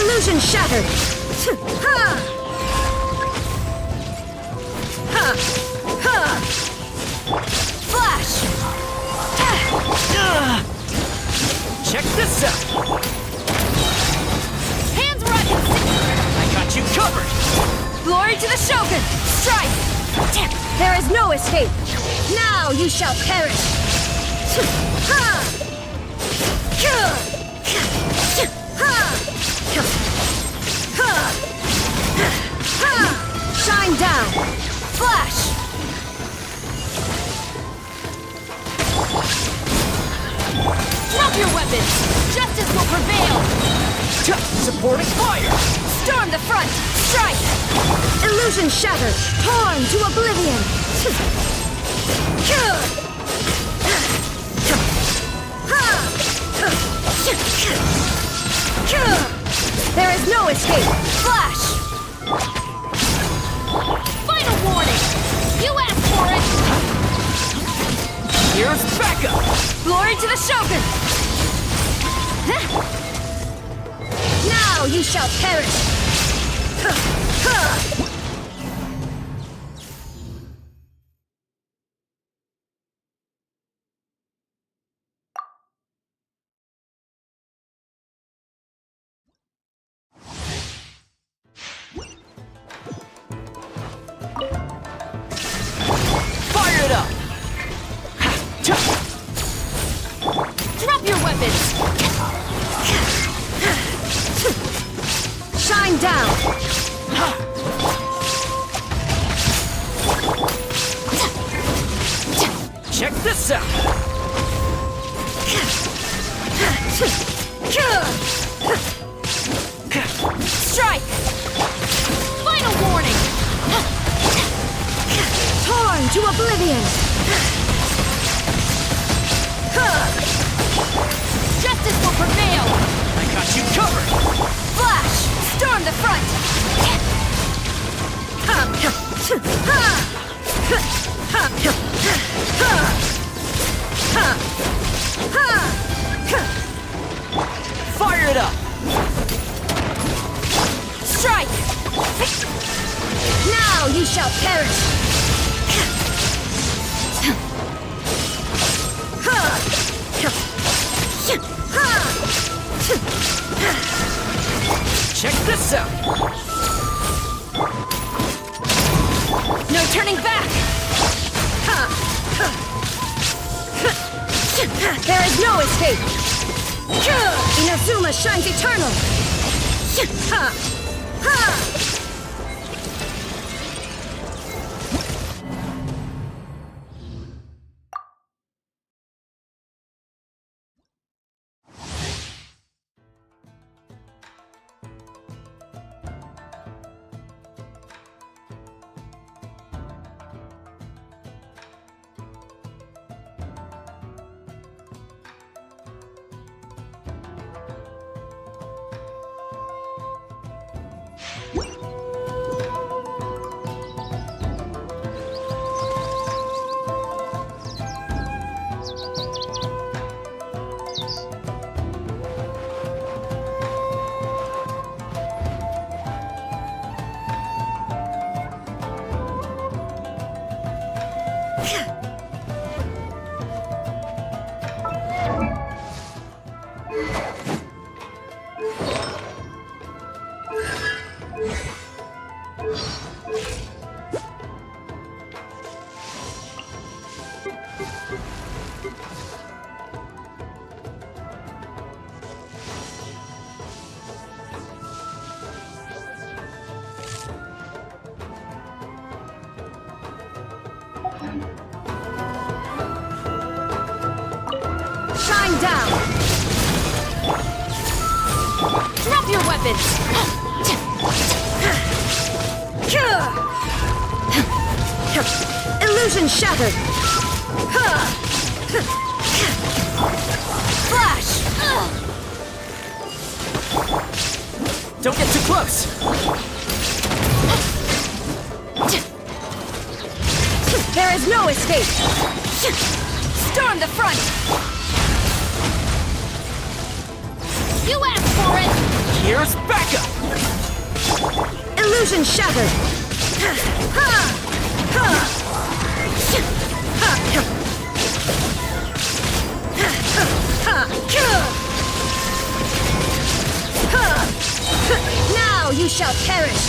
Illusion shattered! Flash! Check this out! Hands where I can see! I got you covered! Glory to the Shogun! Strike! There is no escape! Now you shall perish! Shine down! Flash! Drop your weapons! Justice will prevail! Supporting fire! Storm the front! Strike! Illusion shattered! Torn to oblivion! There is no escape! Flash! Final warning! You asked for it! Here's backup! Glory to the Shogun! Now you shall perish! Fire it up! Drop your weapons! Shine down! Check this out! Strike! Final warning! Torn to oblivion! Justice will prevail! I got you covered! Flash! Storm the front! Fire it up! Strike! Now you shall perish! There is no escape! Inazuma shines eternal! Ha! Ha! Shine down! Drop your weapons! Illusion shattered! Flash! Don't get too close! There is no escape! Storm the front! You asked for it! Here's backup! Illusion shattered! Now you shall perish!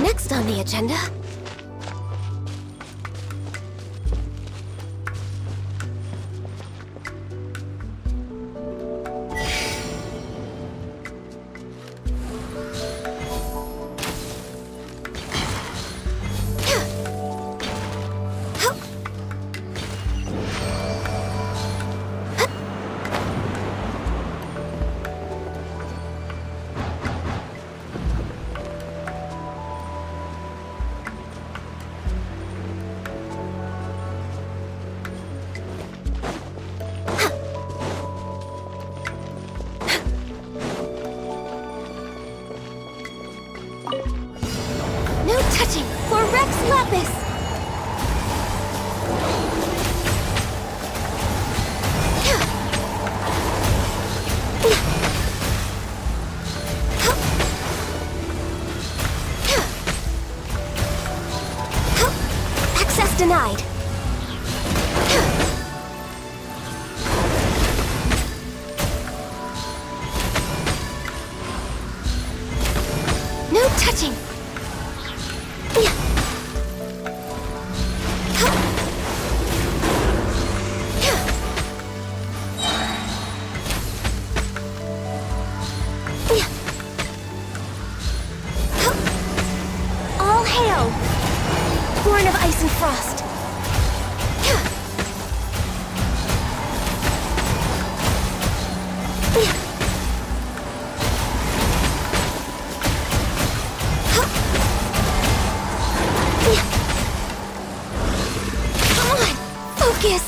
Next on the agenda... No touching for Rex Lapis! Access denied. No touching. All hail, born of ice and frost. Come on, focus.